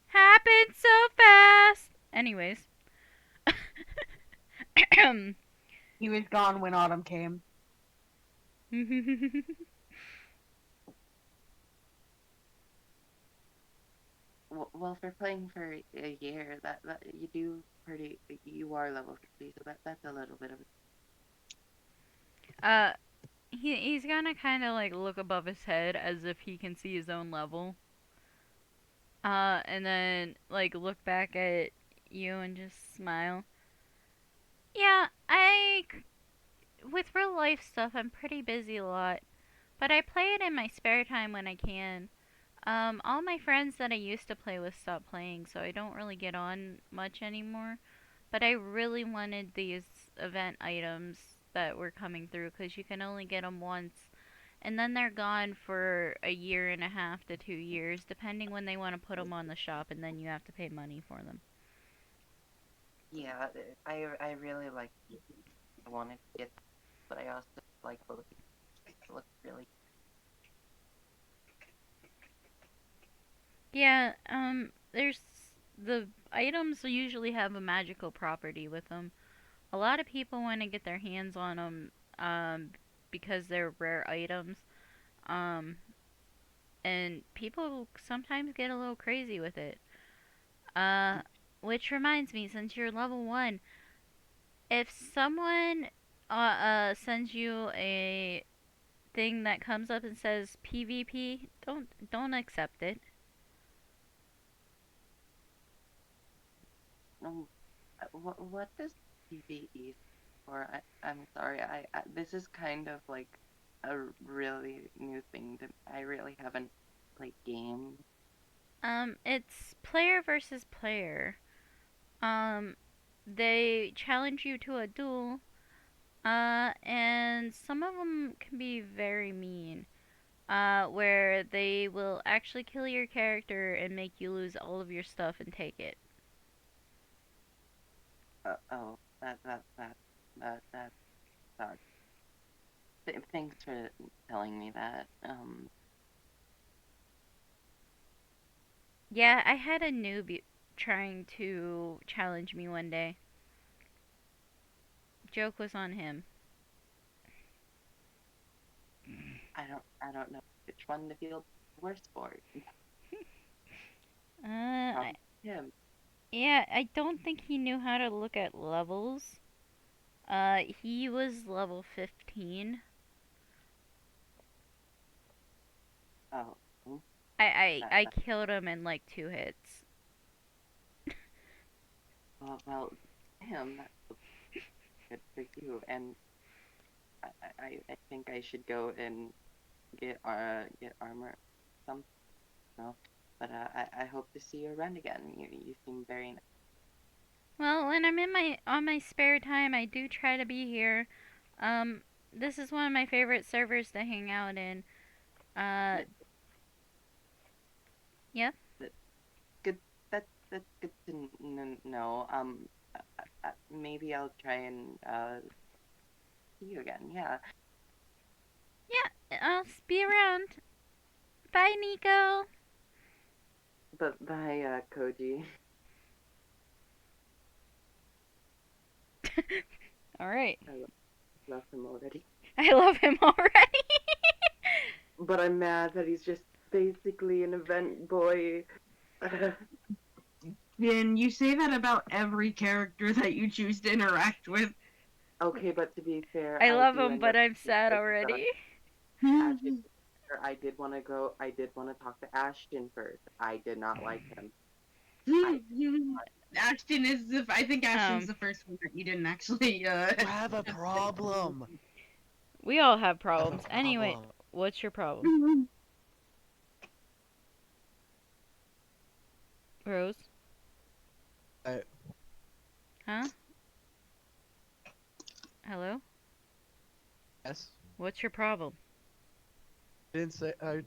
happened so fast. Anyways. He was gone when autumn came. Well, for playing for a year, that you are level 50, so that's a little bit of. He's gonna kind of like look above his head as if he can see his own level. And then like look back at you and just smile. Yeah, with real life stuff, I'm pretty busy a lot, but I play it in my spare time when I can. All my friends that I used to play with stopped playing, so I don't really get on much anymore. But I really wanted these event items that were coming through because you can only get them once. And then they're gone for a year and a half to 2 years, depending when they want to put them on the shop, and then you have to pay money for them. Yeah, I really like. I wanted to get, but I also like both. It looks really. Yeah, there's the items usually have a magical property with them. A lot of people want to get their hands on them, because they're rare items. Um, and people sometimes get a little crazy with it. Uh, which reminds me, since you're level 1, if someone sends you a thing that comes up and says PvP, don't accept it. What does PvE for? I'm sorry. This is kind of like a really new thing to. I really haven't played games. It's player versus player. Um, they challenge you to a duel. And some of them can be very mean. Where they will actually kill your character and make you lose all of your stuff and take it. Oh, that sucks. Thanks for telling me that. Yeah, I had a noob trying to challenge me one day. Joke was on him. I don't know which one to feel worse for. Him. Yeah, I don't think he knew how to look at levels. He was level 15. Oh. I killed him in like 2 hits. Well, damn, that's good for you. And I think I should go and get armor, something. No, but I hope to see you around again. You seem very nice. Well, when I'm on my spare time, I do try to be here. This is one of my favorite servers to hang out in. Yeah. Good. That's good to know. Maybe I'll try and see you again. Yeah. Yeah, I'll be around. Bye, Nico. But bye, Koji. Alright. I love him already. I love him already. But I'm mad that he's just basically an event boy. Then you say that about every character that you choose to interact with. Okay, but to be fair, I love him, but I'm sad already. I did want to talk to Ashton first. I did not like him. Ashton is I think Ashton's the first one that you didn't actually You have a problem. We all have problems. Anyway, what's your problem? Rose? Huh? Hello? Yes? What's your problem? Didn't say. I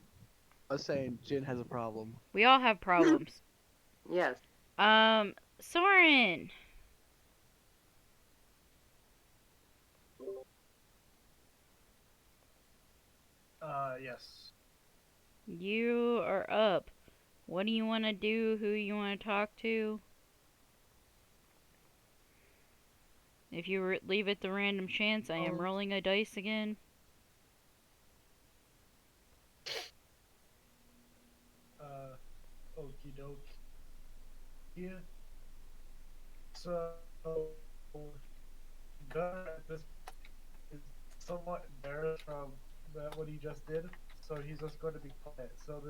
was saying Jin has a problem. We all have problems. Yes. Soren! Yes. You are up. What do you want to do? Who you want to talk to? If you leave it to random chance, I am rolling a dice again. Okie doke. Yeah. So, Gunnar at this is somewhat embarrassed from what he just did, so he's just going to be quiet. So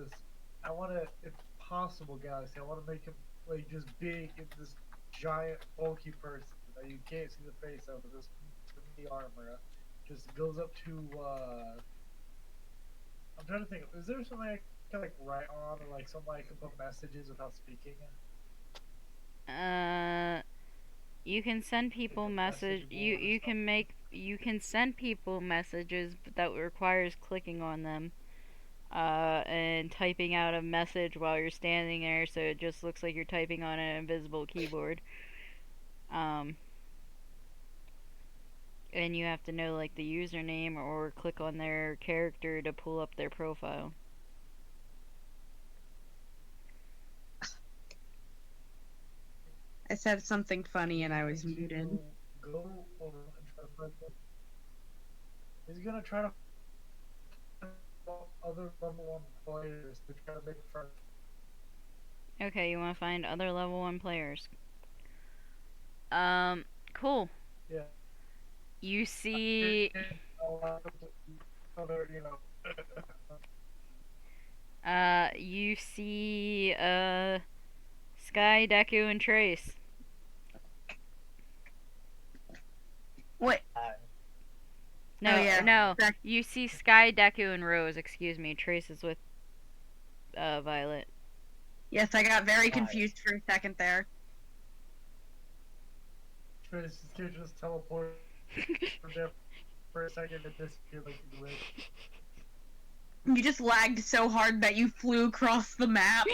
I want to, if possible, Galaxy, I want to make him like just big and this giant bulky person that you can't see the face of, this the armor just goes up to. I'm trying to think. Is there something I can like write on, or like something I can put messages without speaking? You can send people you can send people messages, but that requires clicking on them. And typing out a message while you're standing there, so it just looks like you're typing on an invisible keyboard. And you have to know like the username or click on their character to pull up their profile. I said something funny and I was muted. Go over and try to find them. He's gonna try to find other level 1 players to try to make friends. Okay, you want to find other level 1 players. Cool. Yeah. You see... you see, Sky, Deku, and Trace. What? No, Oh, yeah. no. You see Sky, Deku, and Rose. Excuse me. Trace is with, Violet. Yes, I got very confused for a second there. You just teleport from there for a second and disappear like a glitch. You just lagged so hard that you flew across the map.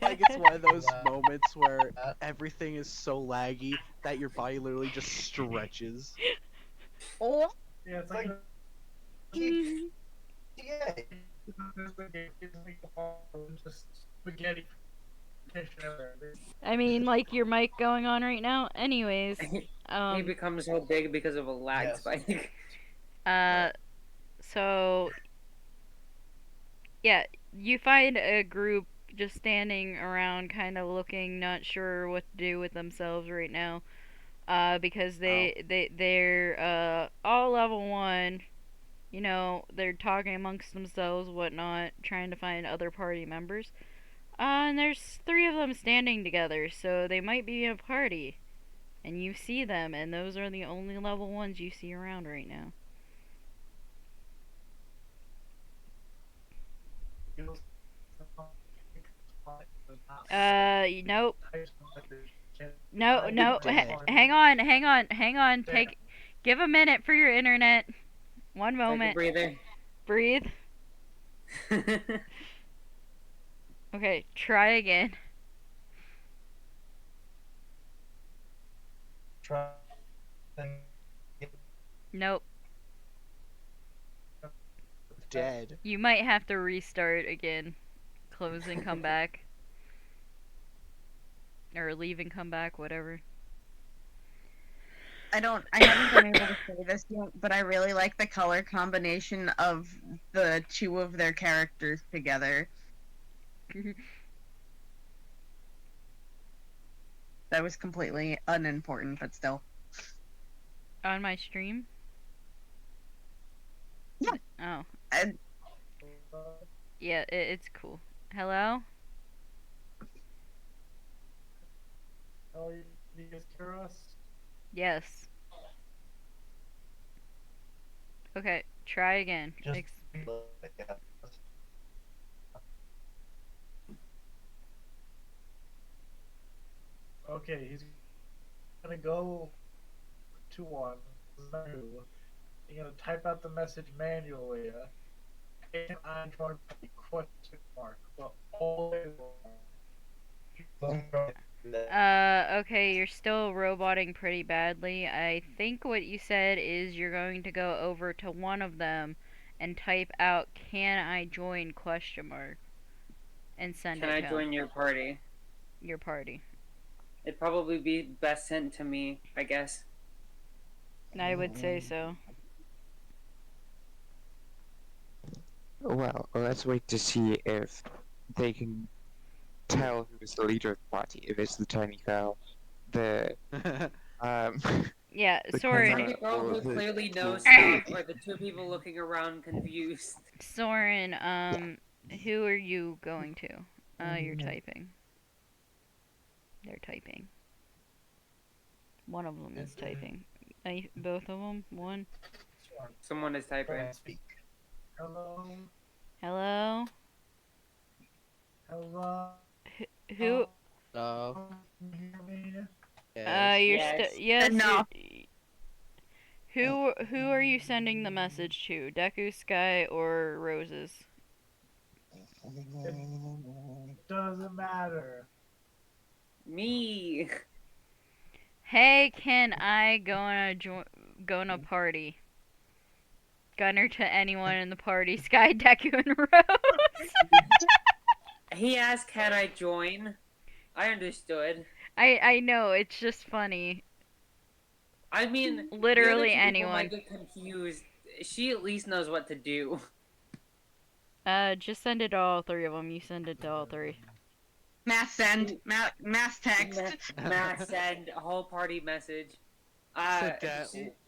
Like it's one of those moments where everything is so laggy that your body literally just stretches. Oh. Yeah, it's like Yeah. just spaghetti fish everywhere. I mean, like your mic going on right now. Anyways, He becomes so big because of a lag Yes. spike. so yeah, you find a group just standing around, kind of looking, not sure what to do with themselves right now. Because they're all level 1. You know, they're talking amongst themselves, whatnot, trying to find other party members. And there's 3 of them standing together, so they might be a party. And you see them, and those are the only level 1s you see around right now. Nope. No. Hang on. Give a minute for your internet. One Take a moment. breather. Breathe. Okay, try again. Try. Nope. Dead. You might have to restart again. Close and come back. Or leave and come back, whatever. I haven't been able to say this yet, but I really like the color combination of the 2 of their characters together. That was completely unimportant, but still. On my stream? Yeah. Oh. And Yeah, it's cool. Hello? Oh, you guys hear us? Yes. Okay, try again. Just Okay, he's gonna go to one menu. You're gonna type out the message manually. Can I join the question mark? But all Okay, you're still roboting pretty badly. I think what you said is you're going to go over to one of them and type out "Can I join?" question mark and send Can it I to join him. your party? Your party. It'd probably be best sent to me, I guess. I would say so. Well, let's wait to see if they can tell who is the leader of the party. If it's the tiny girl, the Yeah, the Soren. Tiny Kazakh girl or who the clearly knows dwarf. stuff, or the 2 people looking around confused. Soren, who are you going to? You're typing. They're typing. One of them is typing. Both of them? One? Someone is typing. speak. Hello? Hello? Hello? Who? Oh. Can you hear me? You're Yes. yes. No. Who are you sending the message to? Deku, Sky, or Roses? Doesn't matter. Me. Hey, can I go on a party? Gunner to anyone in the party. Sky, Deku, and Rose. He asked, "Can I join?" I understood. I know, it's just funny. I mean, Literally the other 2 people anyone. might get confused. She at least knows what to do. Just send it to all 3 of them. You send it to all 3. mass send, mass text. Mass send a whole party message.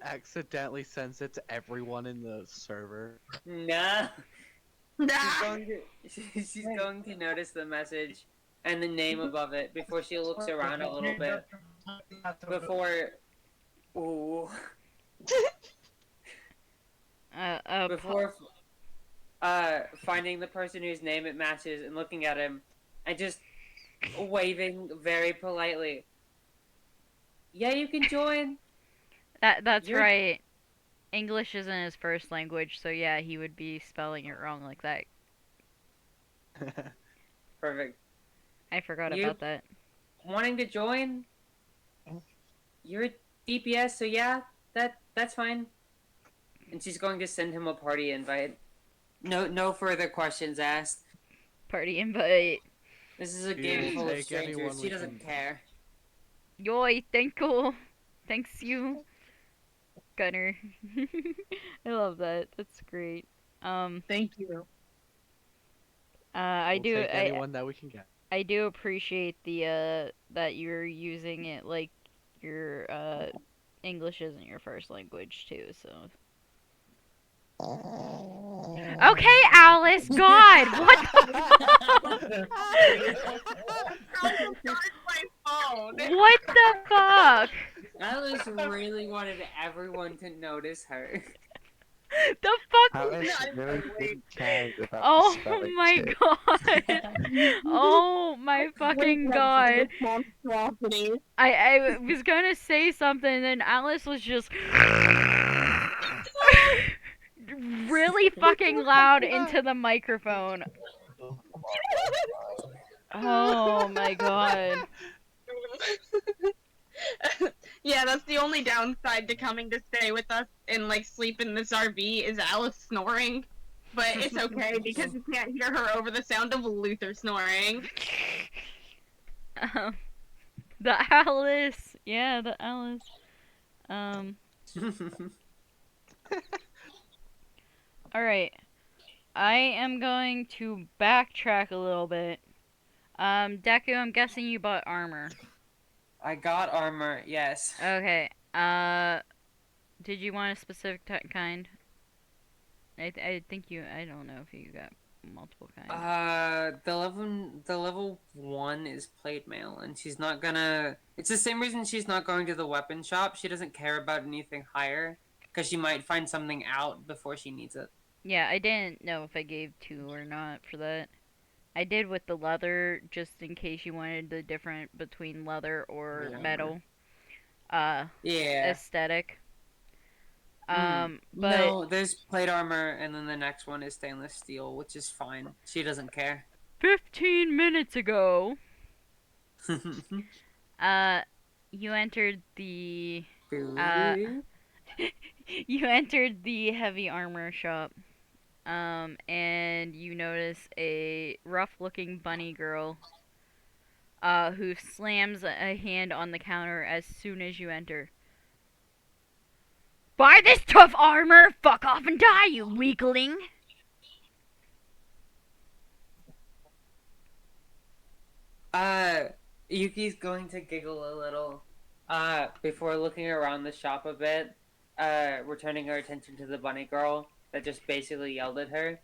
Accidentally sends it to everyone in the server. Nah. Nah. She's going to notice the message and the name above it before she looks around a little bit. Before. Ooh. Before finding the person whose name it matches and looking at him and just waving very politely. Yeah, you can join. That's You're- right. English isn't his first language, so yeah, he would be spelling it wrong like that. Perfect. I forgot You about that. wanting to join? You're DPS, so yeah, that's fine. And she's going to send him a party invite. No further questions asked. Party invite. This is a You game full of take anyone strangers. She we doesn't can- care. Yoy, thank you. Thanks you. Gunner. I love that. That's great. Thank you. I We'll do take anyone that we can get. I do appreciate the that you're using it like your English isn't your first language too, so. Okay, Alice, God, what the my phone. What the fuck? Alice really wanted everyone to notice her. The fuck? Alice really didn't care about Oh the spelling my too. god. Oh my fucking god. Monstrosity. I was gonna say something and then Alice was just really fucking loud into the microphone. Oh my god. Yeah, that's the only downside to coming to stay with us and like sleep in this RV is Alice snoring. But it's okay because you can't hear her over the sound of Luther snoring. The Alice. Yeah, the Alice. Alright. I am going to backtrack a little bit. Deku, I'm guessing you bought armor. I got armor, yes. Okay. Did you want a specific kind? I think you. I don't know if you got multiple kinds. The level 1 is plate mail, and she's not gonna. It's the same reason she's not going to the weapon shop. She doesn't care about anything higher, because she might find something out before she needs it. Yeah, I didn't know if I gave 2 or not for that. I did with the leather, just in case you wanted the different between leather or Yeah. metal. Yeah. Aesthetic. But But no, there's plate armor, and then the next one is stainless steel, which is fine. She doesn't care. 15 minutes ago, you entered the you entered the heavy armor shop. And you notice a rough-looking bunny girl, who slams a hand on the counter as soon as you enter. Buy this tough armor! Fuck off and die, you weakling! Yuki's going to giggle a little, before looking around the shop a bit, returning her attention to the bunny girl that just basically yelled at her.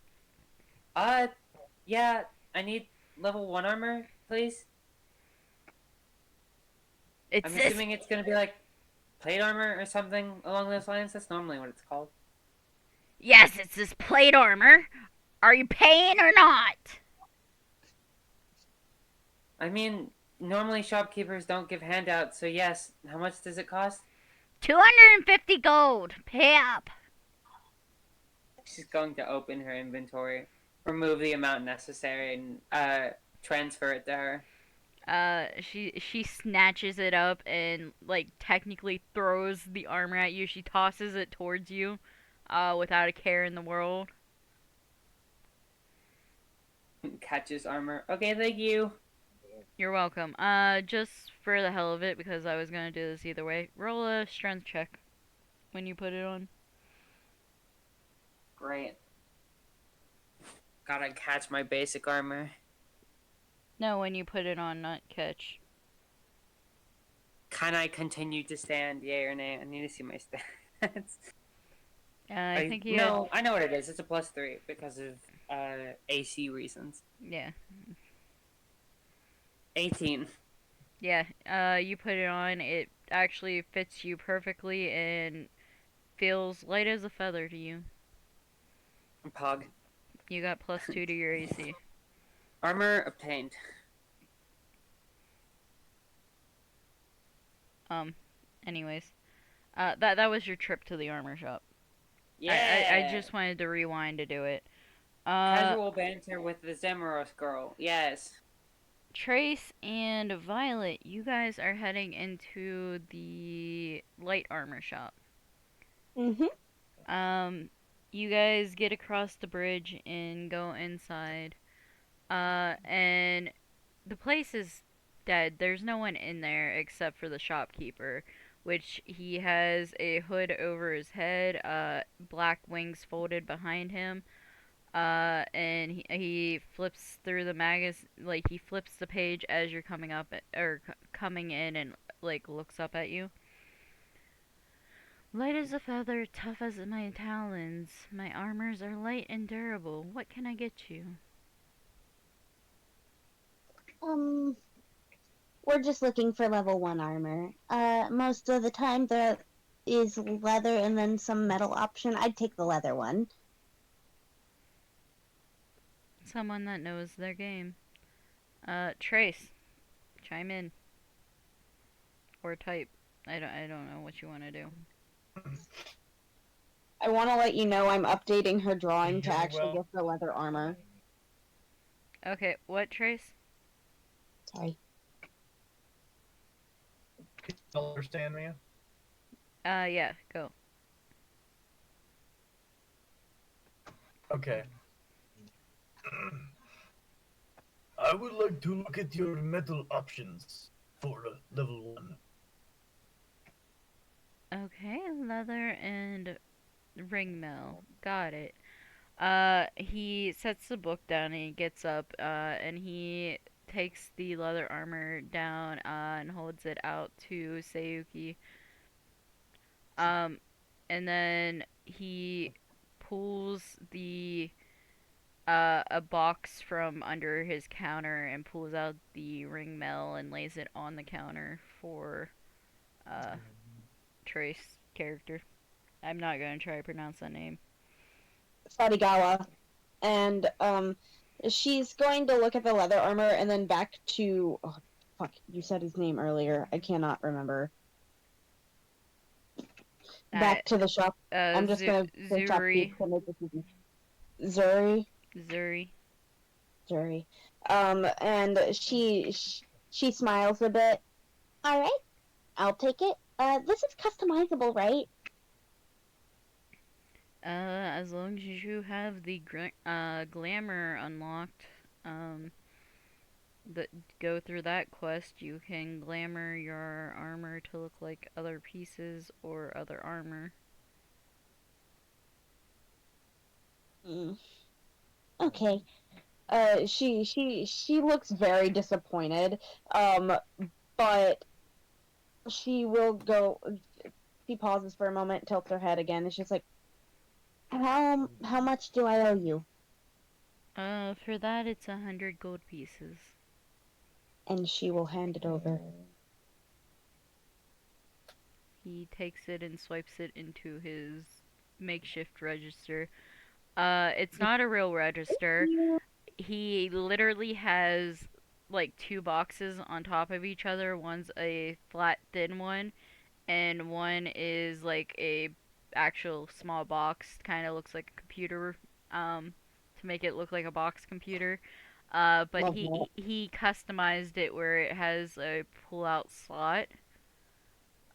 Yeah, I need level 1 armor, please. I'm assuming it's gonna be like plate armor or something along those lines. That's normally what it's called. Yes, it's this plate armor. Are you paying or not? I mean, normally shopkeepers don't give handouts, so yes. How much does it cost? 250 gold. Pay up. She's going to open her inventory, remove the amount necessary, and transfer it to her. She snatches it up and like technically throws the armor at you. She tosses it towards you, without a care in the world. Catches armor. Okay, thank you. You're welcome. Just for the hell of it, because I was gonna do this either way, roll a strength check when you put it on. Great. Gotta catch my basic armor. No, when you put it on, not catch. Can I continue to stand? Yay or nay? I need to see my stats. I think you. No, I know what it is. It's a +3 because of AC reasons. Yeah. 18. Yeah. You put it on. It actually fits you perfectly and feels light as a feather to you. Pog. You got +2 to your AC. Armor obtained. Anyways, that was your trip to the armor shop. Yeah. I just wanted to rewind to do it. Casual banter with the Zemaros girl. Yes. Trace and Violet, you guys are heading into the light armor shop. You guys get across the bridge and go inside. And the place is dead. There's no one in there except for the shopkeeper, which he has a hood over his head, black wings folded behind him. And he flips through the like he flips the page as you're coming up or coming in and like looks up at you. Light as a feather, tough as my talons. My armors are light and durable. What can I get you? We're just looking for level 1 armor. Most of the time there is leather and then some metal option. I'd take the leather one. Someone that knows their game. Trace, chime in. Or type. I don't know what you want to do. I want to let you know I'm updating her drawing to Really actually well. get the leather armor. Okay, what, Trace? Sorry. Can you understand me? Yeah, go. Okay. I would like to look at your metal options for level 1. Okay, leather and ringmail. Got it. He sets the book down and he gets up, and he takes the leather armor down, and holds it out to Sayuki. And then he pulls a box from under his counter and pulls out the ringmail and lays it on the counter for, Trace character. I'm not gonna try to pronounce that name. Sadigawa. And, she's going to look at the leather armor and then back to... Oh, fuck, you said his name earlier. I cannot remember. Back to the shop. I'm just gonna say Zuri. shopkeep to make this easy. Zuri. Zuri. And she smiles a bit. All right, I'll take it. This is customizable, right? As long as you have the glamour unlocked, go through that quest, you can glamour your armor to look like other pieces or other armor. Okay. She looks very disappointed. But she will go. She pauses for a moment, tilts her head again. It's just like, how much do I owe you? For that it's 100 gold pieces. And she will hand it over. He takes it and swipes it into his makeshift register. It's not a real register. He literally has like 2 boxes on top of each other. One's a flat thin one, and one is like a actual small box. Kind of looks like a computer, to make it look like a box computer. But he customized it where it has a pull-out slot.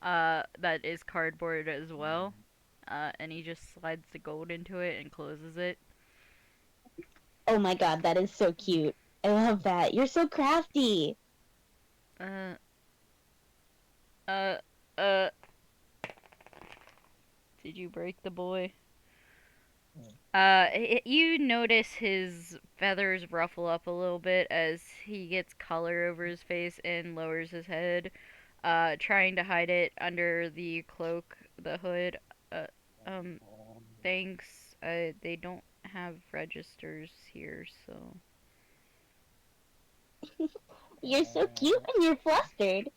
That is cardboard as well. And he just slides the gold into it and closes it. Oh my god, that is so cute. I love that. You're so crafty. Did you break the boy? You notice his feathers ruffle up a little bit as he gets color over his face and lowers his head, trying to hide it under the cloak, the hood. Thanks. They don't have registers here, so. You're so cute and you're flustered.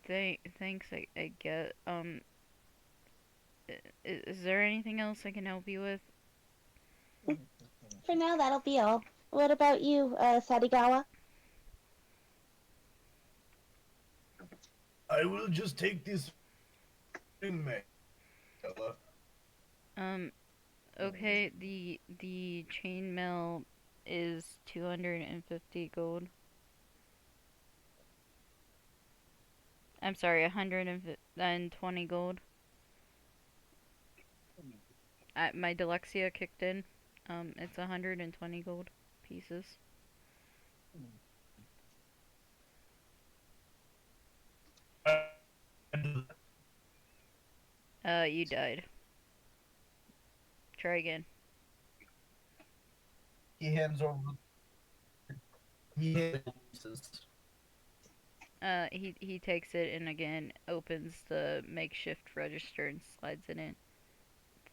Thanks, I get. Is there anything else I can help you with? For now, that'll be all. What about you, Sadigawa? I will just take this mail. Okay, the chainmail is 250 gold. I'm sorry, 120 gold. My dyslexia kicked in. It's 120 gold pieces. You died. Try again. He hands over. He hands pieces. He takes it and again opens the makeshift register and slides it in.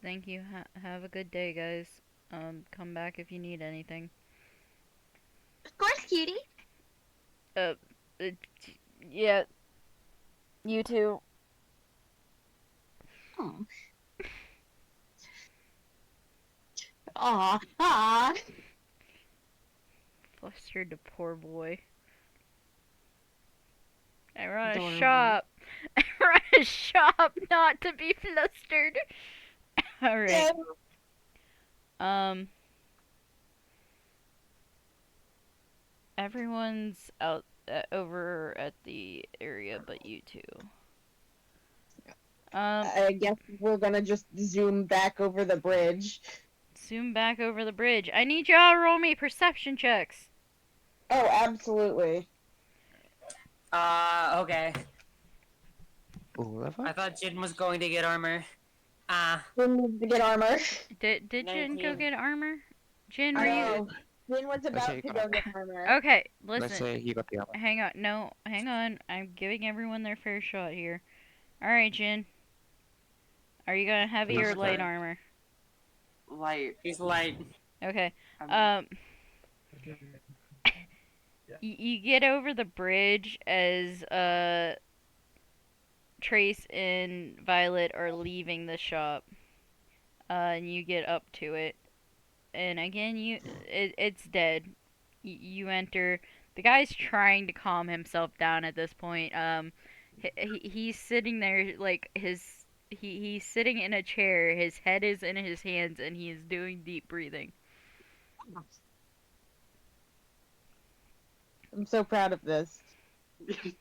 Thank you. Have a good day, guys. Come back if you need anything. Of course, cutie. Uh, yeah. You too. Oh. Aw. Flustered the poor boy. I run a Adorable. shop. I run a shop not to be flustered. Alright. Everyone's out over at the area but you two. I guess we're gonna just zoom back over the bridge. Zoom back over the bridge. I need y'all to roll me perception checks. Oh, absolutely. Okay. All of I us? thought Jin was going to get armor. We need to get armor. Did Jin go 19. get armor? Jin, were No, you? Jin was about say to you go got get armor. Okay, Let's listen. say he got the armor. Hang on. No, hang on. I'm giving everyone their fair shot here. Alright, Jin. Are you gonna heavy or Please light don't. armor? Light. Um, He's light. Okay. I'm You get over the bridge as Trace and Violet are leaving the shop. And you get up to it, and again it's dead. You enter. The guy's trying to calm himself down at this point. He's sitting there like he's sitting in a chair. His head is in his hands, and he is doing deep breathing. I'm so proud of this. just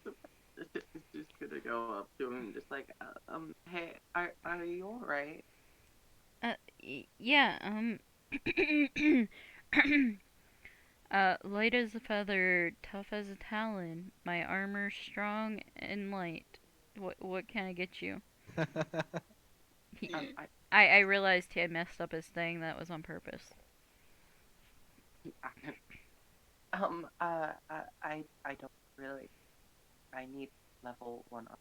gonna go up to him, just like, hey, are you alright? Yeah. Light as a feather, tough as a talon. My armor strong and light. What can I get you? He, I realized he had messed up his thing. That was on purpose. I don't really. I need level 1 up.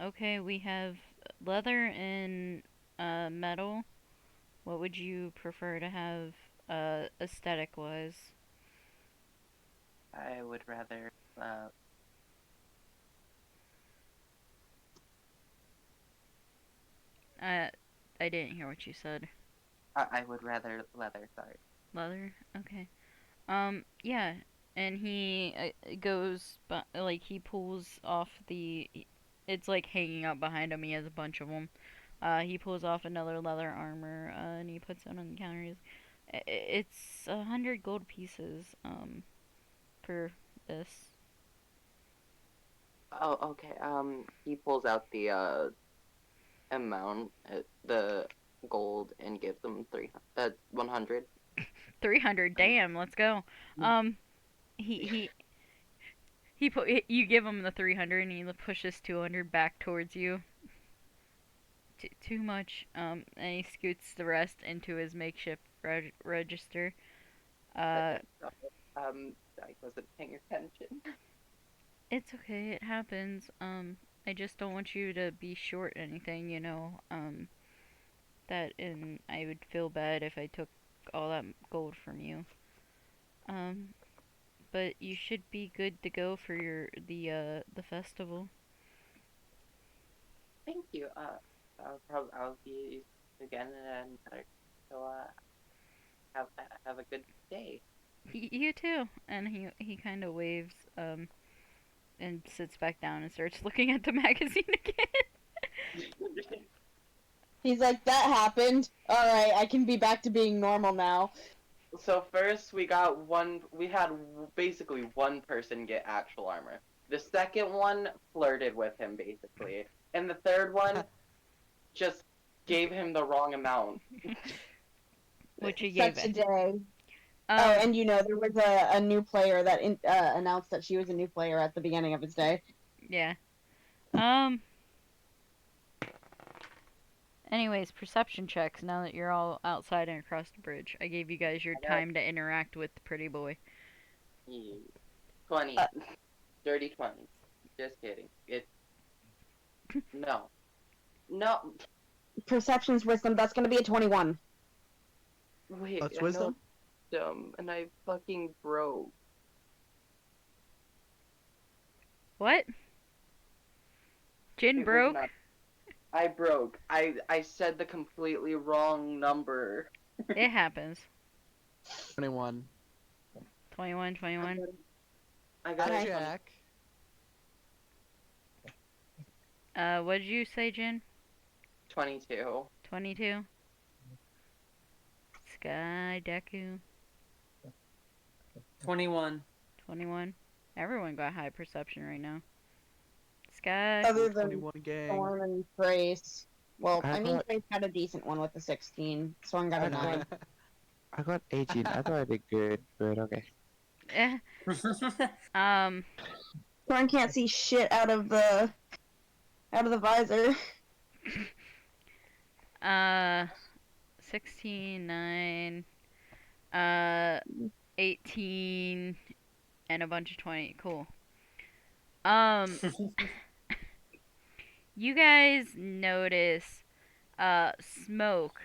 Okay, we have leather and metal. What would you prefer to have aesthetic wise? I would rather, I didn't hear what you said. I would rather leather, sorry. Leather? Okay. Yeah. And he goes, but like he pulls off the. It's like hanging up behind him. He has a bunch of them. He pulls off another leather armor, and he puts it on the counter. It's 100 gold pieces. For this. Oh, okay, he pulls out the, amount, the gold, and gives them 100. 300. Damn. Let's go. You give him the 300 and he pushes 200 back towards you. Too much. And he scoots the rest into his makeshift register. I wasn't paying attention. It's okay. It happens. I just don't want you to be short anything, you know. And I would feel bad if I took all that gold from you. But you should be good to go for the festival. Thank you. I'll be again, and so have a good day. You too. And he kind of waves. and sits back down and starts looking at the magazine again. He's like, that happened. Alright, I can be back to being normal now. So first we had basically one person get actual armor. The second one flirted with him basically, and the third one just gave him the wrong amount. Which he gave Such a it. day. Oh, and you know, there was a new player that announced that she was a new player at the beginning of his day. Yeah. Anyways, perception checks now that you're all outside and across the bridge. I gave you guys your time to interact with the pretty boy. 20. Dirty 20. Just kidding. No. No. Perception's wisdom, that's gonna be a 21. Wait, That's I know wisdom? wisdom, and I fucking broke. What? Jin It was broke? not- I broke. I said the completely wrong number. It happens. 21. 21, 21. I got Okay. a Jack. What did you say, Jin? 22. 22? Sky Deku. 21. 21. Everyone got high perception right now. Sky. Other than 21 gang. Storm and Trace. Well, I I mean, got- Trace had a decent one with the 16. Storm got a 9. I got 18. I thought I did good, but okay. Eh. Storm can't see shit out of the visor. 16, 9, 18, and a bunch of 20. Cool. You guys notice, smoke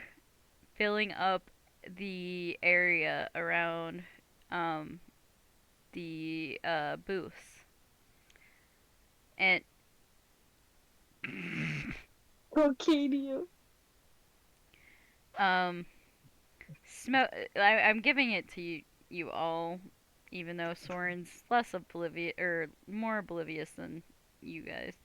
filling up the area around, the, booths. And Arcadia. smoke. I'm giving it to you all, even though Soren's less oblivious or more oblivious than you guys.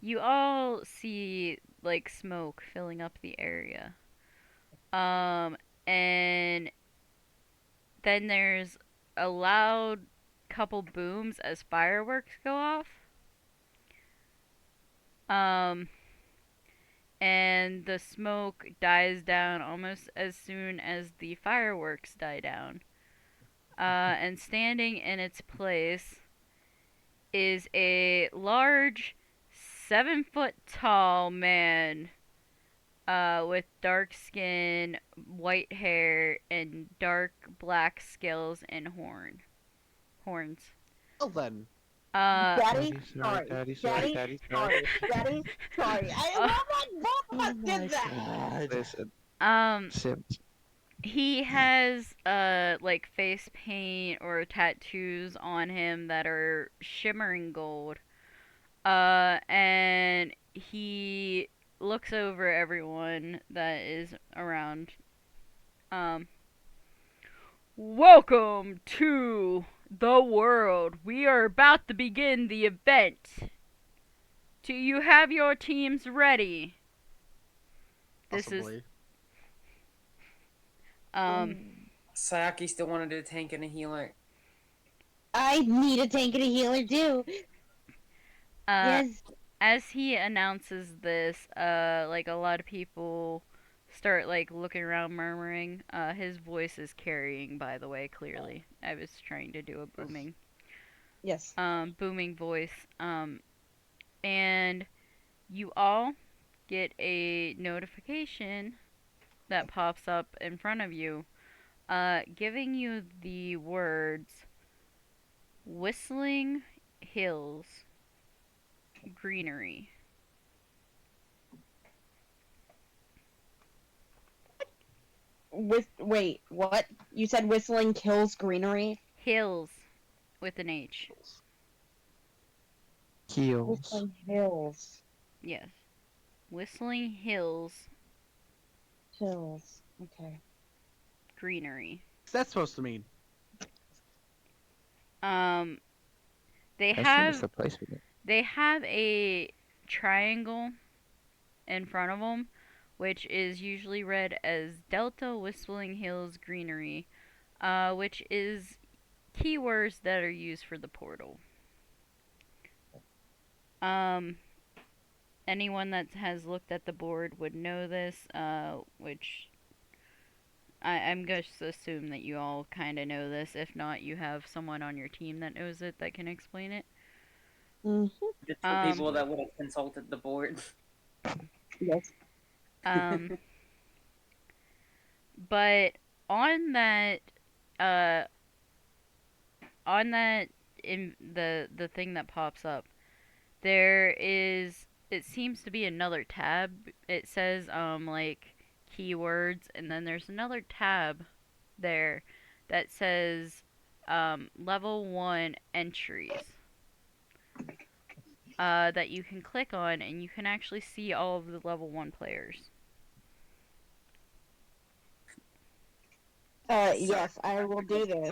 You all see like smoke filling up the area. And then there's a loud couple booms as fireworks go off. And the smoke dies down almost as soon as the fireworks die down. And standing in its place is a large 7-foot tall man with dark skin, white hair, and dark black scales and horns. Well then. Daddy, sorry, sorry. sorry, Daddy, sorry. Daddy, sorry. I love that both of us did that. Listen, Sims. He has like face paint or tattoos on him that are shimmering gold. And he looks over everyone that is around. Welcome to the world. We are about to begin the event. Do you have your teams ready? Possibly. Sayaki still wanted a tank and a healer. I need a tank and a healer too. Yes. As he announces this, like a lot of people start like looking around murmuring. His voice is carrying, by the way, clearly. I was trying to do a booming. Yes. Booming voice. And you all get a notification that pops up in front of you, giving you the words Whistling Hills Greenery. Wait, what? You said whistling kills greenery? Hills with an H. Heels. Whistling hills. Yes. Whistling Hills Hills. Okay. Greenery. What's that supposed to mean? They As soon as have the place with it. they have a triangle in front of them, which is usually read as Delta Whistling Hills Greenery, which is keywords that are used for the portal. Anyone that has looked at the board would know this, which I'm going to assume that you all kind of know this. If not, you have someone on your team that knows it that can explain it. Mhm. The two people that would have consulted the board. Yes. But on that, uh, in the thing that pops up, there is, it seems to be another tab. It says like keywords, and then there's another tab there that says level 1 entries that you can click on, and you can actually see all of the level 1 players. Yes, I will do this.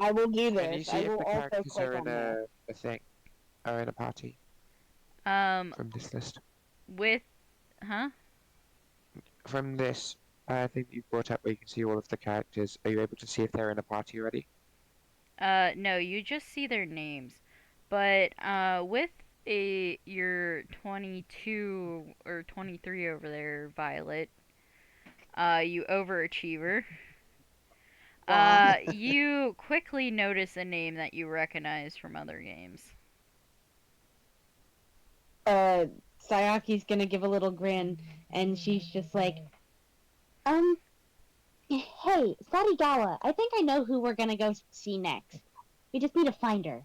I will do Can you this. see I if will the also characters click are in on this. a thing? Are in a party from this list? With, huh? From this thing that you brought up where you can see all of the characters, are you able to see if they're in a party already? No, you just see their names. But with your 22 or 23 over there, Violet, you overachiever. You quickly notice a name that you recognize from other games. Sayaki's gonna give a little grin, and she's just like, hey, Sarigawa, I think I know who we're gonna go see next. We just need to find her.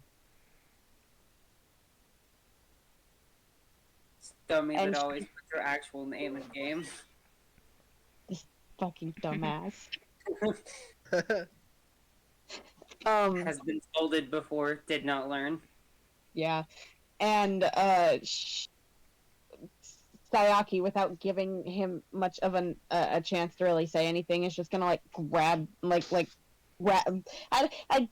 Dummy And that always puts your actual name in game. This fucking dumbass. Has been scolded before, did not learn. Yeah. And, Sayaki, without giving him much of a chance to really say anything, is just gonna, like, I'd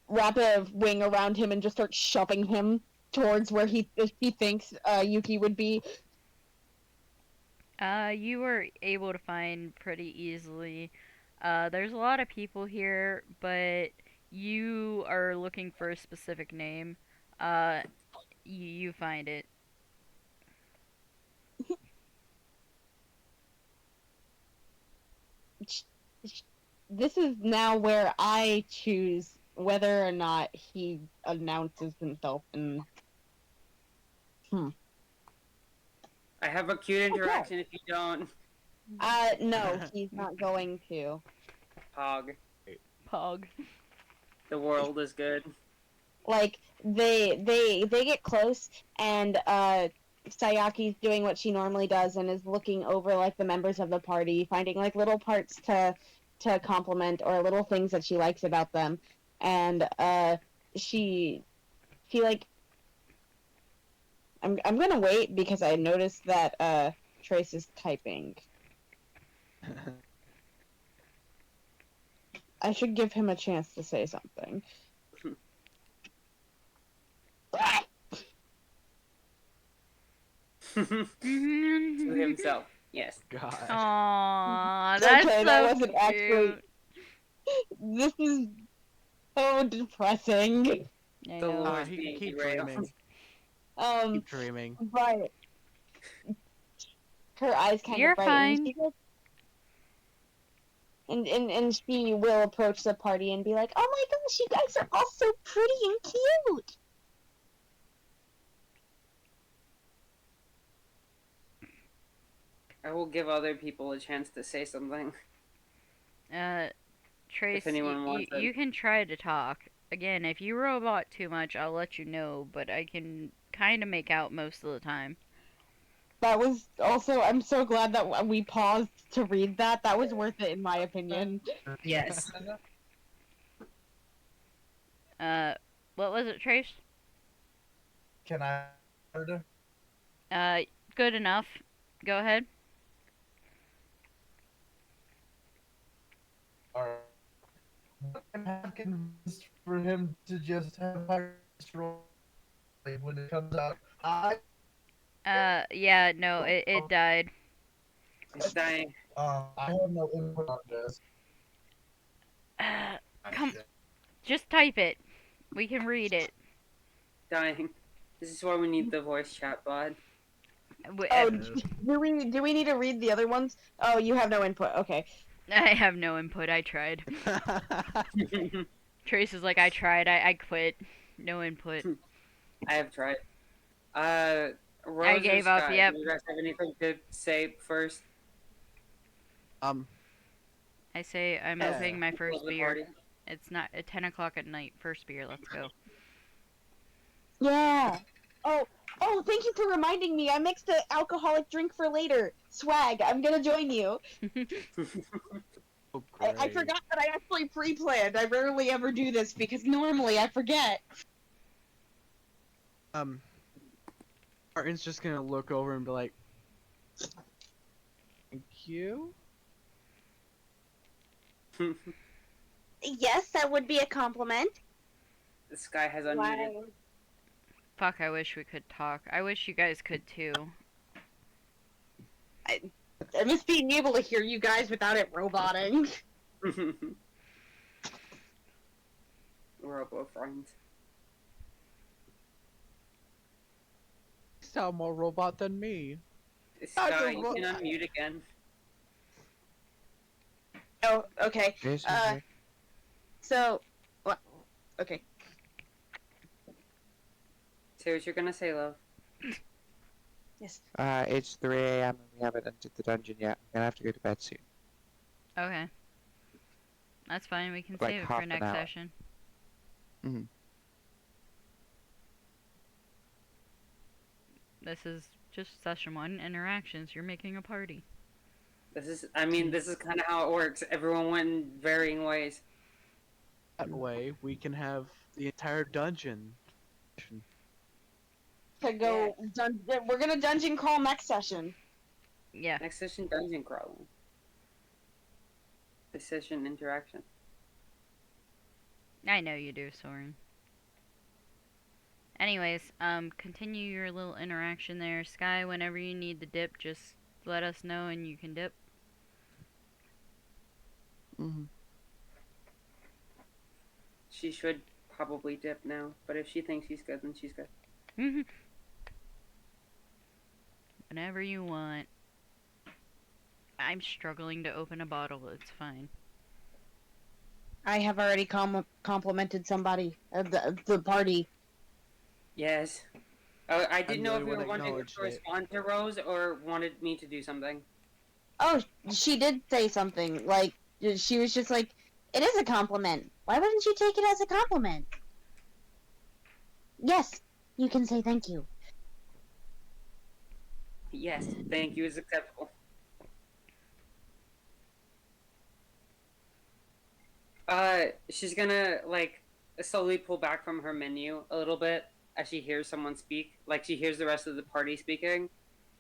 wrap a wing around him and just start shoving him towards where he thinks, Yuki would be. You were able to find pretty easily. There's a lot of people here, but you are looking for a specific name. You find it. This is now where I choose whether or not he announces himself and I have a cute interaction if you don't. no, he's not going to. Pog. Pog. The world is good. Like they get close, and Sayaki's doing what she normally does and is looking over like the members of the party, finding like little parts to compliment or little things that she likes about them, and she like I'm gonna wait because I noticed that Trace is typing. I should give him a chance to say something. To himself, yes. God. Aww, that's okay, so that wasn't cute. actually. This is so depressing. I The know. Lord's He being keep derailed. dreaming. Keep dreaming. But her eyes kind You're of brighten. fine. She goes, and she will approach the party and be like, "Oh my gosh, you guys are all so pretty and cute." I will give other people a chance to say something. Trace, If anyone wants it. you can try to talk. Again, if you robot too much, I'll let you know, but I can kind of make out most of the time. That was also. I'm so glad that we paused to read that. That was worth it, in my opinion. Yes. What was it, Trace? Can I? Good enough. Go ahead. Alright. I'm half convinced for him to just have higher roll when it comes out. Yeah, no, it died. It's dying. I have no input on this. Come, just type it. We can read it. Dying. This is why we need the voice chat bot. Oh, do we need to read the other ones? Oh, you have no input. Okay. I have no input. I tried. Trace is like, I tried. I quit. No input. I have tried. Rose I gave or up. Sky, Yep. do you guys have anything to say first? I say I'm Yeah. opening my first Close the beer. party. It's not at 10 o'clock at night. First beer. Let's go. Yeah. Oh, thank you for reminding me. I mixed an alcoholic drink for later. Swag. I'm gonna join you. Oh, I great. forgot that I actually pre-planned. I rarely ever do this because normally I forget. Martin's just gonna look over and be like, "Thank you." Yes, that would be a compliment. The Sky has unmuted. Fuck, I wish we could talk. I wish you guys could too. I miss being able to hear you guys without it roboting. Robo friends. You sound more robot than me. Sky, you can unmute again. Oh, okay. Yes, So, what? Okay. Say what you're gonna say, love. Yes. it's 3 a.m. and we haven't entered the dungeon yet. I'm gonna have to go to bed soon. Okay. That's fine. We can Like save it half for an next hour. session. Mhm. This is just session 1 interactions. You're making a party. This is kind of how it works. Everyone went in varying ways. That way, we can have the entire dungeon. To go, we're gonna dungeon crawl next session. Yeah. Next session, dungeon crawling. This session, interaction. I know you do, Soren. Anyways, continue your little interaction there. Sky, whenever you need to dip, just let us know and you can dip. She should probably dip now, but if she thinks she's good, then she's good. Whenever you want. I'm struggling to open a bottle, but it's fine. I have already complimented somebody at the party. Yes. Oh, I didn't know really if you were wanna wanting acknowledge to respond to Rose or wanted me to do something. Oh, she did say something. Like, she was just like, it is a compliment. Why wouldn't you take it as a compliment? Yes, you can say thank you. Yes, thank you is acceptable. She's gonna, like, slowly pull back from her menu a little bit as she hears someone speak. Like, she hears the rest of the party speaking.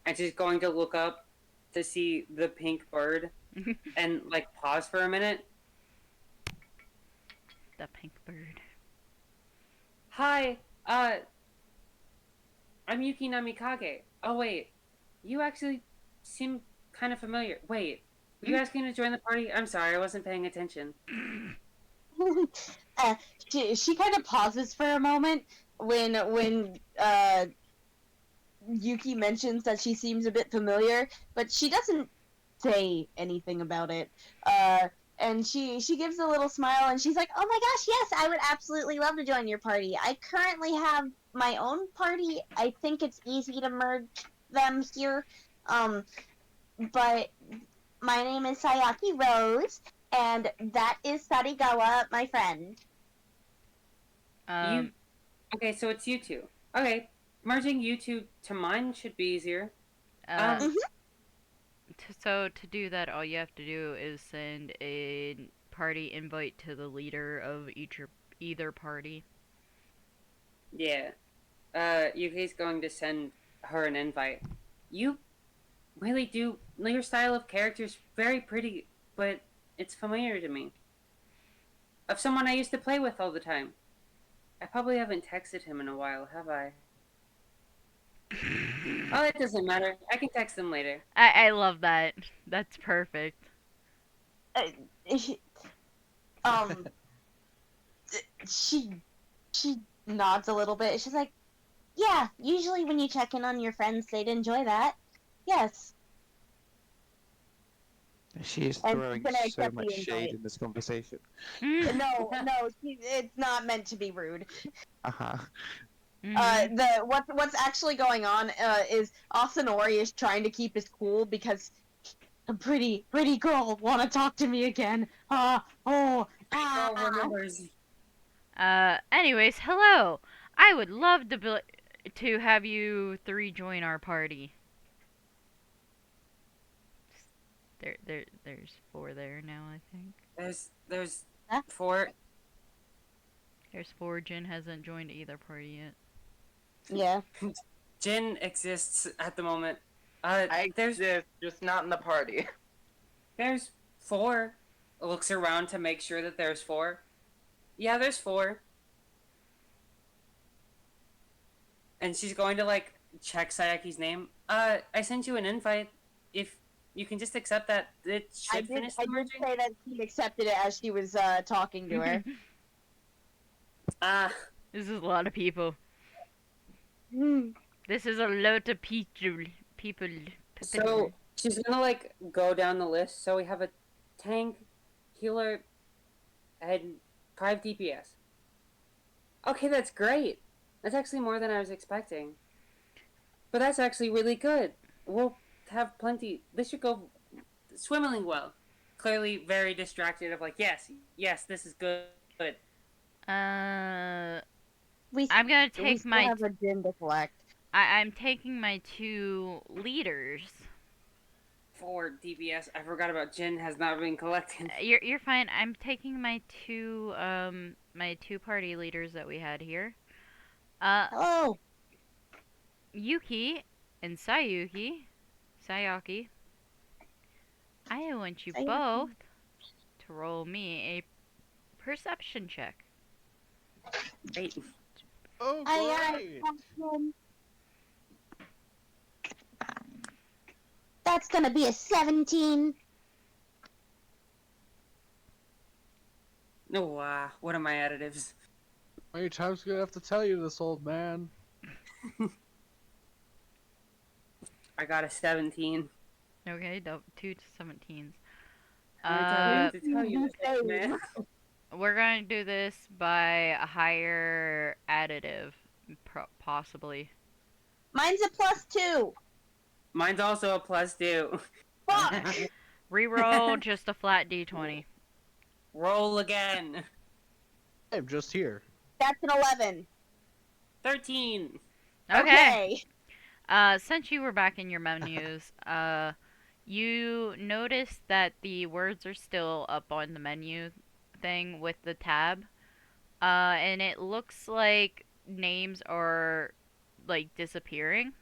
And she's going to look up to see the pink bird and, like, pause for a minute. The pink bird. Hi, I'm Yuki Namikage. Oh, wait. You actually seem kind of familiar. Wait, were you asking to join the party? I'm sorry, I wasn't paying attention. She kind of pauses for a moment when Yuki mentions that she seems a bit familiar, but she doesn't say anything about it. And she gives a little smile and she's like, "Oh my gosh, yes, I would absolutely love to join your party. I currently have my own party. I think it's easy to merge them here. But my name is Sayaki Rose, and that is Sarigawa, my friend." Okay, so it's you two. Okay, merging you two to mine should be easier. So to do that, all you have to do is send a party invite to the leader of either party. Yeah. Yuki's going to send her an invite. You really do. Your style of character is very pretty, but it's familiar to me. of someone I used to play with all the time. I probably haven't texted him in a while, have I? Oh, it doesn't matter. I can text him later. I love that. That's perfect. Um, she nods a little bit. She's like, "Yeah, usually when you check in on your friends, they'd enjoy that. Yes." She is And throwing she's gonna so accept much the shade invite. in this conversation. No, it's not meant to be rude. Uh-huh. What's actually going on is Asanori is trying to keep his cool because a pretty girl wanna talk to me again. Girl remembers. Anyways, hello. I would love to have you three join our party. There's 4 there now, I think. There's Huh? 4. There's 4. Jin hasn't joined either party yet. Yeah. Jin exists at the moment. I exist, just not in the party. There's 4. Looks around to make sure that there's 4. Yeah, there's 4. And she's going to, like, check Sayaki's name. I sent you an invite. If you can just accept that, it should finish the I did merging. say that she accepted it as she was talking to her. This is a lot of people. Hmm. This is a lot of people. So she's gonna like go down the list. So we have a tank, healer, and 5 DPS. Okay, that's great. That's actually more than I was expecting. But that's actually really good. We'll have plenty. This should go swimmingly well. Clearly very distracted of like, yes, this is good. I'm We gonna still take my. have a gym to collect. I'm taking my 2 leaders. 4 DPS. I forgot about Jin has not been collected. You're fine. I'm taking my 2 party leaders that we had here. Hello. Yuki and Sayaki. I want you Sayaki. both to roll me a perception check. Great. Oh, great! That's gonna be a 17. No, what are my additives? How many times do I have to tell you this, old man? I got a 17. Okay, 2 17s. How many times do I have to tell you this, man? We're gonna do this by a higher additive, possibly. Mine's a +2. Mine's also a +2. Fuck. Reroll just a flat d20. Roll again. I'm just here. That's an 11. 13. Okay. Since you were back in your menus, you noticed that the words are still up on the menu thing with the tab. And it looks like names are like disappearing.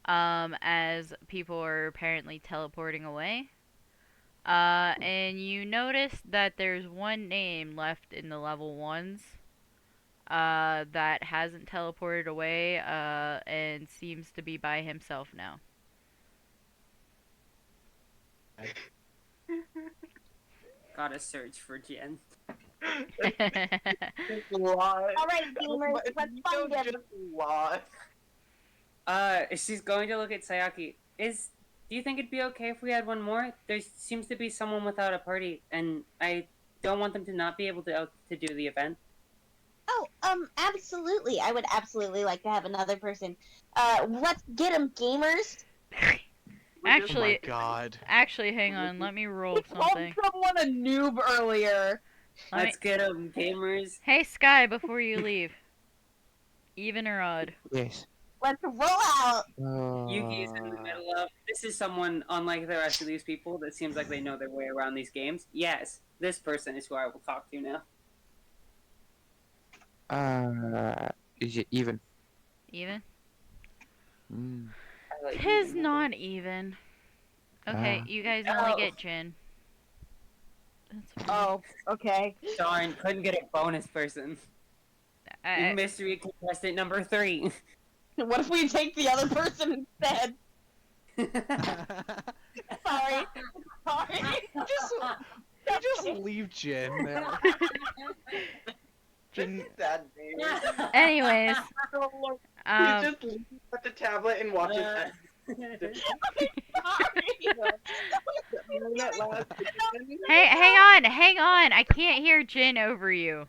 As people are apparently teleporting away. And you notice that there's one name left in the level 1s. That hasn't teleported away, and seems to be by himself now. Gotta search for Jen. Alright, gamers, let's find him. She's going to look at Sayaki. Do you think it'd be okay if we had one more? There seems to be someone without a party, and I don't want them to not be able to do the event. Oh, absolutely. I would absolutely like to have another person. Let's get him, gamers. Actually, Oh my god. actually, hang on. Let me roll something. Someone a noob earlier. Let's get them, gamers. Hey, Sky, before you leave. Even or odd? Yes. Let's roll out. Yuki is in the middle of. This is someone, unlike the rest of these people, that seems like they know their way around these games. Yes, this person is who I will talk to now. Is it even? Even? Mm. Tis not even. Okay, you guys only get Jin. That's fine. Oh, okay. Darn, couldn't get a bonus person. I- Mystery contestant number 3. What if we take the other person instead? Sorry. Sorry. You just leave Jin there. Jin- Sad day. Anyways, He's just looking at the tablet and watching that. hey, hang on. I can't hear Jin over you.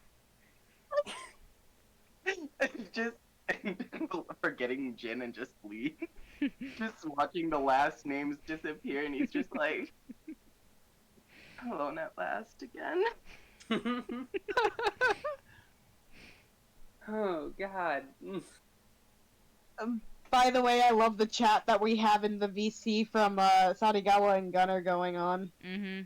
Just forgetting Jin and just leave. Just watching the last names disappear, and he's just like, alone at last again. Oh God. By the way, I love the chat that we have in the VC from Sadigawa and Gunner going on. Mm-hmm.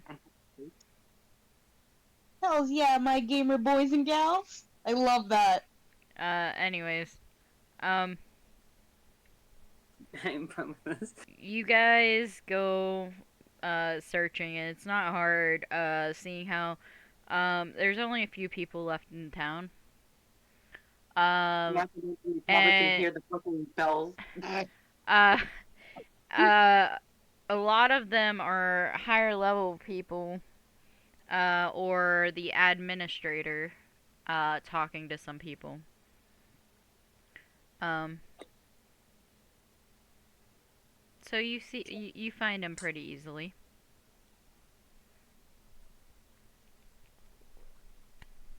Hells yeah, my gamer boys and gals. I love that. Anyways, I'm fine with this. you guys go searching, and it's not hard seeing how there's only a few people left in town. You probably can hear the fucking bells. A lot of them are higher level people, or the administrator, talking to some people. So you see, you find him pretty easily.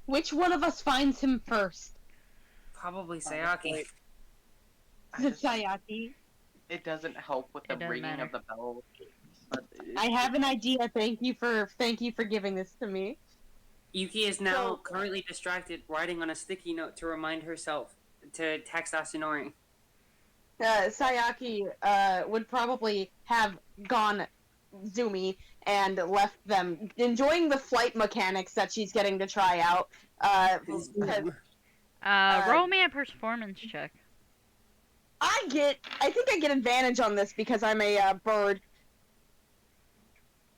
Which one of us finds him first? Probably Sayaki. Is it Sayaki? It doesn't help with the It doesn't ringing matter. of the bell. But I have an idea. Thank you for giving this to me. Yuki is now So- currently distracted, writing on a sticky note to remind herself to text Asunori. Sayaki would probably have gone zoomy and left them enjoying the flight mechanics that she's getting to try out. Because Roll me a performance check. I think I get advantage on this because I'm a bird.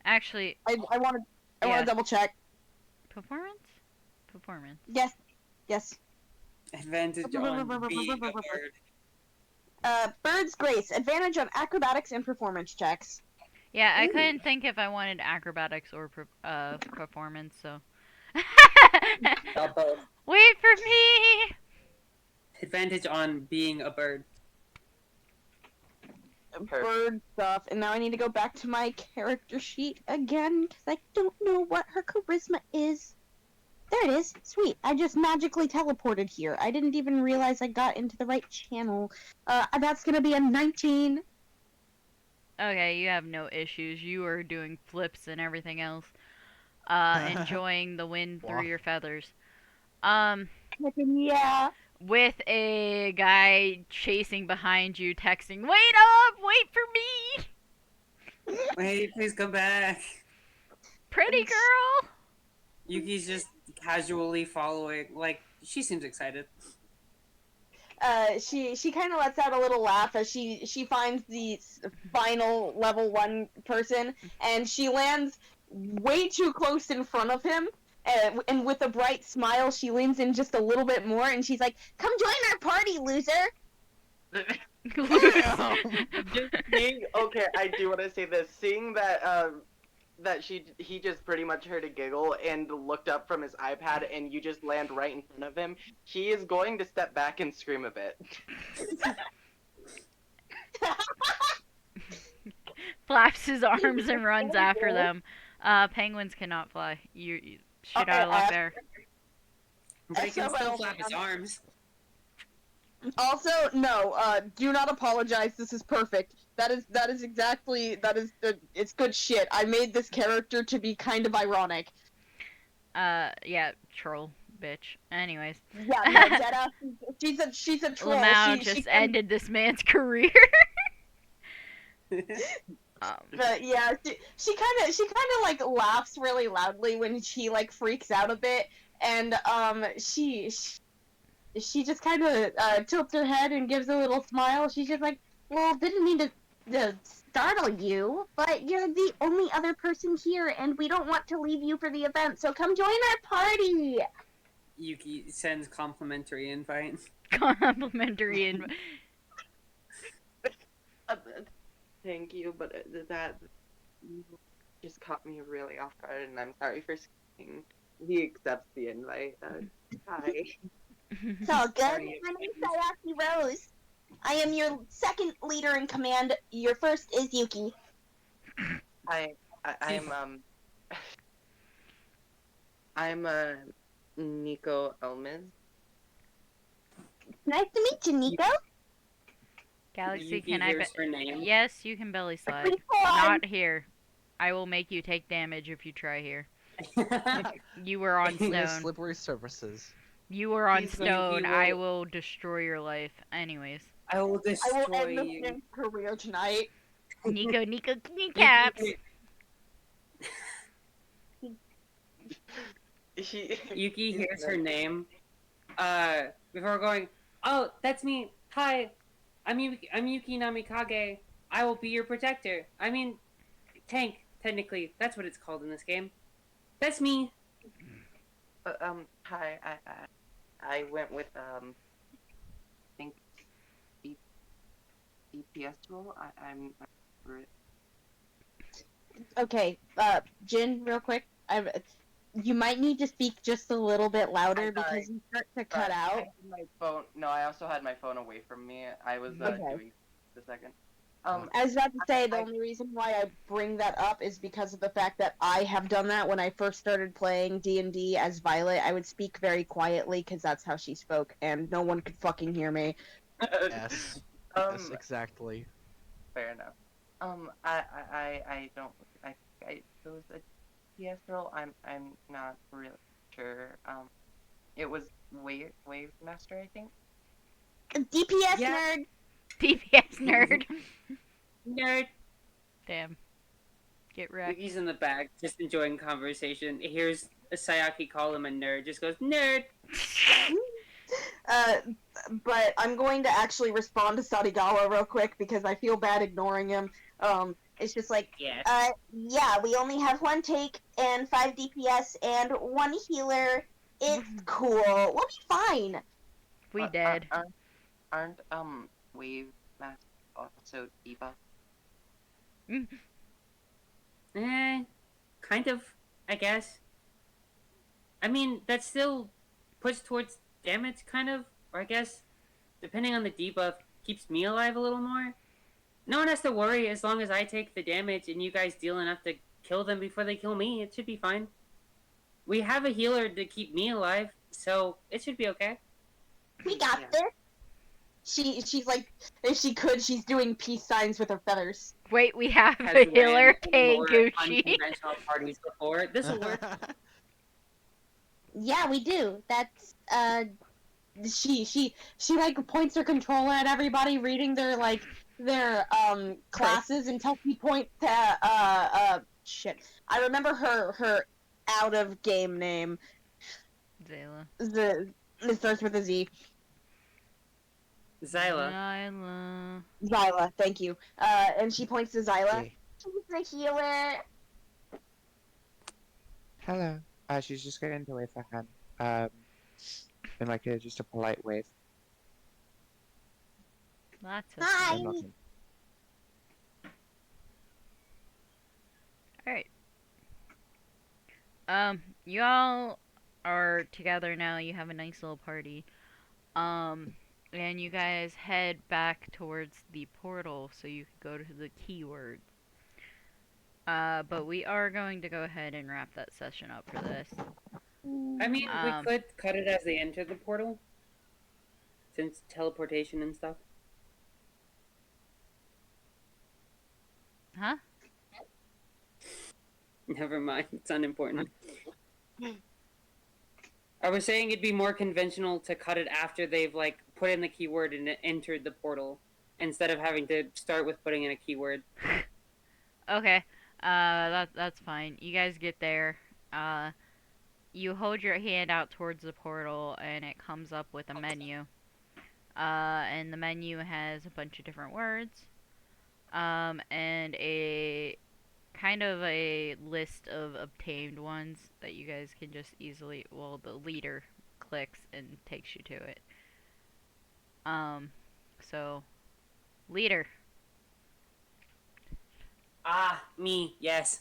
Actually, I want to Yeah. double check. performance? Performance. Yes. Advantage on being a bird. Bird's Grace, advantage on acrobatics and performance checks. Yeah, I couldn't think if I wanted acrobatics or performance, so. Both. Wait for me! Advantage on being a bird. Bird stuff, and now I need to go back to my character sheet again because I don't know what her charisma is. There it is. Sweet. I just magically teleported here. I didn't even realize I got into the right channel. That's gonna be a 19. Okay, you have no issues. You are doing flips and everything else. Enjoying the wind through your feathers. Yeah. With a guy chasing behind you, texting, "Wait up! Wait for me! Wait, please come back. Pretty girl!" Yuki's just casually following. Like, she seems excited. She kind of lets out a little laugh as she finds the final level 1 person, and she lands way too close in front of him. And with a bright smile, she leans in just a little bit more, and she's like, "Come join our party, loser!" Just seeing, okay, I do want to say this. Seeing that he just pretty much heard a giggle and looked up from his iPad, and you just land right in front of him, he is going to step back and scream a bit. Flaps his arms and runs after them. Penguins cannot fly. You shit out of luck there. But he can SOL, still flap his arms. Also, no, do not apologize. This is perfect. That is it's good shit. I made this character to be kind of ironic. Yeah, troll, bitch. Anyways. Yeah, no, deadass. She's a troll. Lamau She just ended this man's career. But yeah, she kind of like laughs really loudly when she like freaks out a bit, and she just kind of tilts her head and gives a little smile. She's just like, "Well, didn't mean to startle you, but you're the only other person here, and we don't want to leave you for the event, so come join our party! Yuki sends complimentary invite. Complimentary and Uh, Thank you, but that just caught me really off guard, and I'm sorry for skipping. He accepts the invite. Hi. It's all good. My name's Sayaki Rose. I am your second leader in command. Your first is Yuki. I'm Nico Almiz. Nice to meet you, Nico. Galaxy, Yuki can I? hears her name. Yes, you can belly slide. Not here. I will make you take damage if you try here. You were on He has stone. slippery surfaces. You were on Yuki stone. will- I will destroy your life. Anyways, I will destroy I will end this you. man's career tonight. Nico, kneecaps. Yuki hears her name. Before going, oh, that's me. Hi, I'm Yuki Namikage. I will be your protector. I mean, tank. Technically, that's what it's called in this game. That's me. Hi. I went with I think DPS role. I'm Okay, Jin, real quick. You might need to speak just a little bit louder I'm sorry. because you start to cut I out. had my phone. No, I also had my phone away from me. I was Okay. doing the second. I was about to say the only reason why I bring that up is because of the fact that I have done that when I first started playing D&D as Violet. I would speak very quietly because that's how she spoke, and no one could fucking hear me. Yes. Yes, exactly. Fair enough. I don't. I chose a DS role. I'm not really sure. It was wavemaster, I think. DPS Yeah. nerd. DPS nerd. Nerd. Damn. Get wrecked. Yuki's in the back, just enjoying conversation. He hears Sayaki call him a nerd. Just goes, nerd. But I'm going to actually respond to Sadigawa real quick because I feel bad ignoring him. It's just like, Yes. yeah, we only have one take and 5 DPS and 1 healer. It's cool. We'll be fine. We dead. Aren't wave master also debuff? Kind of, I guess. I mean, that still puts towards damage, kind of, or I guess, depending on the debuff, keeps me alive a little more. No one has to worry as long as I take the damage and you guys deal enough to kill them before they kill me. It should be fine. We have a healer to keep me alive, so it should be okay. We got this. She's like, if she could, she's doing peace signs with her feathers. Wait, we have Has a healer. ran Hey, more Gucci. unconventional parties before. This'll work. Yeah, we do. That's she like points her controller at everybody reading their classes until she points to shit. I remember her out of game name. Zayla. It starts with a Z. Zyla. Zyla, thank you. And she points to Zyla. Yeah. She's the healer. Hello. She's just going to wave her hand. In like just a polite wave. Lots of Hi. I'm nothing. Alright. Y'all are together now. You have a nice little party. And you guys head back towards the portal so you can go to the keyword. But we are going to go ahead and wrap that session up for this. I mean, we could cut it as they enter the portal. Since teleportation and stuff. Huh? Never mind, it's unimportant. I was saying it'd be more conventional to cut it after they've, like, put in the keyword and entered the portal, instead of having to start with putting in a keyword. Okay. That's fine. You guys get there. You hold your hand out towards the portal, and it comes up with a menu. And the menu has a bunch of different words. and a kind of a list of obtained ones that you guys can just easily, well, the leader clicks and takes you to it. So, leader. Ah, me, yes.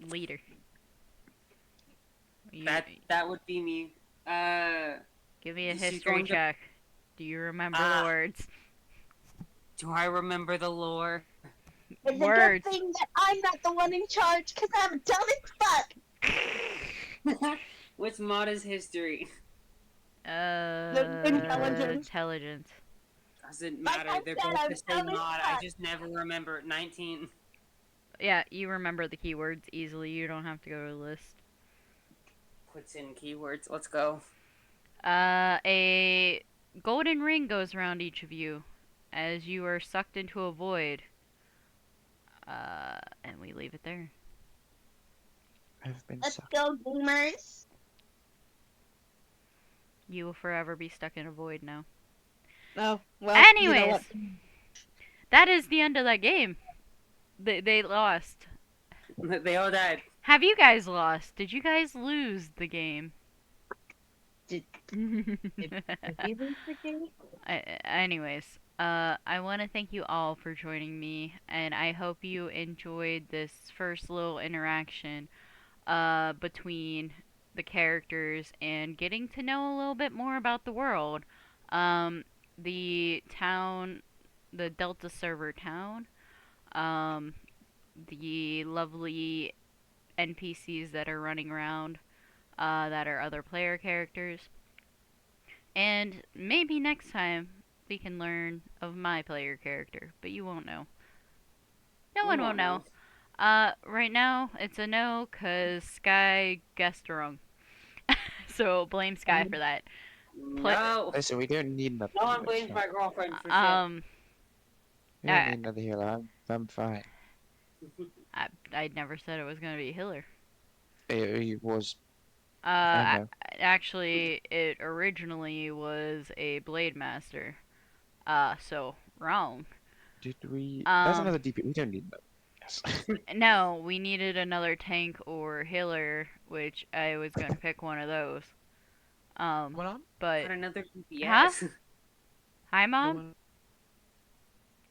Leader. You, That would be me. give me a she's history going to- check. Do you remember the Ah. words? Do I remember the lore? It's a Words. good thing that I'm not the one in charge, because I'm dumb as fuck. What's Mada's history? Intelligence. Intelligence. Doesn't Like matter. I They're said, both I'm the same dumb as mod. I fuck. just never remember 19. Yeah, you remember the keywords easily. You don't have to go to the list. Puts in keywords. Let's go. A golden ring goes around each of you as you are sucked into a void. And we leave it there. I've been Let's sucked. go, gamers. You will forever be stuck in a void now. Oh, well. Anyways, You know what? that is the end of that game. They lost. They all died. Have you guys lost? Did you guys lose the game? Did we lose the game? Anyways, I want to thank you all for joining me, and I hope you enjoyed this first little interaction between the characters and getting to know a little bit more about the world. The town, the Delta server town, the lovely NPCs that are running around, that are other player characters. And maybe next time we can learn of my player character, but you won't know. No one will know. Right now it's a no, cause Sky guessed wrong. So blame Sky for that. No. Listen, we don't need another No one healer. blames my girlfriend for We don't need another healer. I'm fine. I never said it was gonna be a healer. It was. I know. Actually, it originally was a blade master. So wrong. Did we? That's Um, another DP. We don't need another. Yes. No, we needed another tank or healer, which I was gonna pick one of those. What on? But Got another DPS. Huh? Hi, Going mom. on?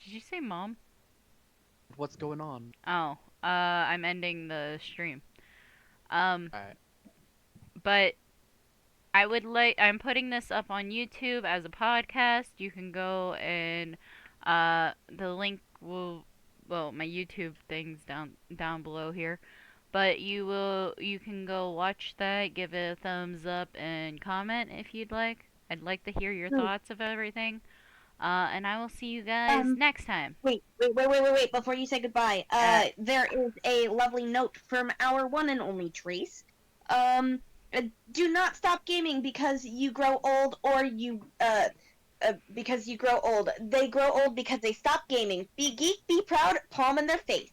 Did you say mom? What's going on? Oh, I'm ending the stream. Alright. But I'm putting this up on YouTube as a podcast. You can go and the link will, well, my YouTube thing's down below here. But you can go watch that, give it a thumbs up and comment if you'd like. I'd like to hear your thoughts of everything. And I will see you guys next time. Wait. Before you say goodbye, there is a lovely note from our one and only Trace. Do not stop gaming because you grow old, or because you grow old. They grow old because they stop gaming. Be geek, be proud, palm in their face.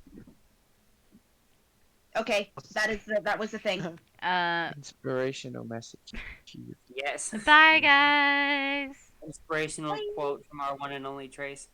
Okay, that was the thing. Inspirational message. Yes. Bye, guys. Inspirational quote from our one and only Trace.